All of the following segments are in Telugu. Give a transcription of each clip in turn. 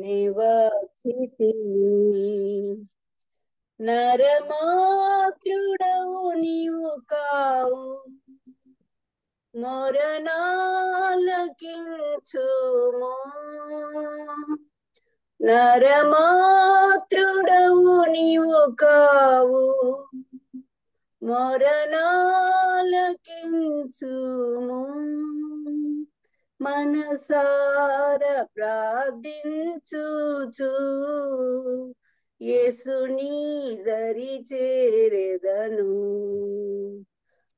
నివచితిని. నరమాత్రుడవు నీవు కావు, మొరనాలకించుము. నరమాత్రుడవు నీవు కావు, మొరనాలకించుము. మనసార ప్రార్థించుచు యేసుని దరి చేరెదను.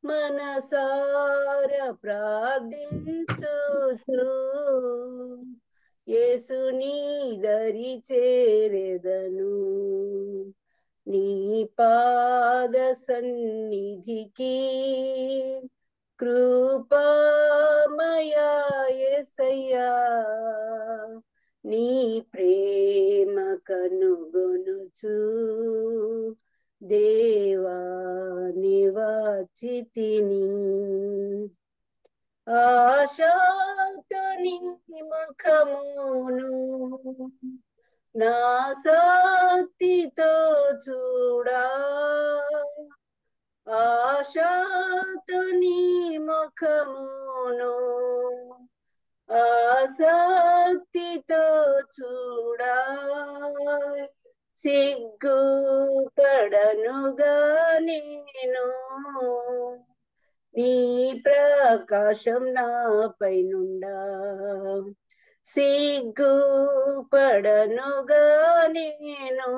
మనసార ప్రార్థించుచు యేసుని దరి చేరెదను. నీ పాద సన్నిధికి కృపామయా యేసయ్యా, నీ ప్రేమ కనుగొనుచు దేవా నివచితిని. ఆశాతో నీ ముఖమును నా శక్తితో చూడా, ఆశాతో నీ ముఖమును ఆసక్తితో చూడా, సిగ్గుపడనుగా నేను, నీ ప్రకాశం నాపై నుండా. సిగ్గుపడనుగా నేను,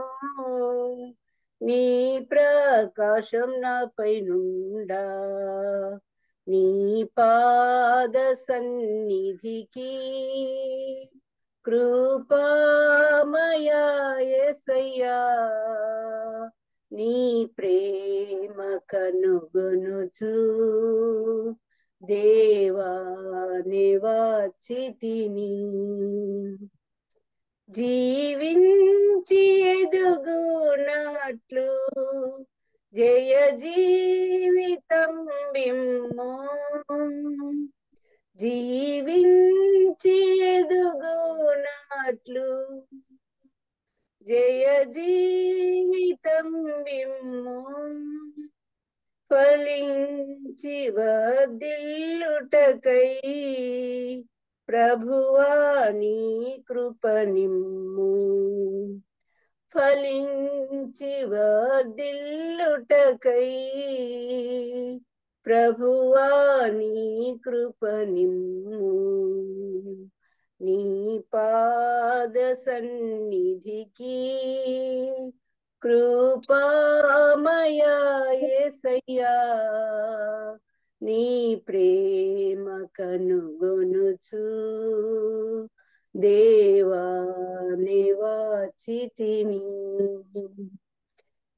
నీ ప్రకాశం నాపై నుండా. నీ పాద సన్నిధికి కృపామయా యేసయ్యా, నీ ప్రేమ కనుగొనుచు దేవా నివచితిని. జీవించి ఎదుగునట్లు జయ జీవితం బిమ్ము. జీవించి ఎదుగునట్లు జయ జీవితం బిమ్ము. ఫలించి వర్ధిల్లుటకై ప్రభువా నీ కృప నిమ్ము. ఫలించి వర్ధిల్లుటకై ప్రభువా నీ కృప నిమ్ము. నీ పాద సన్నిధికి కృపామయా యేసయ్యా, నీ ప్రేమ కనుగొనుచు దేవా నివచితిని.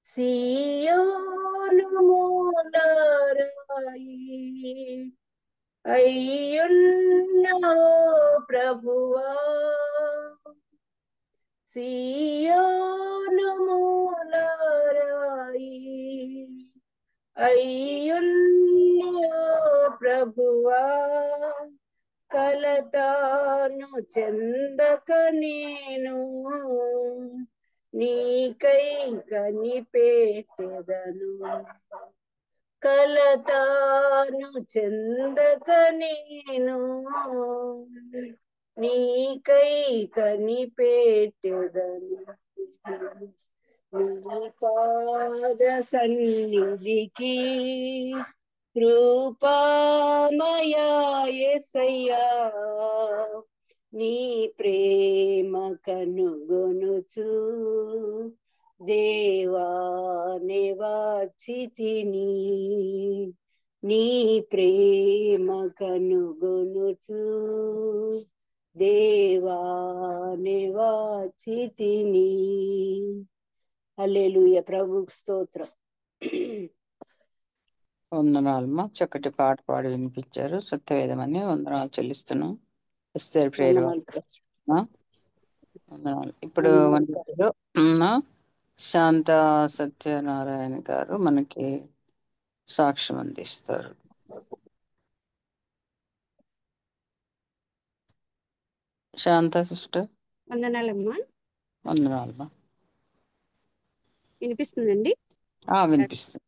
సియోను మూలరాయి అయ్యున్న ప్రభువా, సియోను మూలరాయి అయ్యున్న ప్రభువా, కలతాను చెందక నేను నీకై కనిపెట్టెదను. కలతాను చెందక నేను నీకై కనిపెట్టెదను. నీ పాద సన్నిధికి కృపామయా యేసయ్యా, నీ ప్రేమ కనుగొనుచు దేవా నివచితిని. నీ ప్రేమ కనుగొనుచు దేవా నివచితిని. హల్లెలూయా. ప్రభువుకు స్తోత్రం. వందనాలమ్మా, చక్కటి పాట పాడి వినిపించారు. సత్యవేదమని వందనాలు చెల్లిస్తున్నాం. ఎస్తేర్ ప్రేయర్ వందనాలు. ఇప్పుడు మన శాంత సత్యనారాయణ గారు మనకి సాక్ష్యం అందిస్తారు. శాంత సిస్టర్. వందనాలమ్మా. వందనాలమ్మా. వినిపిస్తుందండి? వినిపిస్తుంది.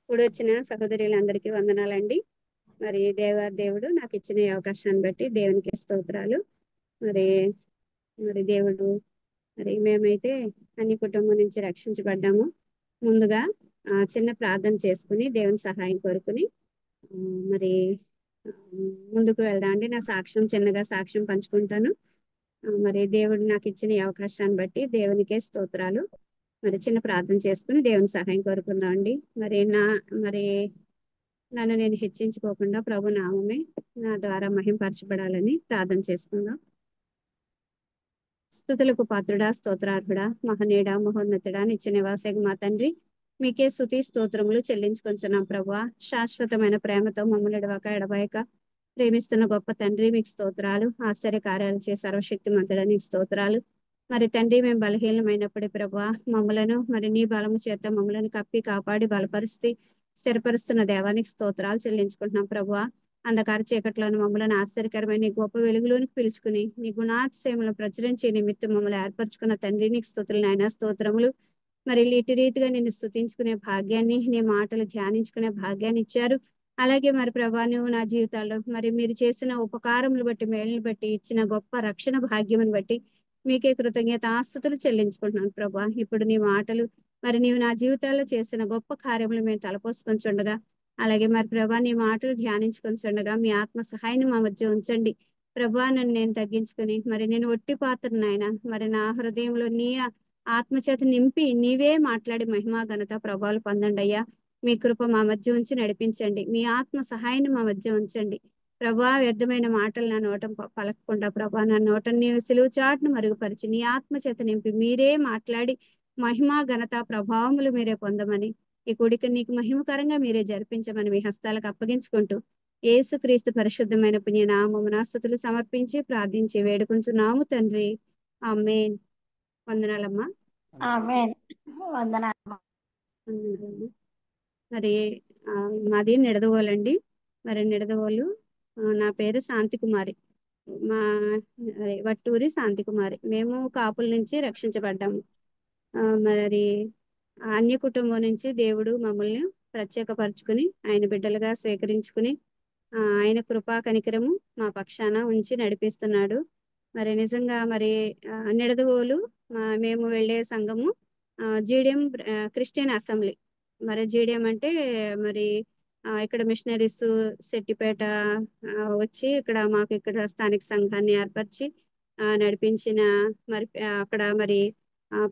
ఇప్పుడు వచ్చిన సహోదరులందరికీ వందనాలండి. మరి దేవుడు నాకు ఇచ్చిన ఈ అవకాశాన్ని బట్టి దేవునికి స్తోత్రాలు. మరి మరి దేవుడు మరి మేమైతే అన్ని కుటుంబం నుంచి రక్షించబడ్డాము. ముందుగా చిన్న ప్రార్థన చేసుకుని దేవుని సహాయం కోరుకుని మరి ముందుకు వెళ్దాం అండి. నా చిన్నగా సాక్ష్యం పంచుకుంటాను. మరి దేవుడు నాకు ఇచ్చిన ఈ అవకాశాన్ని బట్టి దేవునికే స్తోత్రాలు. మరి చిన్న ప్రార్థన చేసుకుని దేవుని సహాయం కోరుకుందాం అండి. మరి నన్ను నేను హెచ్చించుకోకుండా ప్రభు నామమే నా ద్వారా మహింపరచబడాలని ప్రార్థన చేసుకుందాం. స్తుతులకు పాత్రుడా, స్తోత్రార్హుడా, మహనీయుడా, మహోన్నతుడా, నిత్య నివాసకు మా తండ్రి, మీకే స్తుతి స్తోత్రములు చెల్లించుకొంచున్నాం ప్రభువా. శాశ్వతమైన ప్రేమతో మమ్మల్ని ఎడబాయక ప్రేమిస్తున్న గొప్ప తండ్రి, మీకు స్తోత్రాలు. ఆశ్చర్య కార్యాలు చేసే సర్వశక్తిమంతుడా, నీకు స్తోత్రాలు. మరి తండ్రి, మేము బలహీనమైనప్పుడే ప్రభువా మమ్మలను మరి నీ బలము చేత మమ్మల్ని కప్పి కాపాడి బలపరిచి స్థిరపరుస్తున్న దేవానికి స్తోత్రాలు చెల్లించుకుంటున్నాం ప్రభువా. అంధకార చీకట్లను మమ్మల్ని ఆశ్చర్యకరమైన నీ గొప్ప వెలుగులోనికి పిలుచుకుని నీ గుణాతిశయములను ప్రచురించే నిమిత్తం మమ్మల్ని ఏర్పరచుకున్న తండ్రి, నీకు స్తుతులు నాయన, స్తోత్రములు. మరి ఇటు రీతిగా నిన్ను స్తుతించుకునే భాగ్యాన్ని, నీ మాటలు ధ్యానించుకునే భాగ్యాన్ని ఇచ్చారు. అలాగే మరి ప్రభా, నువ్వు నా జీవితాల్లో మరి మీరు చేసిన ఉపకారములు బట్టి, మేళ్ళని బట్టి, ఇచ్చిన గొప్ప రక్షణ భాగ్యమును బట్టి మీకే కృతజ్ఞతాస్తుతులు చెల్లించుకుంటున్నాను ప్రభా. ఇప్పుడు నీ మాటలు మరి నీవు నా జీవితాల్లో చేసిన గొప్ప కార్యములు మేము తలపోసుకొని చుండగా, అలాగే మరి ప్రభా నీ మాటలు ధ్యానించుకొని చుండగా మీ ఆత్మ సహాయాన్ని మా మధ్య ఉంచండి ప్రభా. నన్ను నేను తగ్గించుకుని మరి నేను ఒట్టి పాత్రను నాయన, మరి నా హృదయంలో నీ ఆత్మచేత నింపి నీవే మాట్లాడి మహిమా ఘనత ప్రభావాలు పొందండి అయ్యా. మీ కృప మా మధ్య ఉంచి నడిపించండి. మీ ఆత్మ సహాయాన్ని మా మధ్య ఉంచండి ప్రభా. వ్యర్థమైన మాటలు నా నోట పలకకుండా ప్రభా, నా నోట నీ సిలువ చాటును మరుగుపరిచి నీ ఆత్మ చేత నింపి మీరే మాట్లాడి మహిమా ఘనత ప్రభావములు మీరే పొందమని, ఈ కూడిక నీకు మహిమకరంగా మీరే జరిపించమని మీ హస్తాలకు అప్పగించుకుంటూ యేసుక్రీస్తు పరిశుద్ధమైన పుణ్య నామమున స్తుతులు సమర్పించి ప్రార్థించి వేడుకుంటున్నాము తండ్రి. ఆమేన్. వందనాలమ్మా. ఆమేన్. వందనాలు. మరి మాది నిడదవోలండి. మరి నిడదవోలు. నా పేరు శాంతి కుమారి. మా వట్టూరి శాంతి కుమారి. మేము కాపుల నుంచి రక్షించబడ్డాము. మరి అన్య కుటుంబం నుంచి దేవుడు మమ్మల్ని ప్రత్యేకపరుచుకుని ఆయన బిడ్డలుగా స్వీకరించుకుని ఆయన కృపా కనికరము మా పక్షాన ఉంచి నడిపిస్తున్నాడు. మరి నిజంగా మరి నిడదవోలు మేము వెళ్ళే సంఘము జీడియం క్రిస్టియన్ అసెంబ్లీ. మరి జీడియం అంటే మరి ఇక్కడ మిషనరీస్ సెట్టిపేట వచ్చి ఇక్కడ మాకు ఇక్కడ స్థానిక సంఘాన్ని ఏర్పరిచి నడిపించిన మరి అక్కడ మరి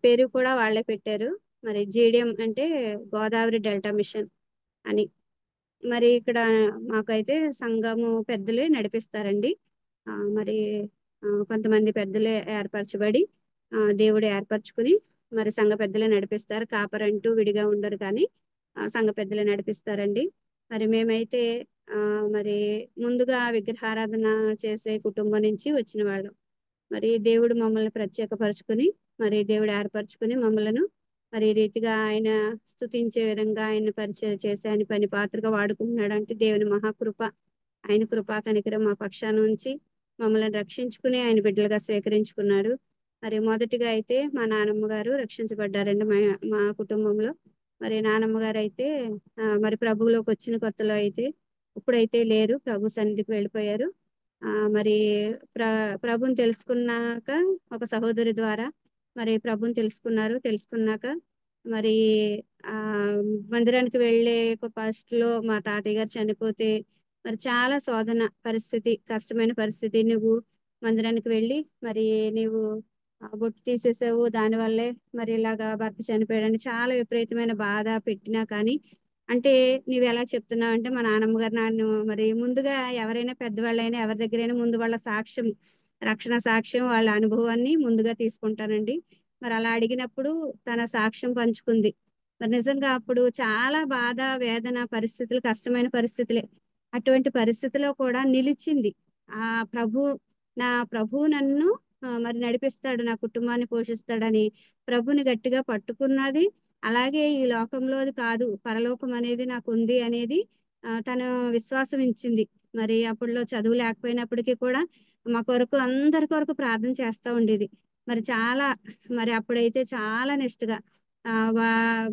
పేరు కూడా వాళ్ళే పెట్టారు. మరి జీడియం అంటే గోదావరి డెల్టా మిషన్ అని. మరి ఇక్కడ మాకైతే సంఘము పెద్దలే నడిపిస్తారండి. మరి కొంతమంది పెద్దలే ఏర్పరచబడి దేవుడు ఏర్పరచుకుని మరి సంఘ పెద్దలే నడిపిస్తారు. కాపరంటూ విడిగా ఉండరు, కానీ సంఘ పెద్దలే నడిపిస్తారండి. మరి మేమైతే మరి ముందుగా విగ్రహారాధన చేసే కుటుంబం నుంచి వచ్చిన వాళ్ళం. మరి దేవుడు మమ్మల్ని ప్రత్యేకపరుచుకుని మరి దేవుడు ఏర్పరచుకుని మమ్మలను మరి ఈ రీతిగా ఆయన స్తుతించే విధంగా ఆయన పరిచయం చేసి ఆయన పని పాత్రగా వాడుకుంటున్నాడు. అంటే దేవుని మహాకృప, ఆయన కృపా కనికరం మా పక్షాన ఉంచి మమ్మల్ని రక్షించుకుని ఆయన బిడ్డలుగా స్వీకరించుకున్నాడు. మరి మొదటిగా అయితే మా నానమ్మ గారు రక్షించబడ్డారండి మా కుటుంబంలో. మరి నానమ్మ గారు అయితే మరి ప్రభువులోకి వచ్చిన కొత్తలో అయితే, ఇప్పుడైతే లేరు, ప్రభు సన్నిధికి వెళ్ళిపోయారు. మరి ప్రభుని తెలుసుకున్నాక ఒక సహోదరి ద్వారా మరి ప్రభుని తెలుసుకున్నాక మరి మందిరానికి వెళ్ళే ఫస్ట్ లో మా తాతయ్య గారు చనిపోతే మరి చాలా శోధన పరిస్థితి, కష్టమైన పరిస్థితి. నువ్వు మందిరానికి వెళ్ళి మరి నీవు బొట్టు తీసేసావు, దానివల్లే మరి ఇలాగా భర్త చనిపోయాడని చాలా విపరీతమైన బాధ పెట్టినా కానీ, అంటే నువ్వు ఎలా చెప్తున్నావు అంటే, మా నాన్నమ్మ గారు నన్ను మరి ముందుగా ఎవరైనా పెద్దవాళ్ళైనా ఎవరి దగ్గరైనా ముందు వాళ్ళ సాక్ష్యం, రక్షణ సాక్ష్యం, వాళ్ళ అనుభవాన్ని ముందుగా తీసుకుంటానండి. మరి అలా అడిగినప్పుడు తన సాక్ష్యం పంచుకుంది. మరి నిజంగా అప్పుడు చాలా బాధ, వేదన పరిస్థితులు, కష్టమైన పరిస్థితులే. అటువంటి పరిస్థితిలో కూడా నిలిచింది. ఆ నా ప్రభు నన్ను మరి నడిపిస్తాడు, నా కుటుంబాన్ని పోషిస్తాడని ప్రభుని గట్టిగా పట్టుకున్నది. అలాగే ఈ లోకంలోది కాదు, పరలోకం అనేది నాకు ఉంది అనేది తన విశ్వాసం ఇచ్చింది. మరి అప్పుడులో చదువు లేకపోయినప్పటికీ కూడా మా కొరకు అందరి కొరకు ప్రార్థన చేస్తూ ఉండేది. మరి చాలా మరి అప్పుడైతే చాలా నిష్ఠగా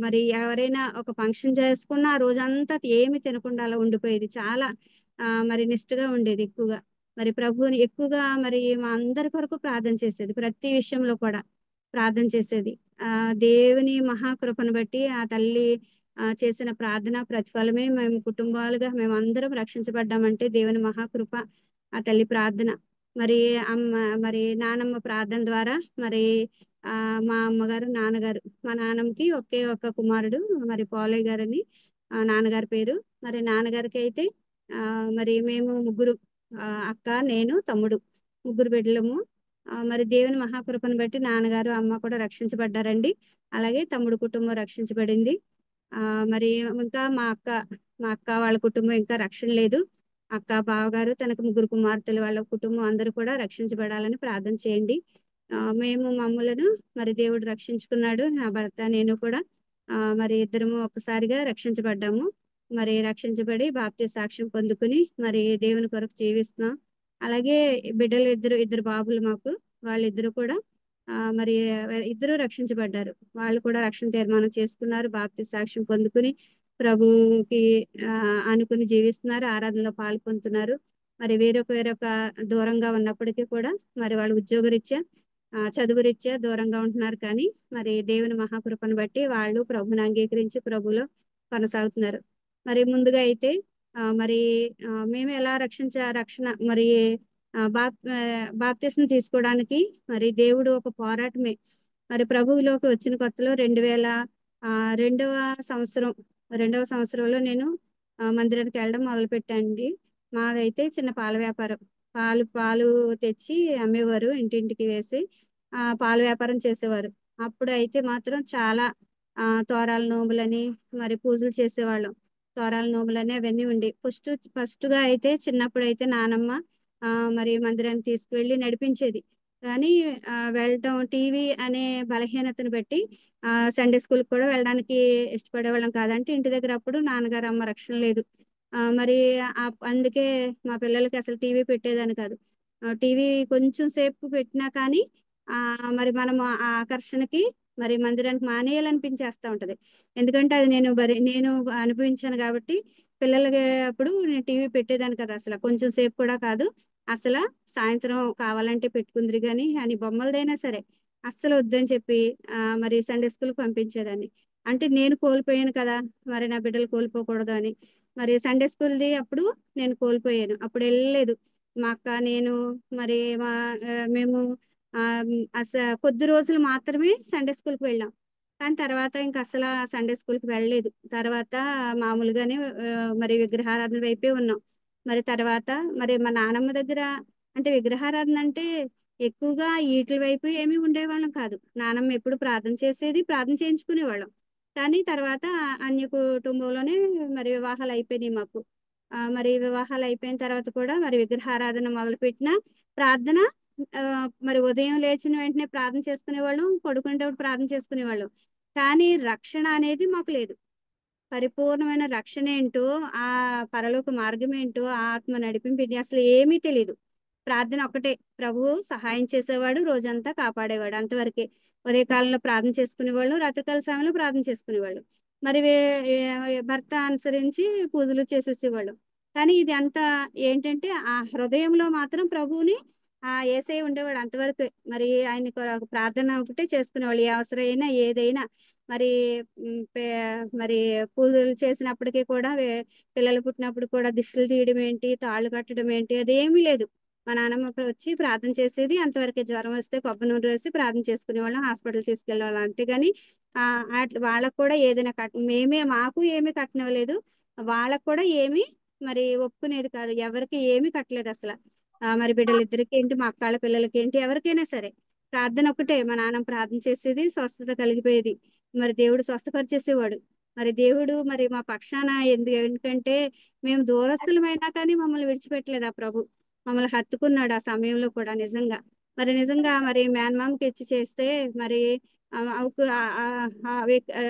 మరి ఎవరైనా ఒక ఫంక్షన్ చేసుకున్న ఆ రోజంతా ఏమి తినకుండా అలా ఉండిపోయేది. చాలా మరి నిష్ఠగా ఉండేది ఎక్కువగా. మరి ప్రభువుని ఎక్కువగా మరి మా అందరి కొరకు ప్రార్థన చేసేది. ప్రతి విషయంలో కూడా ప్రార్థన చేసేది. దేవుని మహాకృపను బట్టి ఆ తల్లి చేసిన ప్రార్థన ప్రతిఫలమే మేము కుటుంబాలుగా మేము అందరం రక్షించబడ్డామంటే దేవుని మహాకృప, ఆ తల్లి ప్రార్థన. మరి అమ్మ మరి నానమ్మ ప్రార్థన ద్వారా మరి మా అమ్మగారు నాన్నగారు, మా నాన్నమ్మకి ఒకే ఒక కుమారుడు మరి పోలయ్య గారని నాన్నగారి పేరు. మరి నాన్నగారికి అయితే మరి మేము ముగ్గురు, అక్క, నేను, తమ్ముడు, ముగ్గురు బిడ్డలము. మరి దేవుని మహాకృపను బట్టి నాన్నగారు అమ్మ కూడా రక్షించబడ్డారండి. అలాగే తమ్ముడు కుటుంబం రక్షించబడింది. మరి ఇంకా మా అక్క వాళ్ళ కుటుంబం ఇంకా రక్షణ లేదు. అక్క బావగారు తనకు ముగ్గురు కుమార్తెలు, వాళ్ళ కుటుంబం అందరూ కూడా రక్షించబడాలని ప్రార్థన చేయండి. మేము మమ్మలను మరి దేవుడు రక్షించుకున్నాడు. నా భర్త నేను కూడా మరి ఇద్దరము ఒక్కసారిగా రక్షించబడ్డాము. మరి రక్షించబడి బాప్తిస్మ సాక్ష్యం పొందుకుని మరి దేవుని కొరకు జీవిస్తున్నాం. అలాగే బిడ్డలు ఇద్దరు బాబులు మాకు, వాళ్ళిద్దరూ కూడా మరి ఇద్దరు రక్షించబడ్డారు. వాళ్ళు కూడా రక్షణ తీర్మానం చేసుకున్నారు, బాప్తిస్మ సాక్ష్యం పొందుకుని ప్రభుకి అనుకుని జీవిస్తున్నారు, ఆరాధనలో పాల్పొందుతున్నారు. మరి వేరొక దూరంగా ఉన్నప్పటికీ కూడా మరి వాళ్ళు ఉద్యోగరీత్యా చదువు రీత్యా దూరంగా ఉంటున్నారు. కానీ మరి దేవుని మహాకృపను బట్టి వాళ్ళు ప్రభుని అంగీకరించి ప్రభులో కొనసాగుతున్నారు. మరి ముందుగా అయితే మరి మేము ఎలా రక్షణ మరి బాప్తిస్మ తీసుకోవడానికి మరి దేవుడు ఒక పోరాటమే. మరి ప్రభువులోకి వచ్చిన కొత్తలో 2002వ సంవత్సరంలో నేను మందిరానికి వెళ్ళడం మొదలు పెట్టానండి. మాదైతే చిన్న పాల వ్యాపారం. పాలు తెచ్చి అమ్మేవారు, ఇంటింటికి వేసి పాల వ్యాపారం చేసేవారు. అప్పుడు అయితే మాత్రం చాలా తోరాల నోములని మరి పూజలు చేసేవాళ్ళం. తోరాల నోములని అవన్నీ ఉండి ఫస్ట్గా అయితే చిన్నప్పుడు అయితే నానమ్మ మరి మందిరానికి తీసుకువెళ్ళి నడిపించేది. కానీ వెళ్ళటం టీవీ అనే బలహీనతను బట్టి సండే స్కూల్కి కూడా వెళ్ళడానికి ఇష్టపడేవాళ్ళం కాదంటే ఇంటి దగ్గర అప్పుడు నాన్నగారు అమ్మ రక్షణ లేదు. మరి అందుకే మా పిల్లలకి అసలు టీవీ పెట్టేదాన్ని కాదు. టీవీ కొంచెం సేపు పెట్టినా కానీ మరి మనం ఆ ఆకర్షణకి మరి మందిరానికి మానేయాలనిపించేస్తా ఉంటది. ఎందుకంటే అది నేను అనుభవించాను కాబట్టి పిల్లలకి అప్పుడు నేను టీవీ పెట్టేదాన్ని కదా, అసలు కొంచెం సేపు కూడా కాదు. అసలు సాయంత్రం కావాలంటే పెట్టుకుందరు కానీ అని బొమ్మలదైనా సరే అస్సలు వద్దని చెప్పి మరి సండే స్కూల్కి పంపించేదాన్ని. అంటే నేను కోల్పోయాను కదా, మరి నా బిడ్డలు కోల్పోకూడదు అని మరి సండే స్కూల్ది అప్పుడు నేను కోల్పోయాను. అప్పుడు వెళ్ళలేదు. మా అక్క నేను మరి మేము కొద్ది రోజులు మాత్రమే సండే స్కూల్కి వెళ్ళాం. కానీ తర్వాత ఇంకా అసలు సండే స్కూల్కి వెళ్ళలేదు. తర్వాత మామూలుగానే మరి విగ్రహారాధన వైపే ఉన్నాం. మరి తర్వాత మరి మా నానమ్మ దగ్గర అంటే విగ్రహారాధన అంటే ఎక్కువగా ఈటల వైపు ఏమీ ఉండేవాళ్ళం కాదు. నానమ్మ ఎప్పుడు ప్రార్థన చేసేది, ప్రార్థన చేయించుకునేవాళ్ళం. కానీ తర్వాత అన్య కుటుంబంలోనే మరి వివాహాలు అయిపోయినాయి మాకు. మరి వివాహాలు అయిపోయిన తర్వాత కూడా మరి విగ్రహారాధన మొదలుపెట్టిన ప్రార్థన మరి ఉదయం లేచిన వెంటనే ప్రార్థన చేసుకునేవాళ్ళం, పడుకునేటప్పుడు ప్రార్థన చేసుకునేవాళ్ళం. కానీ రక్షణ అనేది మాకు లేదు. పరిపూర్ణమైన రక్షణ ఏంటో, ఆ పరలోక మార్గం ఏంటో, ఆత్మ నడిపింపు అసలు ఏమీ తెలియదు. ప్రార్థన ఒకటే, ప్రభువు సహాయం చేసేవాడు, రోజంతా కాపాడేవాడు, అంతవరకే. ఉదయకాలంలో ప్రార్థన చేసుకునేవాళ్ళు, రాత్రికాల సమయంలో ప్రార్థన చేసుకునేవాళ్ళు. మరి భర్త అనుసరించి పూజలు చేసేసేవాళ్ళు. కానీ ఇది అంతా ఏంటంటే ఆ హృదయంలో మాత్రం ప్రభువుని యేసయ్య ఉండేవాడు అంతవరకు. మరి ఆయన ప్రార్థన ఒకటే చేసుకునేవాళ్ళు, ఏ అవసరమైనా ఏదైనా. మరి మరి పూజలు చేసినప్పటికీ కూడా పిల్లలు పుట్టినప్పుడు కూడా దిష్టిలు తీయడం ఏంటి, తాళ్ళు కట్టడం ఏంటి, అదేమీ లేదు. మా నాన్నమ్మ వచ్చి ప్రార్థన చేసేది, అంతవరకే. జ్వరం వస్తే కొబ్బరి నూనె వేసి ప్రార్థన చేసుకునేవాళ్ళం, హాస్పిటల్ తీసుకెళ్ళేవాళ్ళం. అంతేగాని వాళ్ళకు కూడా ఏదైనా మాకు ఏమీ కట్టనివ్వలేదు, వాళ్ళకు కూడా ఏమీ మరి ఒప్పుకునేది కాదు. ఎవరికి ఏమీ కట్టలేదు అసలు. మరి బిడ్డలిద్దరికి ఏంటి, మా అక్కాళ్ళ పిల్లలకి ఏంటి, ఎవరికైనా సరే ప్రార్థన ఒకటే. మా నాన్న ప్రార్థన చేసేది, స్వస్థత కలిగిపోయేది. మరి దేవుడు స్వస్థపరిచేసేవాడు. మరి దేవుడు మరి మా పక్షాన ఎందుకంటే మేము దూరస్తులమైనా కానీ మమ్మల్ని విడిచిపెట్టలేదు ఆ ప్రభు. మమ్మల్ని హత్తుకున్నాడు ఆ సమయంలో కూడా నిజంగా. మరి మేనమామకి ఇచ్చి చేస్తే మరి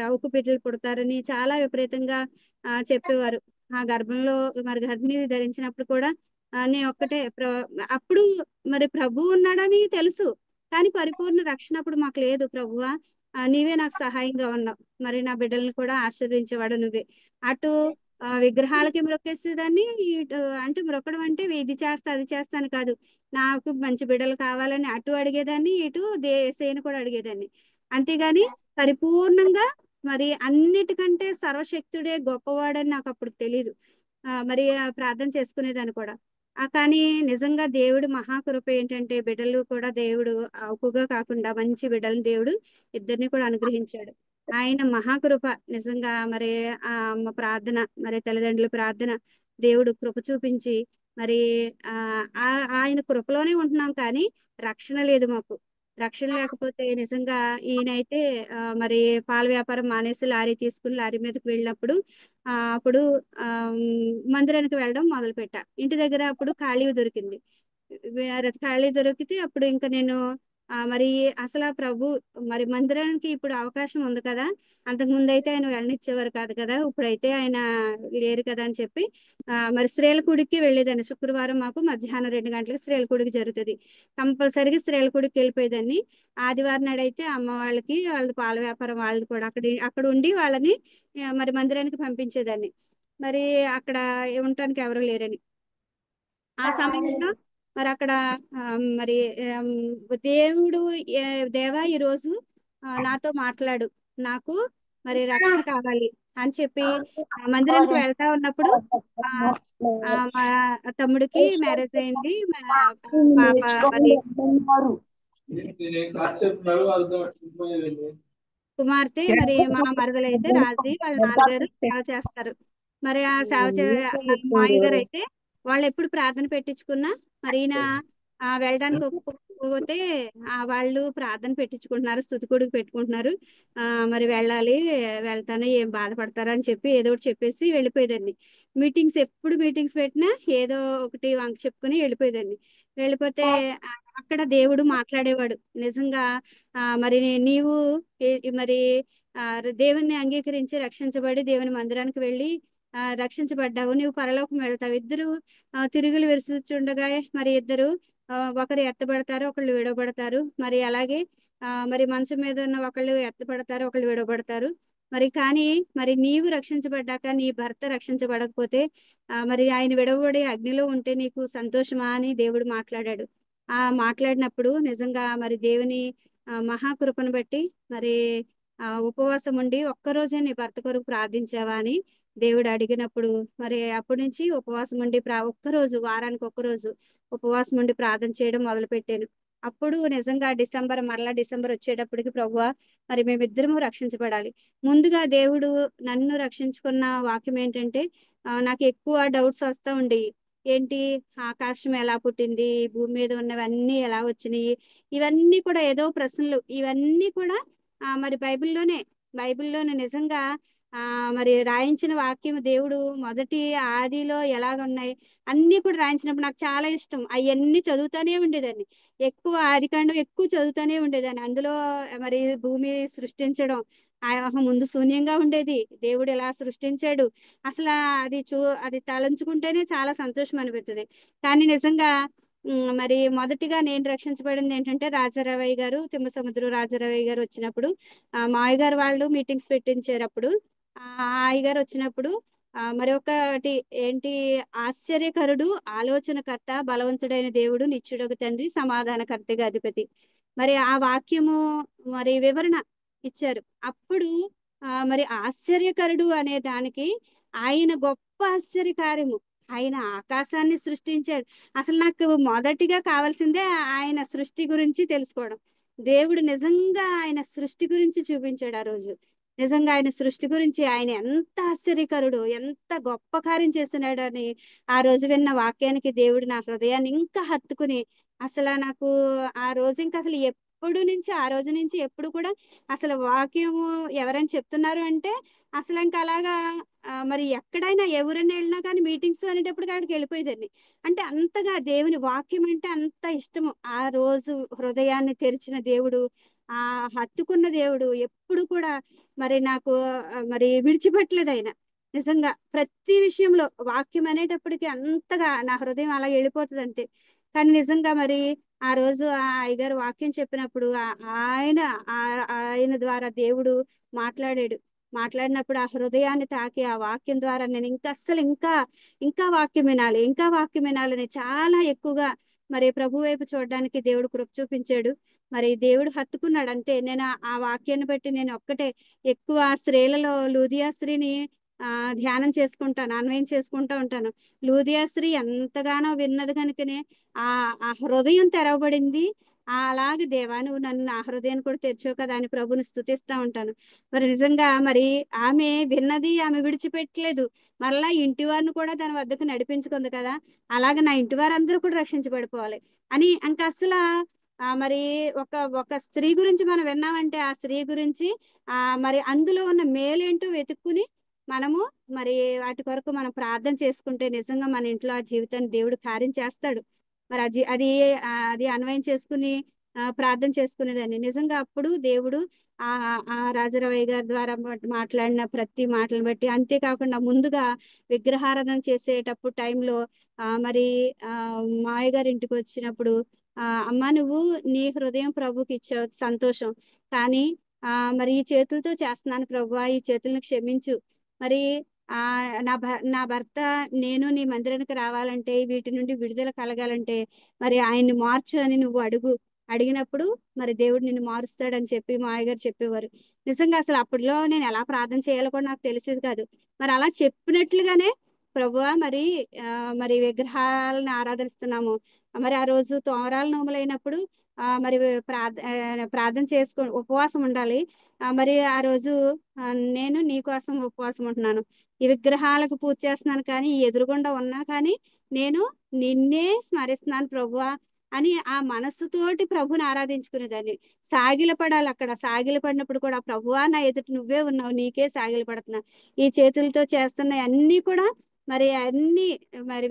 అవుకు బిడ్డలు పుడతారని చాలా విపరీతంగా చెప్పేవారు. ఆ గర్భంలో మరి గర్భిణి ధరించినప్పుడు కూడా నేను ఒక్కటే అప్పుడు మరి ప్రభు ఉన్నాడని తెలుసు, కానీ పరిపూర్ణ రక్షణ అప్పుడు మాకు లేదు. ప్రభువా, నీవే నాకు సహాయంగా ఉన్నావు, మరి నా బిడ్డల్ని కూడా ఆశీర్వదించేవాడు నువ్వే. అటు విగ్రహాలకి మ్రొక్కేసేదాన్ని, ఇటు అంటే మ్రొక్కడం అంటే ఇది చేస్తా అది చేస్తాను కాదు, నాకు మంచి బిడ్డలు కావాలని అటు అడిగేదాన్ని, ఇటు దేసేను కూడా అడిగేదాన్ని. అంతేగాని పరిపూర్ణంగా మరి అన్నిటికంటే సర్వశక్తుడే గొప్పవాడని నాకు అప్పుడు తెలియదు. మరి ప్రార్థన చేసుకునేదాన్ని కూడా. కానీ నిజంగా దేవుడు మహాకృప ఏంటంటే బిడ్డలు కూడా దేవుడు అవుకుగా కాకుండా మంచి బిడ్డలను దేవుడు ఇద్దరిని కూడా అనుగ్రహించాడు. ఆయన మహాకృప నిజంగా. మరి ఆ అమ్మ ప్రార్థన, మరి తల్లిదండ్రుల ప్రార్థన, దేవుడు కృప చూపించి మరి ఆ ఆయన కృపలోనే ఉంటున్నాం, కానీ రక్షణ లేదు మాకు. రక్షణ లేకపోతే నిజంగా ఈయనైతే మరి పాల వ్యాపారం మానేసి లారీ తీసుకుని లారీ మీదకి వెళ్ళినప్పుడు అప్పుడు ఆ మందిరానికి వెళ్ళడం మొదలు పెట్టా. ఇంటి దగ్గర అప్పుడు ఖాళీ దొరికింది. ఖాళీ దొరికితే అప్పుడు ఇంకా నేను మరి అసలు ఆ ప్రభు మరి మందిరానికి ఇప్పుడు అవకాశం ఉంది కదా, అంతకు ముందు అయితే ఆయన వెళ్ళనిచ్చేవారు కాదు కదా, ఇప్పుడైతే ఆయన లేరు కదా అని చెప్పి మరి స్త్రీల కూడికి వెళ్ళేదాన్ని. శుక్రవారం మాకు మధ్యాహ్నం 2 గంటలకు స్త్రీల కూడికి జరుగుతుంది, కంపల్సరీగా స్త్రీల కూడికి వెళ్ళిపోయేదాన్ని. ఆదివారం నాడైతే అమ్మ వాళ్ళకి వాళ్ళ పాల వ్యాపారం వాళ్ళది కూడా అక్కడ ఉండి వాళ్ళని మరి మందిరానికి పంపించేదాన్ని, మరి అక్కడ ఉండటానికి ఎవరు లేరని. ఆ సమయంలో మరి అక్కడ మరి దేవుడు దేవా ఈరోజు నాతో మాట్లాడు, నాకు మరి రక్షణ కావాలి అని చెప్పి మందిరానికి వెళ్తా ఉన్నప్పుడు మా తమ్ముడికి మ్యారేజ్ అయింది. పాప మరి కుమార్తె, మరి మా మరదలైతే రాజీ వాళ్ళ నాన్నగారు సేవ చేస్తారు. మరి ఆ మాయ గారు అయితే వాళ్ళు ఎప్పుడు ప్రార్థన పెట్టించుకున్నా మరి ఈయన వెళ్ళడానికి ఒప్పుకోకపోతే వాళ్ళు ప్రార్థన పెట్టించుకుంటున్నారు, స్తుతి కొడుకు పెట్టుకుంటున్నారు, మరి వెళ్ళాలి, వెళ్తాను, ఏం బాధపడతారు అని చెప్పి ఏదో ఒకటి చెప్పేసి వెళ్ళిపోయేదాన్ని. ఎప్పుడు మీటింగ్స్ పెట్టినా ఏదో ఒకటి వంక చెప్పుకుని వెళ్ళిపోయేదాన్ని. వెళ్ళిపోతే అక్కడ దేవుడు మాట్లాడేవాడు నిజంగా. మరి నీవు మరి ఆ దేవుణ్ణి అంగీకరించి రక్షించబడి దేవుని మందిరానికి వెళ్ళి రక్షించబడ్డావు, నువ్వు పరలోకం వెళ్తావు. ఇద్దరు తిరుగులు విరుచుండగా మరి ఇద్దరు ఒకరు ఎత్తబడతారు, ఒకళ్ళు విడవబడతారు. మరి అలాగే మరి మంచం మీద ఉన్న ఒకళ్ళు ఎత్తబడతారు, ఒకళ్ళు విడవబడతారు. మరి కానీ మరి నీవు రక్షించబడ్డాక నీ భర్త రక్షించబడకపోతే మరి ఆయన విడవబడి అగ్నిలో ఉంటే నీకు సంతోషమా అని దేవుడు మాట్లాడాడు. మాట్లాడినప్పుడు నిజంగా మరి దేవుని మహాకృపను బట్టి మరి ఉపవాసం ఉండి ఒక్కరోజే నీ భర్త కొరకు ప్రార్థించావా అని దేవుడు అడిగినప్పుడు మరి అప్పటి నుంచి ఉపవాసం ఉండి ఒక్కరోజు, వారానికి ఒక్కరోజు ఉపవాసం ఉండి ప్రార్థన చేయడం మొదలు పెట్టాను. అప్పుడు నిజంగా మరలా డిసెంబర్ వచ్చేటప్పటికి ప్రభువా మరి మేమిద్దరము రక్షించబడాలి. ముందుగా దేవుడు నన్ను రక్షించుకున్న వాక్యం ఏంటంటే నాకు ఎక్కువ డౌట్స్ వస్తూ ఉండేవి. ఏంటి, ఆకాశం ఎలా పుట్టింది, భూమి మీద ఉన్నవన్నీ ఎలా వచ్చినాయి, ఇవన్నీ కూడా ఏదో ప్రశ్నలు. ఇవన్నీ కూడా మరి బైబిల్లోనే నిజంగా మరి రాయించిన వాక్యం దేవుడు మొదటి ఆదిలో ఎలాగున్నాయి అన్ని కూడా రాయించినప్పుడు నాకు చాలా ఇష్టం. అవన్నీ చదువుతానే ఉండేదాన్ని. ఎక్కువ ఆదికాండం ఎక్కువ చదువుతానే ఉండేదాన్ని. అందులో మరి భూమి సృష్టించడం ముందు శూన్యంగా ఉండేది, దేవుడు ఎలా సృష్టించాడు, అసలు అది తలంచుకుంటేనే చాలా సంతోషం అనిపిస్తుంది. కానీ నిజంగా మరి మొదటిగా నేను రక్షించబడింది ఏంటంటే రాజారావయ్య గారు, తిమ్మసముద్రం రాజారావయ్య గారు వచ్చినప్పుడు మావయ్య గారు వాళ్ళు మీటింగ్స్ పెట్టించారు. అప్పుడు అయ్యగారు వచ్చినప్పుడు మరి ఒకటి ఏంటి, ఆశ్చర్యకరుడు, ఆలోచనకర్త, బలవంతుడైన దేవుడు, నిత్యుడగు తండ్రి, సమాధానకర్తగా అధిపతి, మరి ఆ వాక్యము మరి వివరణ ఇచ్చారు. అప్పుడు మరి ఆశ్చర్యకరుడు అనే దానికి ఆయన గొప్ప ఆశ్చర్యకార్యము, ఆయన ఆకాశాన్ని సృష్టించాడు. అసలు నాకు మొదటిగా కావాల్సిందే ఆయన సృష్టి గురించి తెలుసుకోవడం. దేవుడు నిజంగా ఆయన సృష్టి గురించి చూపించాడు ఆ రోజు. నిజంగా ఆయన సృష్టి గురించి ఆయన ఎంత ఆశ్చర్యకరుడు, ఎంత గొప్ప కార్యం చేస్తున్నాడు అని ఆ రోజు విన్న వాక్యానికి దేవుడు నా హృదయాన్ని ఇంకా హత్తుకుని అసలు నాకు ఆ రోజు ఇంకా అసలు ఎప్పుడు నుంచి ఆ రోజు నుంచి ఎప్పుడు కూడా అసలు వాక్యము ఎవరైనా చెప్తున్నారు అంటే అసలు ఇంకా అలాగా మరి ఎక్కడైనా ఎవరైనా వెళ్ళినా కానీ మీటింగ్స్ అనేటప్పుడు అక్కడికి వెళ్ళిపోయేదాన్ని. అంటే అంతగా దేవుని వాక్యం అంటే అంత ఇష్టము. ఆ రోజు హృదయాన్ని తెరిచిన దేవుడు, ఆ హత్తుకున్న దేవుడు ఎప్పుడు కూడా మరి నాకు మరి విడిచిపెట్టలేదు ఆయన. నిజంగా ప్రతి విషయంలో వాక్యం అనేటప్పటికి అంతగా నా హృదయం అలా వెళ్ళిపోతుంది అంతే. కానీ నిజంగా మరి ఆ రోజు ఆ అయ్యగారు వాక్యం చెప్పినప్పుడు ఆయన ఆయన ద్వారా దేవుడు మాట్లాడాడు. మాట్లాడినప్పుడు ఆ హృదయాన్ని తాకి ఆ వాక్యం ద్వారా నేను ఇంకా అస్సలు ఇంకా వాక్యం వినాలి, ఇంకా వాక్యం వినాలని చాలా ఎక్కువగా మరి ప్రభు వైపు చూడడానికి దేవుడు కృప చూపించాడు. మరి దేవుడు హత్తుకున్నాడు అంతే. నేను ఆ వాక్యాన్ని బట్టి నేను ఒక్కటే ఎక్కువ స్త్రీలలో లూదియా స్త్రీని ధ్యానం చేసుకుంటాను, అన్వయం చేసుకుంటూ ఉంటాను. లూదియా స్త్రీ ఎంతగానో విన్నది కనుకనే ఆ ఆ హృదయం తెరవబడింది. అలాగే దేవా నువ్వు నన్ను నా హృదయాన్ని కూడా తెరిచావు కదా అని ప్రభుని స్తుతిస్తా ఉంటాను. మరి నిజంగా మరి ఆమె విన్నది ఆమె విడిచిపెట్టలేదు. మరలా ఇంటి వారిని కూడా తన వద్దకు నడిపించుకుంది కదా. అలాగే నా ఇంటి వారందరూ కూడా రక్షించబడిపోవాలి అని ఇంకా అసలు మరి ఒక ఒక స్త్రీ గురించి మనం విన్నామంటే ఆ స్త్రీ గురించి మరి అందులో ఉన్న మేలేంటో వెతుక్కుని మనము మరి వాటి కొరకు మనం ప్రార్థన చేసుకుంటే నిజంగా మన ఇంట్లో ఆ జీవితాన్ని దేవుడు కార్యం చేస్తాడు. మరి అది అన్వయం చేసుకుని ప్రార్థన చేసుకునేదాన్ని. నిజంగా అప్పుడు దేవుడు ఆ ఆ రాజరవయ్య గారి ద్వారా మాట్లాడిన ప్రతి మాటలను బట్టి, అంతేకాకుండా ముందుగా విగ్రహారాధన చేసేటప్పుడు టైంలో మరి మాయ గారి ఇంటికి వచ్చినప్పుడు అమ్మ నువ్వు నీ హృదయం ప్రభుకి ఇచ్చావు సంతోషం, కానీ మరి ఈ చేతులతో చేస్తున్నాను ప్రభువా, ఈ చేతులను క్షమించు. మరి నా భర్త నేను నీ మందిరానికి రావాలంటే వీటి నుండి విడుదల కలగాలంటే మరి ఆయన్ని మార్చు అని నువ్వు అడిగినప్పుడు మరి దేవుడు నిన్ను మారుస్తాడని చెప్పి మా అయ్యగారు చెప్పేవారు. నిజంగా అసలు అప్పట్లో నేను ఎలా ప్రార్థన చేయాలో కూడా నాకు తెలిసేది కాదు. మరి అలా చెప్పినట్లుగానే ప్రభువా మరి విగ్రహాలను ఆరాధిస్తున్నాము. మరి ఆ రోజు తోరాల నోములైనప్పుడు మరి ప్రార్థన ఉపవాసం ఉండాలి. మరి ఆ రోజు నేను నీ కోసం ఉపవాసం ఉంటున్నాను. ఈ విగ్రహాలకు పూజ చేస్తున్నాను కానీ ఈ ఎదురుగుండా ఉన్నా కానీ నేను నిన్నే స్మరిస్తున్నాను ప్రభువా అని ఆ మనస్సుతోటి ప్రభుని ఆరాధించుకునేదాన్ని. సాగిలపడాలి అక్కడ. సాగిలపడినప్పుడు కూడా ప్రభువా నా ఎదుట నువ్వే ఉన్నావు, నీకే సాగిలపడుతున్నా. ఈ చేతులతో చేస్తున్న అన్ని కూడా అన్ని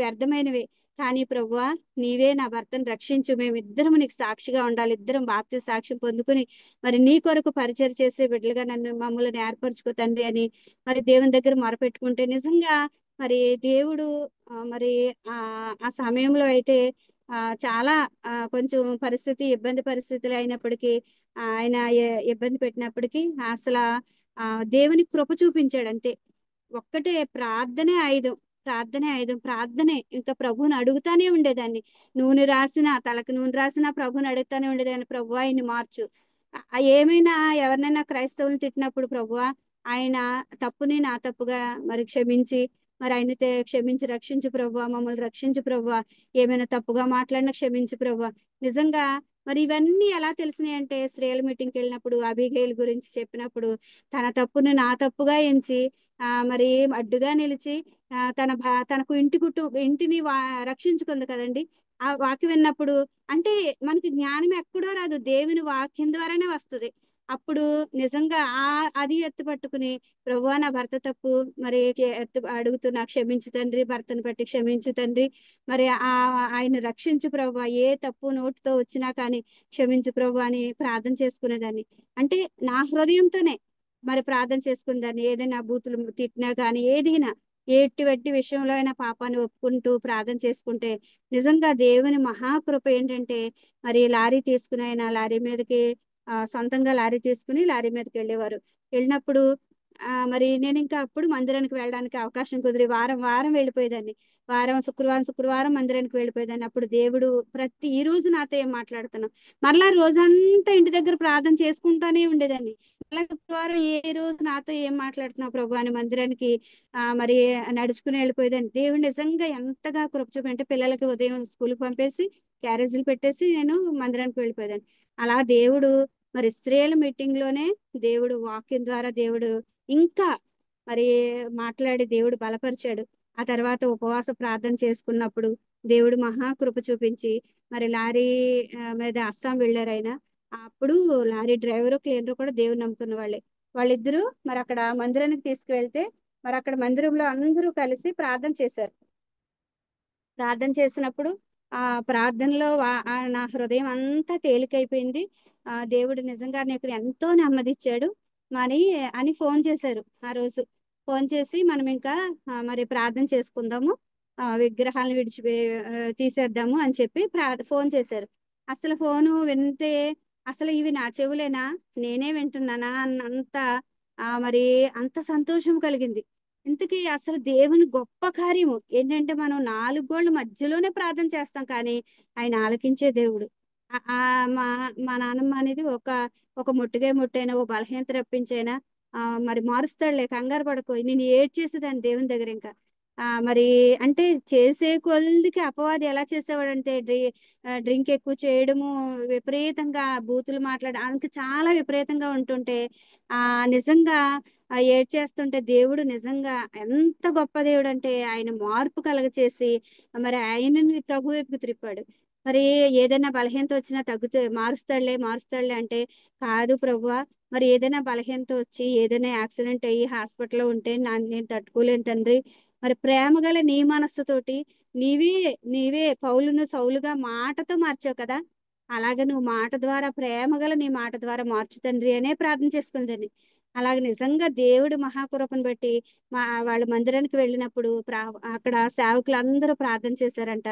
వ్యర్థమైనవి. కానీ ప్రభువా నీవే నా భర్తను రక్షించు, మేమిద్దరం నీకు సాక్షిగా ఉండాలి, ఇద్దరం బాప్తిస్మ సాక్ష్యం పొందుకుని మరి నీ కొరకు పరిచయం చేసే బిడ్డలుగా మమ్మల్ని ఏర్పరచుకో తండ్రి అని మరి దేవుని దగ్గర మొరపెట్టుకుంటే నిజంగా మరి దేవుడు మరి ఆ ఆ సమయంలో అయితే చాలా కొంచెం ఇబ్బంది పరిస్థితులు అయినప్పటికీ ఆయన ఇబ్బంది పెట్టినప్పటికీ అసలు దేవుని కృప చూపించాడు అంతే. ఒక్కటే ప్రార్థనే ఆయుధం, ప్రార్థనే ఇంకా ప్రభువుని అడుగుతానే ఉండేదాన్ని. తలకు నూనె రాసిన ప్రభుని అడుగుతానే ఉండేదాన్ని, ప్రభువా ఆయన్ని మార్చు. ఏమైనా ఎవరినైనా క్రైస్తవులను తిట్టినప్పుడు ప్రభువా ఆయన తప్పుని నా తప్పుగా మరి క్షమించి మరి ఆయనతే క్షమించి రక్షించు ప్రభువా, మమ్మల్ని రక్షించు ప్రభువా, ఏమైనా తప్పుగా మాట్లాడినా క్షమించు ప్రభువా. నిజంగా మరి ఇవన్నీ ఎలా తెలిసినాయి అంటే స్త్రీల మీటింగ్కి వెళ్ళినప్పుడు అబీగైల్ గురించి చెప్పినప్పుడు తన తప్పుని నా తప్పుగా ఎంచి మరి అడ్డుగా నిలిచి తనకు ఇంటిని రక్షించుకుంది కదండి. ఆ వాక్యం విన్నప్పుడు అంటే మనకి జ్ఞానం ఎక్కడో రాదు, దేవుని వాక్యం ద్వారానే వస్తుంది. అప్పుడు నిజంగా అది ఎత్తు పట్టుకుని ప్రభువా నా భర్త తప్పు మరి అడుగుతున్నా, క్షమించు తండ్రి, భర్తను బట్టి క్షమించు తండ్రి, మరి ఆయన రక్షించు ప్రభువా, ఏ తప్పు నోటితో వచ్చినా కానీ క్షమించు ప్రభు అని ప్రార్థన చేసుకునేదాన్ని. అంటే నా హృదయంతోనే మరి ప్రార్థన చేసుకునేదాన్ని. ఏదైనా బూతులు తిట్టినా కానీ ఏదైనా ఎటువంటి విషయంలో అయినా పాపాన్ని ఒప్పుకుంటూ ప్రార్థన చేసుకుంటే నిజంగా దేవుని మహాకృప ఏంటంటే మరి లారీ తీసుకుని ఆయన లారీ మీదకి సొంతంగా లారీ తీసుకుని లారీ మీదకి వెళ్ళేవారు. వెళ్ళినప్పుడు మరి నేను ఇంకా అప్పుడు మందిరానికి వెళ్ళడానికి అవకాశం కుదిరి వారం వెళ్ళిపోయేదాన్ని. శుక్రవారం మందిరానికి వెళ్ళిపోయేదాన్ని. అప్పుడు దేవుడు ఈ రోజు నాతో ఏం మాట్లాడుతున్నా మరలా రోజంతా ఇంటి దగ్గర ప్రార్థన చేసుకుంటానే ఉండేదాన్ని. మళ్ళా శుక్రవారం ఏ రోజు నాతో ఏం మాట్లాడుతున్నావు ప్రభు అని మందిరానికి మరి నడుచుకుని వెళ్ళిపోయేదాన్ని. దేవుడు నిజంగా ఎంతగా కృప చూపంటే పిల్లలకి ఉదయం స్కూల్కి పంపేసి క్యారేజీలు పెట్టేసి నేను మందిరానికి వెళ్ళిపోయేదాన్ని. అలా దేవుడు మరి స్త్రీల మీటింగ్ లోనే దేవుడు వాక్యం ద్వారా దేవుడు ఇంకా మరి మాట్లాడి దేవుడు బలపరిచాడు. ఆ తర్వాత ఉపవాస ప్రార్థన చేసుకున్నప్పుడు దేవుడు మహాకృప చూపించి మరి లారీ మీద అస్సాం వెళ్ళారు ఆయన. అప్పుడు లారీ డ్రైవరు క్లీనర్ కూడా దేవుని నమ్ముకున్న వాళ్ళిద్దరూ మరి అక్కడ మందిరానికి తీసుకువెళ్తే మరి అక్కడ మందిరంలో అందరూ కలిసి ప్రార్థన చేశారు. ప్రార్థన చేసినప్పుడు ప్రార్థనలో నా హృదయం అంతా తేలికైపోయింది. దేవుడు నిజంగా నీకు ఎంతో నెమ్మదిచ్చాడు అని ఫోన్ చేశారు ఆ రోజు. ఫోన్ చేసి మనం ఇంకా మరి ప్రార్థన చేసుకుందాము, విగ్రహాలను తీసేద్దాము అని చెప్పి ఫోన్ చేశారు. అసలు ఫోను వింటే అసలు ఇవి నా చెవులేనా, నేనే వింటున్నానా అన్నంత మరి అంత సంతోషం కలిగింది. ఇంతకీ అసలు దేవుని గొప్ప కార్యము ఏంటంటే, మనం నాలుగు గోళ్ల మధ్యలోనే ప్రార్థన చేస్తాం కానీ ఆయన ఆలకించే దేవుడు. ఆ- ఆ మా మా నాన్నమ్మ అనేది ఒక ఒక ముట్టైనా, ఓ బలహీనత రప్పించైనా మరి మారుస్తాడులే, కంగారు పడకు, నేను ఏడ్ చేసేదాన్ని దేవుని దగ్గర ఇంకా మరి అంటే చేసే కొద్దికి అపవాది ఎలా చేసేవాడంటే డ్రింక్ ఎక్కువ చేయడము, విపరీతంగా బూతులు అంక చాలా విపరీతంగా ఉంటుంటే నిజంగా ఏడ్ చేస్తుంటే దేవుడు నిజంగా ఎంత గొప్ప దేవుడు అంటే ఆయన మార్పు కలగచేసి మరి ఆయనని ప్రభు వైపుకు త్రిప్పాడు. మరి ఏదైనా బలహీనత వచ్చినా మారుస్తాడులే అంటే, కాదు ప్రభువా, మరి ఏదైనా బలహీనత వచ్చి ఏదైనా యాక్సిడెంట్ అయ్యి హాస్పిటల్లో ఉంటే నేను తట్టుకోలేను తండ్రి, మరి ప్రేమ గల నీ మనస్సుతోటి నీవే నీవే పౌలును సౌలుగా మాటతో మార్చావు కదా, అలాగే నువ్వు మాట ద్వారా, ప్రేమ గల నీ మాట ద్వారా మార్చు తండ్రి అనే ప్రార్థన చేసుకుందని. అలాగే నిజంగా దేవుడు మహాకృపను బట్టి వాళ్ళ మందిరానికి వెళ్ళినప్పుడు అక్కడ సేవకులు అందరూ ప్రార్థన చేశారంట.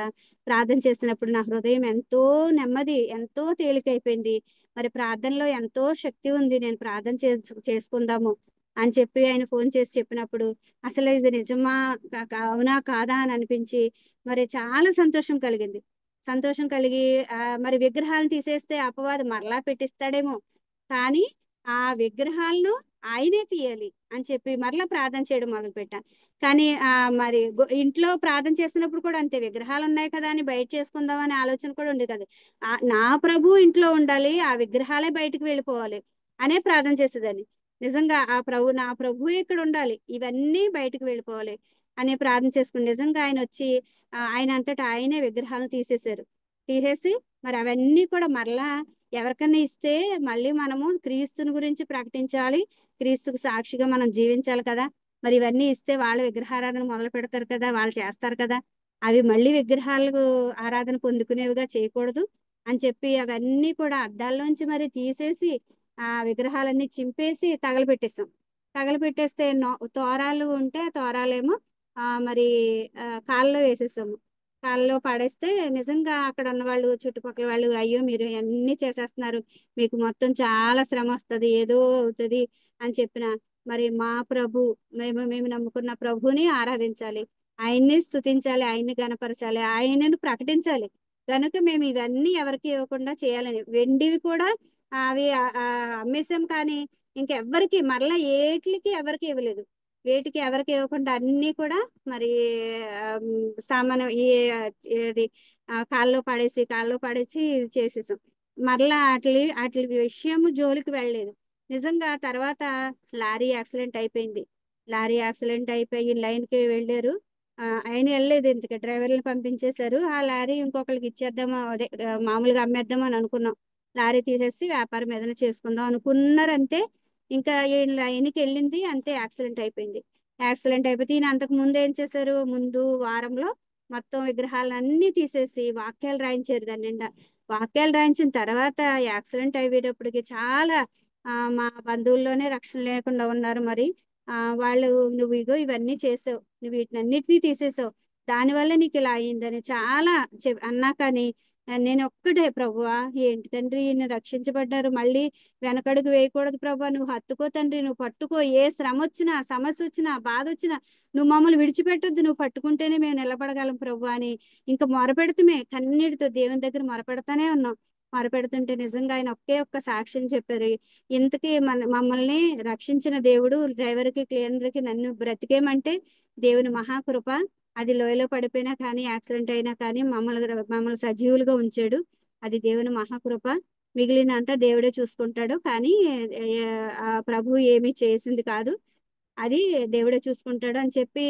ప్రార్థన చేసినప్పుడు నా హృదయం ఎంతో నెమ్మది, ఎంతో తేలికైపోయింది. మరి ప్రార్థనలో ఎంతో శక్తి ఉంది, నేను ప్రార్థన చేసుకుందాము అని చెప్పి ఆయన ఫోన్ చేసి చెప్పినప్పుడు అసలు ఇది నిజమా, అవునా కాదా అని అనిపించి మరి చాలా సంతోషం కలిగింది. సంతోషం కలిగి మరి విగ్రహాలను తీసేస్తే అపవాది మరలా పెట్టిస్తాడేమో, కానీ ఆ విగ్రహాలను ఆయనే తీయాలి అని చెప్పి మరలా ప్రార్థన చేయడం మొదలు పెట్టాను. కానీ మరి ఇంట్లో ప్రార్థన చేసినప్పుడు కూడా అంతే, విగ్రహాలు ఉన్నాయి కదా అని బయట చేసుకుందాం అనే ఆలోచన కూడా ఉండేది కదా. నా ప్రభు ఇంట్లో ఉండాలి, ఆ విగ్రహాలే బయటకు వెళ్ళిపోవాలి అనే ప్రార్థన చేసేదాన్ని. నిజంగా నా ప్రభు ఇక్కడ ఉండాలి, ఇవన్నీ బయటకు వెళ్ళిపోవాలి అనే ప్రార్థన చేసుకుని నిజంగా ఆయన వచ్చి ఆయన అంతటా ఆయనే విగ్రహాలను తీసేసి మరి అవన్నీ కూడా మరలా ఎవరికన్నా ఇస్తే మళ్ళీ మనము క్రీస్తుని గురించి ప్రకటించాలి, క్రీస్తుకు సాక్షిగా మనం జీవించాలి కదా. మరి ఇవన్నీ ఇస్తే వాళ్ళు విగ్రహారాధన మొదలు పెడతారు కదా, వాళ్ళు చేస్తారు కదా, అవి మళ్ళీ విగ్రహాలకు ఆరాధన పొందుకునేవిగా చేయకూడదు అని చెప్పి అవన్నీ కూడా అద్దాల్లోంచి మరి తీసేసి ఆ విగ్రహాలన్నీ చింపేసి తగలబెట్టేస్తే తోరాలు ఉంటే తోరాలేమో మరి కాళ్ళలో వేసేసాము. కాళ్ళలో పడేస్తే నిజంగా అక్కడ ఉన్న వాళ్ళు, చుట్టుపక్కల వాళ్ళు, అయ్యో మీరు అన్ని చేసేస్తున్నారు, మీకు మొత్తం చాలా శ్రమ వస్తుంది, ఏదో అవుతుంది అని చెప్పిన మరి మా ప్రభు, మేము నమ్ముకున్న ప్రభుని ఆరాధించాలి, ఆయన్ని స్తుతించాలి, ఆయన్ని గణపరచాలి, ఆయనను ప్రకటించాలి కనుక మేము ఇవన్నీ ఎవరికి ఇవ్వకుండా చేయాలని, వెండివి కూడా అవి అమ్మేసాం కానీ ఇంకెవ్వరికి మరలా ఎవరికి ఇవ్వలేదు. వేటికి ఎవరికి ఇవ్వకుండా అన్ని కూడా మరి సామాను ఏది కాల్లో పడేసి చేసేసాం. మరలా వాటి విషయము జోలికి వెళ్ళలేదు. నిజంగా తర్వాత లారీ యాక్సిడెంట్ అయిపోయి లైన్ కి వెళ్ళారు. ఆయన వెళ్ళలేదు, ఎందుకు డ్రైవర్ని పంపించేశారు. ఆ లారీ ఇంకొకరికి ఇచ్చేద్దామో, అదే మామూలుగా అమ్మేద్దామో అని అనుకున్నాం. లారీ తీసేసి వ్యాపారం ఏదైనా చేసుకుందాం అనుకున్నారు అంతే. ఇంకా ఈ లైన్కి వెళ్ళింది అంతే, యాక్సిడెంట్ అయిపోతే ఈయన అంతకు ముందు ఏం చేశారు, ముందు వారంలో మొత్తం విగ్రహాలన్నీ తీసేసి వాక్యాలు రాయించారు దాని నిండా. వాక్యాలు రాయించిన తర్వాత యాక్సిడెంట్ అయ్యేటప్పటికి చాలా మా బంధువుల్లోనే రక్షణ లేకుండా ఉన్నారు. మరి వాళ్ళు, నువ్వు ఇగో ఇవన్నీ చేసావు, నువ్వు వీటినన్నిటినీ తీసేసావు, దానివల్ల నీకు ఇలా అయిందని చాలా అన్నా కానీ నేను ఒక్కటే, ప్రభువా ఏంటి తండ్రి ఈయన రక్షించబడ్డారు, మళ్ళీ వెనకడుగు వేయకూడదు ప్రభువా, నువ్వు హత్తుకో తండ్రి, నువ్వు పట్టుకో, ఏ శ్రమ వచ్చినా, సమస్య వచ్చినా, బాధ వచ్చినా నువ్వు మమ్మల్ని విడిచిపెట్టొద్దు, నువ్వు పట్టుకుంటేనే మేము నిలబడగలం ప్రభువా అని ఇంకా మొరపెడుతుమే, కన్నీటితో దేవుని దగ్గర మొరపెడతానే ఉన్నాం. మొరపెడుతుంటే నిజంగా ఆయన ఒక్క సాక్ష్యం చెప్పారు. ఇంతకీ మమ్మల్ని రక్షించిన దేవుడు, డ్రైవర్కి క్లీనర్కి నన్ను బ్రతికేమంటే దేవుని మహాకృప. అది లోయలో పడిపోయినా కానీ, యాక్సిడెంట్ అయినా కానీ మమ్మల్ని సజీవులుగా ఉంచాడు. అది దేవుని మహాకృప. మిగిలినంతా దేవుడే చూసుకుంటాడు. కానీ ఆ ప్రభు ఏమీ చేసింది కాదు, అది దేవుడే చూసుకుంటాడు అని చెప్పి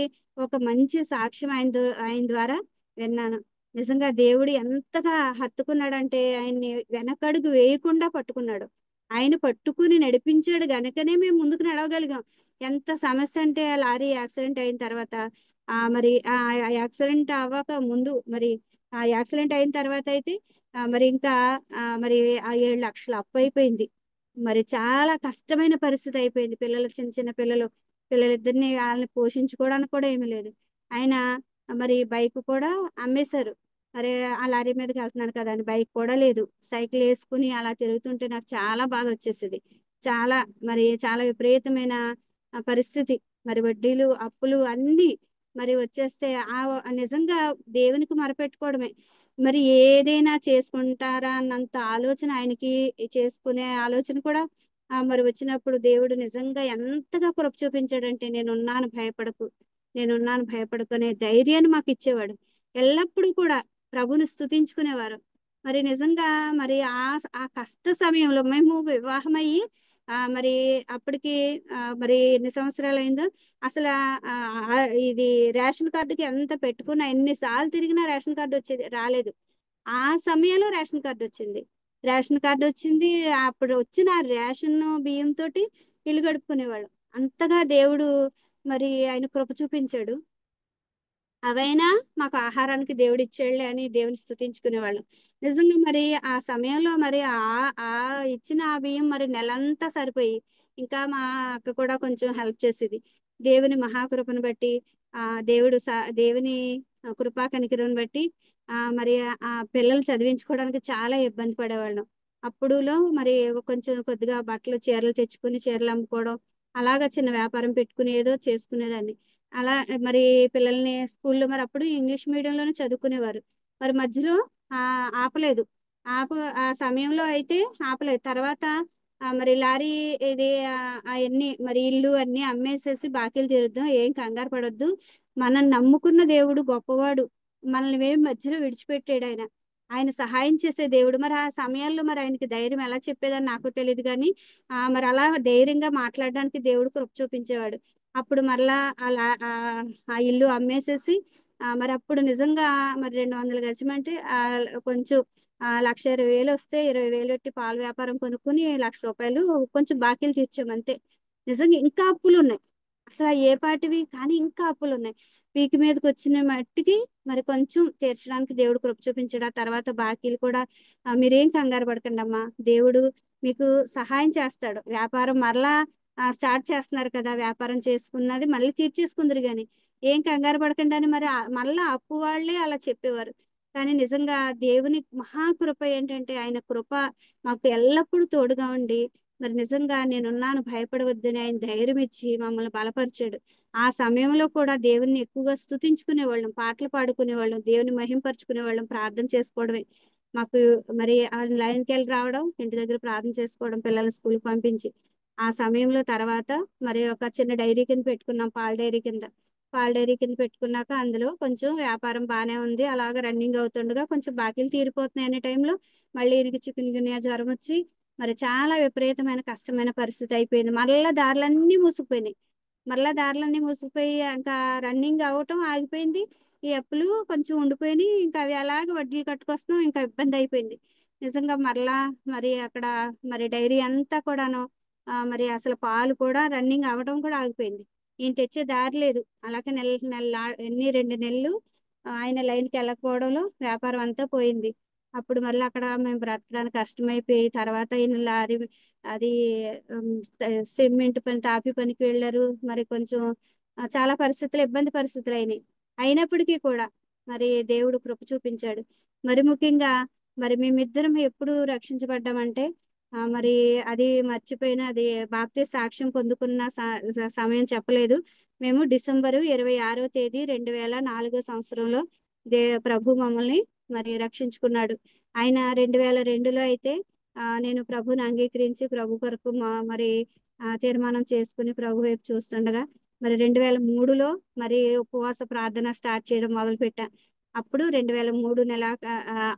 ఒక మంచి సాక్ష్యం ఆయన ద్వారా విన్నాను. నిజంగా దేవుడు ఎంతగా హత్తుకున్నాడంటే ఆయన్ని వెనకడుగు వేయకుండా పట్టుకున్నాడు. ఆయన పట్టుకుని నడిపించాడు గనుకనే మేము ముందుకు నడవగలిగాం. ఎంత సమస్య అంటే, ఆ లారీ యాక్సిడెంట్ అయిన తర్వాత మరి ఆ యాక్సిడెంట్ అవ్వక ముందు, మరి ఆ యాక్సిడెంట్ అయిన తర్వాత అయితే మరి ఇంకా మరి ఆ 7 లక్షలు అప్పు అయిపోయింది. మరి చాలా కష్టమైన పరిస్థితి అయిపోయింది. చిన్న చిన్న పిల్లలు పిల్లలిద్దరిని వాళ్ళని పోషించుకోవడానికి కూడా ఏమీ లేదు. ఆయన మరి బైక్ కూడా అమ్మేశారు. మరి ఆ లారీ మీదకి వెళ్తున్నాను కదా అని బైక్ కూడా లేదు. సైకిల్ వేసుకుని అలా తిరుగుతుంటే నాకు చాలా బాధ వచ్చేసేది. చాలా చాలా విపరీతమైన పరిస్థితి. మరి వడ్డీలు, అప్పులు అన్నీ మరి వచ్చేస్తే నిజంగా దేవునికి మొరపెట్టుకోవడమే. మరి ఏదైనా చేసుకుంటారా అన్నంత ఆలోచన ఆయనకి చేసుకునే ఆలోచన కూడా మరి వచ్చినప్పుడు దేవుడు నిజంగా ఎంతగా కృప చూపించాడంటే నేనున్నాను భయపడకు అనే ధైర్యాన్ని మాకు ఇచ్చేవాడు. ఎల్లప్పుడూ కూడా ప్రభుని స్తుతించుకునేవారు. మరి నిజంగా మరి ఆ కష్ట సమయంలో మేము వివాహమయ్యి మరి అప్పటికి మరి ఎన్ని సంవత్సరాలు అయిందో అసలు ఇది రేషన్ కార్డుకి ఎంత పెట్టుకున్నా ఎన్నిసార్లు తిరిగినా రేషన్ కార్డు వచ్చేది రాలేదు. ఆ సమయంలో రేషన్ కార్డు వచ్చింది. రేషన్ కార్డు వచ్చింది. అప్పుడు వచ్చిన ఆ రేషన్ బియ్యం తోటి ఇల్లు గడుపుకునేవాళ్ళం. అంతగా దేవుడు మరి ఆయన కృప చూపించాడు. అవైనా మాకు ఆహారానికి దేవుడు ఇచ్చాడులే అని దేవుని స్తుతించుకునేవాళ్ళం. నిజంగా మరి ఆ సమయంలో మరి ఆ ఇచ్చిన ఆ బియ్యం మరి నెలంతా సరిపోయి ఇంకా మా అక్క కూడా కొంచెం హెల్ప్ చేసేది. దేవుని మహాకృపను బట్టి ఆ దేవుని కృపా కనికరం బట్టి మరి ఆ పిల్లలు చదివించుకోవడానికి చాలా ఇబ్బంది పడేవాళ్ళం. అప్పుడులో మరి కొంచెం కొద్దిగా బట్టలు చీరలు తెచ్చుకుని చీరలు అమ్ముకోవడం అలాగా చిన్న వ్యాపారం పెట్టుకుని ఏదో చేసుకునేదాన్ని. అలా మరి పిల్లల్ని స్కూల్లో మరి అప్పుడు ఇంగ్లీష్ మీడియంలోనే చదువుకునేవారు. మరి మధ్యలో ఆపలేదు. ఆ సమయంలో అయితే ఆపలేదు. తర్వాత మరి లారీ ఇది అవన్నీ మరి ఇల్లు అన్ని అమ్మేసేసి బాకీలు తీరుద్దాం, ఏం కంగారు పడొద్దు, మనం నమ్ముకున్న దేవుడు గొప్పవాడు, మనల్ని ఏం మధ్యలో విడిచిపెట్టాడు ఆయన. ఆయన సహాయం చేసే దేవుడు. మరి ఆ సమయాల్లో మరి ఆయనకి ధైర్యం ఎలా చెప్పేదని నాకు తెలియదు కానీ మరి అలా ధైర్యంగా మాట్లాడడానికి దేవుడు కృప చూపించేవాడు. అప్పుడు మరలా ఆ ఇల్లు అమ్మేసేసి మరి అప్పుడు నిజంగా మరి 200 గజమంటే కొంచెం 1,20,000 వస్తే 20,000 పెట్టి పాల వ్యాపారం కొనుక్కుని ₹1,00,000 కొంచెం బాకీలు తీర్చాం అంతే. నిజంగా ఇంకా అప్పులు ఉన్నాయి. అసలు ఏ పాటివి కానీ ఇంకా అప్పులు ఉన్నాయి. పీకి మీదకి వచ్చిన మట్టికి మరి కొంచెం తీర్చడానికి దేవుడు కృప చూపించాడు. ఆ తర్వాత బాకీలు కూడా మీరేం కంగారు పడకండి అమ్మా, దేవుడు మీకు సహాయం చేస్తాడు. వ్యాపారం మరలా స్టార్ట్ చేస్తున్నారు కదా, వ్యాపారం చేసుకున్నది మళ్ళీ తీర్చేసుకుందరు గాని ఏం కంగారు పడకండి అని మరి మళ్ళా అప్పు వాళ్ళే అలా చెప్పేవారు. కానీ నిజంగా దేవుని మహాకృప ఏంటంటే ఆయన కృప మాకు ఎల్లప్పుడూ తోడుగా ఉండి మరి నిజంగా నేనున్నాను భయపడవద్దని ఆయన ధైర్యం ఇచ్చి మమ్మల్ని బలపరిచాడు. ఆ సమయంలో కూడా దేవుని ఎక్కువగా స్తుతించుకునేవాళ్ళం, పాటలు పాడుకునేవాళ్ళం, దేవుని మహింపరుచుకునేవాళ్ళం, ప్రార్థన చేసుకోవడమే మాకు. మరి ఆ లైన్కి వెళ్ళి రావడం, ఇంటి దగ్గర ప్రార్థన చేసుకోవడం, పిల్లల్ని స్కూల్కి పంపించి ఆ సమయంలో తర్వాత మరి ఒక చిన్న డైరీ కింద పెట్టుకున్నాం, పాల డైరీ కింద పెట్టుకున్నాక అందులో కొంచెం వ్యాపారం బాగానే ఉంది. అలాగ రన్నింగ్ అవుతుండగా కొంచెం బాకీలు తీరిపోతున్నాయి అనే టైంలో మళ్ళీ ఈయనకి చికెన్ గున్యా జ్వరం వచ్చి మరి చాలా విపరీతమైన కష్టమైన పరిస్థితి అయిపోయింది. మరలా దారులన్నీ మూసుకుపోయి ఇంకా రన్నింగ్ అవటం ఆగిపోయింది. ఈ అప్పులు కొంచెం ఉండిపోయినాయి. ఇంకా అవి అలాగే వడ్డీలు కట్టుకొస్తున్నాం. ఇంకా ఇబ్బంది అయిపోయింది. నిజంగా మరలా మరి అక్కడ మరి డైరీ అంతా కూడాను మరి అసలు పాలు కూడా రన్నింగ్ అవ్వడం కూడా ఆగిపోయింది. ఈయన తెచ్చే దారి లేదు. అలాగే ఎన్ని 2 నెలలు ఆయన లైన్కి వెళ్ళకపోవడంలో వ్యాపారం అంతా పోయింది. అప్పుడు మళ్ళీ అక్కడ మేము బ్రతకడానికి కష్టమైపోయి తర్వాత ఈయన లారీ అది ఉమ్, సిమెంట్ పని తాపి పనికి వెళ్ళారు. మరి కొంచెం చాలా ఇబ్బంది పరిస్థితులు అయినాయి. అయినప్పటికీ కూడా మరి దేవుడు కృప చూపించాడు. మరి ముఖ్యంగా మరి మేమిద్దరం ఎప్పుడు రక్షించబడ్డామంటే మరి అది మర్చిపోయిన అది బాప్తిస్మ సాక్ష్యం పొందుకున్న సమయం చెప్పలేదు. మేము డిసెంబరు 26వ తేదీ 2004 సంవత్సరంలో ప్రభు మమ్మల్ని మరి రక్షించుకున్నాడు. ఆయన 2002లో అయితే నేను ప్రభుని అంగీకరించి ప్రభు కొరకు మరి తీర్మానం చేసుకుని ప్రభు వైపు చూస్తుండగా మరి 2003లో మరి ఉపవాస ప్రార్థన స్టార్ట్ చేయడం మొదలు పెట్టా. అప్పుడు 2003 నెల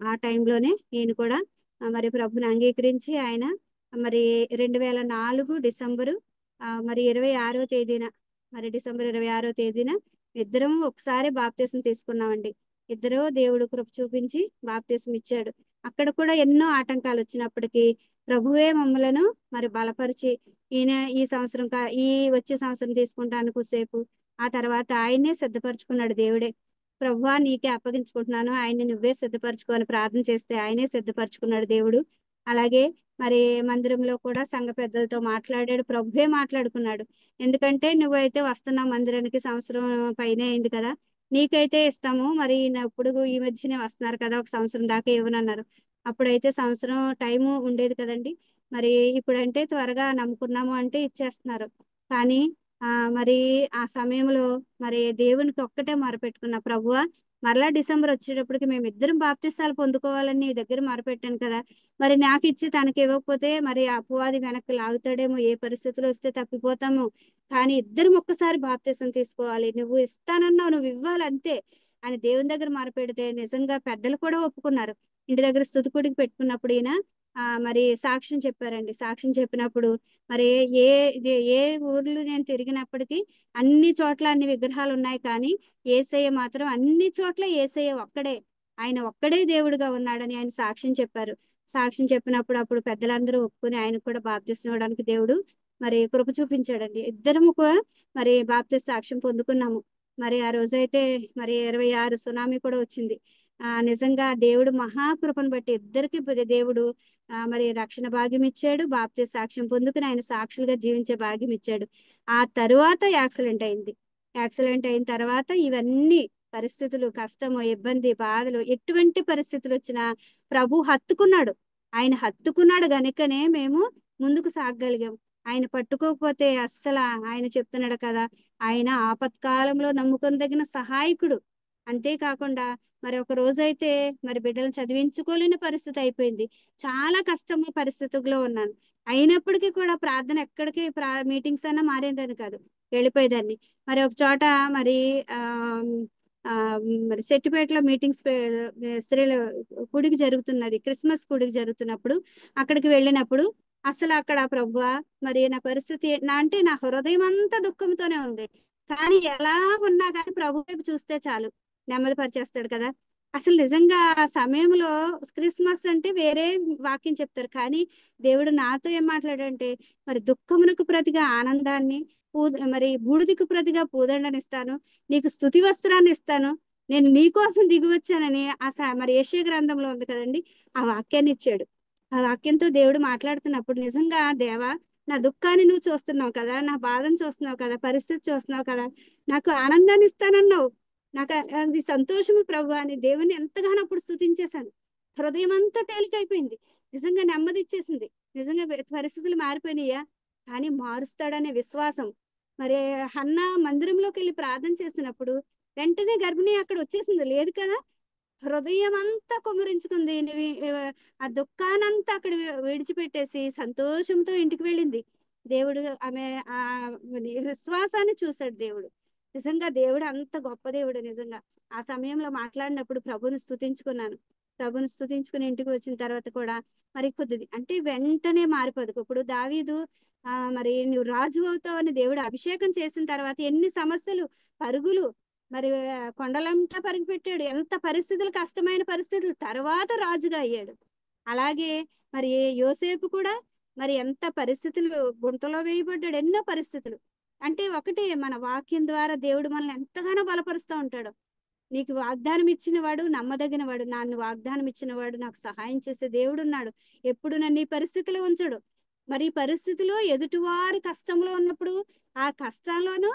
ఆ టైంలోనే నేను కూడా మరి ప్రభుని అంగీకరించి ఆయన మరి 2004 డిసెంబరు మరి 26వ తేదీన డిసెంబర్ 26వ తేదీన ఇద్దరం ఒకసారి బాప్తిసం తీసుకున్నామండి. ఇద్దరు దేవుడు కృప చూపించి బాప్తిసం ఇచ్చాడు. అక్కడ కూడా ఎన్నో ఆటంకాలు వచ్చినప్పటికీ ప్రభువే మమ్మలను మరి బలపరిచి ఈయన ఈ వచ్చే సంవత్సరం తీసుకుంటాను కొద్దిసేపు, ఆ తర్వాత ఆయనే సిద్ధపరచుకున్నాడు దేవుడే. ప్రభువా నీకే అప్పగించుకుంటున్నాను, ఆయన్ని నువ్వే సిద్ధపరచుకొని ప్రార్థన చేస్తే ఆయనే సిద్ధపరచుకున్నాడు దేవుడు. అలాగే మరి మందిరంలో కూడా సంఘ పెద్దలతో మాట్లాడాడు, ప్రభువే మాట్లాడుకున్నాడు. ఎందుకంటే నువ్వైతే వస్తున్నావు మందిరానికి, సంవత్సరం పైనే అయింది కదా, నీకైతే ఇస్తాము, మరి ఇప్పుడు ఈ మధ్యనే వస్తున్నారు కదా, ఒక సంవత్సరం దాకా ఇవ్వనన్నారు. అప్పుడైతే సంవత్సరం టైము ఉండేది కదండి. మరి ఇప్పుడంటే త్వరగా నమ్ముకున్నాము అంటే ఇచ్చేస్తున్నారు. కానీ మరి ఆ సమయంలో మరి దేవునికి ఒక్కటే మొరపెట్టుకున్నా, ప్రభువా మరలా డిసెంబర్ వచ్చేటప్పటికి మేమిద్దరం బాప్తిసాలు పొందుకోవాలని నీ దగ్గర మొరపెట్టాను కదా, మరి నాకు ఇచ్చి తనకి ఇవ్వకపోతే మరి అపవాది వెనక్కి లాగుతాడేమో, ఏ పరిస్థితులు వస్తే తప్పిపోతాము, కానీ ఇద్దరం ఒక్కసారి బాప్తిసం తీసుకోవాలి, నువ్వు ఇస్తానన్నావు, నువ్వు ఇవ్వాలి అంతే అని దేవుని దగ్గర మొరపెడితే నిజంగా పెద్దలు కూడా ఒప్పుకున్నారు. ఇంటి దగ్గర స్తుతికుడికి పెట్టుకున్నప్పుడు ఈయన మరి సాక్ష్యం చెప్పారండి. సాక్ష్యం చెప్పినప్పుడు మరి ఏ ఏ ఊర్లు నేను తిరిగినప్పటికీ అన్ని చోట్ల అన్ని విగ్రహాలు ఉన్నాయి, కానీ యేసయ్య మాత్రం అన్ని చోట్ల యేసయ్య ఒక్కడే, ఆయన ఒక్కడే దేవుడుగా ఉన్నాడని ఆయన సాక్ష్యం చెప్పారు. సాక్ష్యం చెప్పినప్పుడు అప్పుడు పెద్దలందరూ ఒప్పుకుని ఆయనకు కూడా బాప్తిసం ఇవ్వడానికి దేవుడు మరి కృప చూపించాడండి. ఇద్దరము కూడా మరి బాప్తిస్మ సాక్ష్యం పొందుకున్నాము. మరి ఆ రోజైతే మరి 26 సునామీ కూడా వచ్చింది. నిజంగా దేవుడు మహాకృపను బట్టి ఇద్దరికి దేవుడు మరి రక్షణ భాగ్యం ఇచ్చాడు, బాప్తిస్మ సాక్ష్యం పొందుకుని ఆయన సాక్షులుగా జీవించే భాగ్యం ఇచ్చాడు. ఆ తరువాత యాక్సిడెంట్ అయింది. యాక్సిడెంట్ అయిన తర్వాత ఇవన్నీ పరిస్థితులు, కష్టము, ఇబ్బంది, బాధలు, ఎటువంటి పరిస్థితులు వచ్చినా ప్రభు హత్తుకున్నాడు. ఆయన హత్తుకున్నాడు గనుకనే మేము ముందుకు సాగగలిగాం. ఆయన పట్టుకోకపోతే అస్సలు, ఆయన చెప్తున్నాడు కదా, ఆయన ఆపత్కాలంలో నమ్ముకొనదగిన సహాయకుడు. అంతేకాకుండా మరి ఒక రోజైతే మరి బిడ్డలను చదివించుకోలేని పరిస్థితి అయిపోయింది. చాలా కష్టము పరిస్థితుల్లో ఉన్నాను. అయినప్పటికీ కూడా ప్రార్థన ఎక్కడికి మీటింగ్స్ అన్నా మారేదాన్ని కాదు, వెళ్ళిపోయేదాన్ని. మరి ఒక చోట మరి ఆ ఆ మరి సెట్టిపేటలో మీటింగ్స్ స్త్రీల గుడికి జరుగుతున్నది, క్రిస్మస్ గుడికి జరుగుతున్నప్పుడు అక్కడికి వెళ్ళినప్పుడు అసలు అక్కడ ప్రభువా మరి నా పరిస్థితి అంటే నా హృదయం అంతా దుఃఖంతోనే ఉంది, కానీ ఎలా ఉన్నా కానీ ప్రభు వైపు చూస్తే చాలు నెమ్మది పరిచేస్తాడు కదా. అసలు నిజంగా ఆ సమయంలో క్రిస్మస్ అంటే వేరే వాక్యం చెప్తారు, కానీ దేవుడు నాతో ఏం మాట్లాడంటే మరి దుఃఖమునకు ప్రతిగా ఆనందాన్ని, మరి బూడిదకు ప్రతిగా పూదండనిస్తాను, నీకు స్తుతి వస్త్రాన్ని ఇస్తాను, నేను నీకోసం దిగి వచ్చానని మరి యెషయా గ్రంథంలో ఉంది కదండి, ఆ వాక్యాన్ని ఇచ్చాడు. ఆ వాక్యంతో దేవుడు మాట్లాడుతున్నప్పుడు నిజంగా దేవా నా దుఃఖాన్ని నువ్వు చూస్తున్నావు కదా, నా బాధను చూస్తున్నావు కదా, పరిస్థితి చూస్తున్నావు కదా, నాకు ఆనందాన్ని ఇస్తానన్నావు, నాకు అది సంతోషము ప్రభు అని దేవుని ఎంతగానో అప్పుడు స్తుతించేశాను. హృదయం అంతా తేలికైపోయింది, నిజంగా నెమ్మది ఇచ్చేసింది. నిజంగా పరిస్థితులు మారిపోయినాయా, కానీ మారుస్తాడనే విశ్వాసం. మరి హన్న మందిరంలోకి వెళ్ళి ప్రార్థన చేసినప్పుడు వెంటనే గర్భిణి అక్కడ వచ్చేసింది లేదు కదా, హృదయం అంతా కుమ్మరించుకుంది. ఆ దుఃఖానంతా అక్కడ విడిచిపెట్టేసి సంతోషంతో ఇంటికి వెళ్ళింది. దేవుడు ఆమె ఆ విశ్వాసాన్ని చూశాడు దేవుడు. నిజంగా దేవుడు అంత గొప్ప దేవుడు. నిజంగా ఆ సమయంలో మాట్లాడినప్పుడు ప్రభుని స్తుతించుకున్నాను. ప్రభుని స్తుతించుకుని ఇంటికి వచ్చిన తర్వాత కూడా మరి కొద్దిది అంటే వెంటనే మారిపోదు. ఇప్పుడు దావీదు మరి నువ్వు రాజు అవుతావు అని దేవుడు అభిషేకం చేసిన తర్వాత ఎన్ని సమస్యలు, పరుగులు, మరి కొండలంతా పరుగు పెట్టాడు, ఎంత పరిస్థితులు, కష్టమైన పరిస్థితులు, తర్వాత రాజుగా అయ్యాడు. అలాగే మరి యోసేపు కూడా మరి ఎంత పరిస్థితులు, గుంటలో వేయబడ్డాడు, ఎన్నో పరిస్థితులు. అంటే ఒకటి మన వాక్యం ద్వారా దేవుడు మనల్ని ఎంతగానో బలపరుస్తూ ఉంటాడు. నీకు వాగ్దానం ఇచ్చిన వాడు నమ్మదగిన వాడు, నన్ను వాగ్దానం ఇచ్చిన వాడు, నాకు సహాయం చేసే దేవుడు ఉన్నాడు, ఎప్పుడు నన్ను ఈ పరిస్థితిలో ఉంచడు. మరి ఈ పరిస్థితిలో ఎదుటివారు కష్టంలో ఉన్నప్పుడు ఆ కష్టాల్లోనూ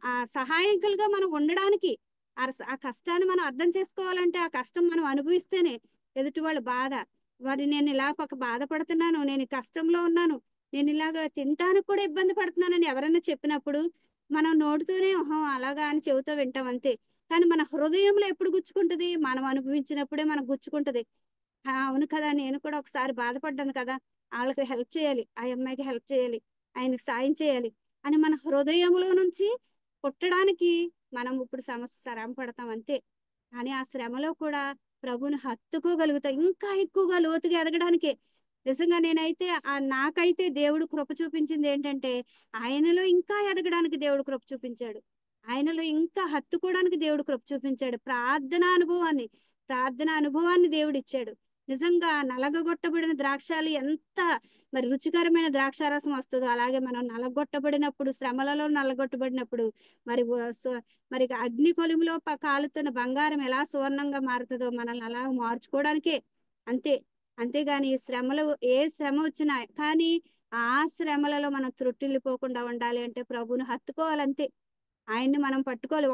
ఆ సహాయకులుగా మనం ఉండడానికి, ఆ కష్టాన్ని మనం అర్థం చేసుకోవాలంటే ఆ కష్టం మనం అనుభవిస్తేనే ఎదుటి వాళ్ళ బాధ, వారి నేను ఇలా ఒక బాధపడుతున్నాను, నేను కష్టంలో ఉన్నాను, నేను ఇలాగ తినటానికి కూడా ఇబ్బంది పడుతున్నానని ఎవరైనా చెప్పినప్పుడు మనం నోటితోనే ఓహో అలాగా అని చెబుతూ వింటాం అంతే, కానీ మన హృదయంలో ఎప్పుడు గుచ్చుకుంటది, మనం అనుభవించినప్పుడే మనకు గుచ్చుకుంటది. అవును కదా, నేను కూడా ఒకసారి బాధపడ్డాను కదా, వాళ్ళకి హెల్ప్ చేయాలి, ఆ అమ్మాయికి హెల్ప్ చేయాలి, ఆయనకి సాయం చేయాలి అని మన హృదయంలో నుంచి పుట్టడానికి మనం ఇప్పుడు శ్రమ పడతాం అంతే. కానీ ఆ శ్రమలో కూడా ప్రభుని హత్తుకోగలుగుతాం, ఇంకా ఎక్కువగా లోతుగా ఎదగడానికే. నిజంగా నేనైతే నాకైతే దేవుడు కృప చూపించింది ఏంటంటే ఆయనలో ఇంకా ఎదగడానికి దేవుడు కృప చూపించాడు, ఆయనలో ఇంకా హత్తుకోవడానికి దేవుడు కృప చూపించాడు. ప్రార్థన అనుభవాన్ని దేవుడు ఇచ్చాడు. నిజంగా నలగగొట్టబడిన ద్రాక్షాలు ఎంత మరి రుచికరమైన ద్రాక్షారసం వస్తుందో, అలాగే మనం నలగొట్టబడినప్పుడు, శ్రమలలో నలగొట్టబడినప్పుడు మరి మరి అగ్ని కొలిమిలో కాలుతున్న బంగారం ఎలా సువర్ణంగా మారుతుందో మనల్ని అలా మార్చుకోవడానికే అంతే. అంతేగాని ఈ శ్రమలు ఏ శ్రమ వచ్చినా కానీ ఆ శ్రమలలో మనం త్రుట్టిల్లిపోకుండా ఉండాలి అంటే ప్రభువుని హత్తుకోవాలంతే. ఆయన్ని మనం పట్టుకోవాలి.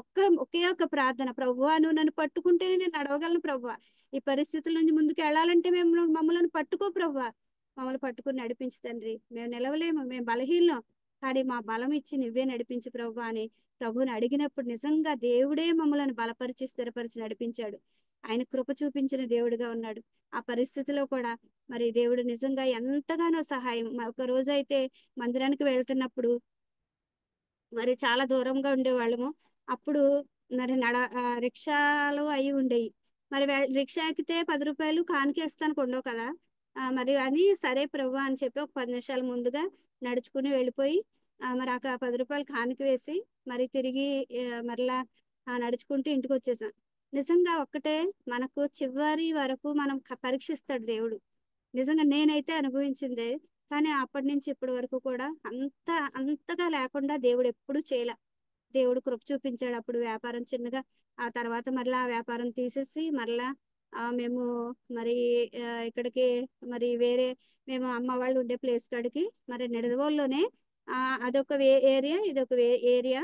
ఒకే ఒక్క ప్రార్థన, ప్రభువా నువ్వు నన్ను పట్టుకుంటేనే నేను నడవగలను ప్రభువా. ఈ పరిస్థితుల నుంచి ముందుకు వెళ్ళాలంటే మమ్మల్ని పట్టుకో ప్రభువా. మమ్మల్ని పట్టుకుని నడిపించు తండ్రి. మేము నిలవలేము, మేము బలహీనం, కానీ మా బలం ఇచ్చి నువ్వే నడిపించు ప్రభువా అని ప్రభువుని అడిగినప్పుడు నిజంగా దేవుడే మమ్మల్ని బలపరిచి స్థిరపరిచి నడిపించాడు. ఆయన కృప చూపించిన దేవుడిగా ఉన్నాడు. ఆ పరిస్థితిలో కూడా మరి దేవుడు నిజంగా ఎంతగానో సహాయం. ఒక రోజు అయితే మందిరానికి వెళ్తున్నప్పుడు మరి చాలా దూరంగా ఉండేవాళ్ళము. అప్పుడు మరి రిక్షాలు అయి ఉండేవి. మరి రిక్షా ఎక్కితే 10 రూపాయలు కానుకేస్తానికి ఉండవు కదా. మరి అని సరే ప్రభు అని చెప్పి ఒక 10 నిమిషాల ముందుగా నడుచుకుని వెళ్ళిపోయి మరి ఆ 10 రూపాయలు కానుక వేసి మరి తిరిగి మరలా నడుచుకుంటూ ఇంటికి వచ్చేసాం. నిజంగా ఒక్కటే, మనకు చివరి వరకు మనం పరీక్షిస్తాడు దేవుడు. నిజంగా నేనైతే అనుభవించిందే. కానీ అప్పటి నుంచి ఇప్పటి వరకు కూడా అంతగా లేకుండా దేవుడు ఎప్పుడు చేయలే. దేవుడు కృప చూపించాడు. అప్పుడు వ్యాపారం చిన్నగా, ఆ తర్వాత మరలా ఆ వ్యాపారం తీసేసి మరలా మేము మరి ఇక్కడికి మరి వేరే మేము అమ్మ వాళ్ళు ఉండే ప్లేస్ కాడికి మరి నిడదవోలులోనే అదొక ఏరియా, ఇదొక ఏరియా.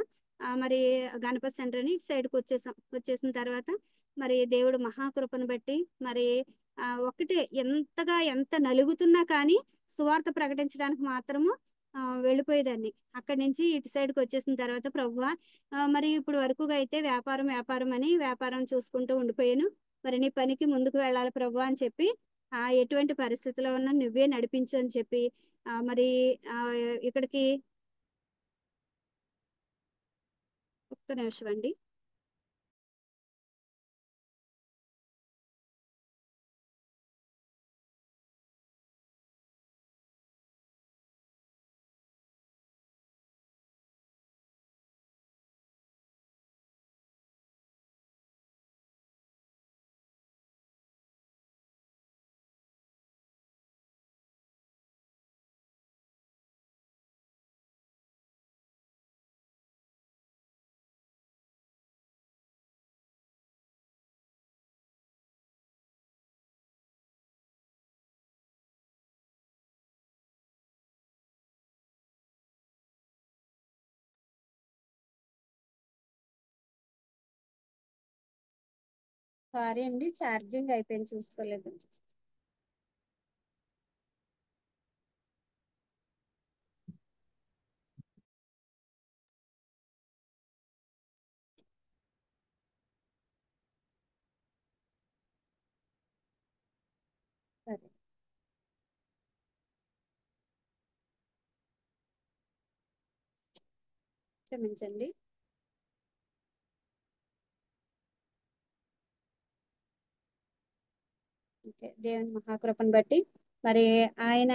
మరి గణపతి సెంటర్ అని ఇటు సైడ్కి వచ్చేసాం. వచ్చేసిన తర్వాత మరి దేవుడు మహాకృపను బట్టి మరి ఒకటే, ఎంత నలుగుతున్నా కానీ సువార్త ప్రకటించడానికి మాత్రము వెళ్ళిపోయేదాన్ని. అక్కడి నుంచి ఇటు సైడ్కి వచ్చేసిన తర్వాత ప్రభువా మరి ఇప్పుడు వరకు అయితే వ్యాపారం వ్యాపారం అని వ్యాపారం చూసుకుంటూ ఉండిపోయాను. మరి నీ పనికి ముందుకు వెళ్ళాలి ప్రభు అని చెప్పి ఎటువంటి పరిస్థితిలో ఉన్నా నువ్వే నడిపించు అని చెప్పి మరి ఇక్కడికి ఒక్క నిమిషం అండి. సారీ అండి, ఛార్జింగ్ అయిపోయింది, చూసుకోలేదు. సరే, క్షమించండి. దేవుని మహాకృపను బట్టి మరి ఆయన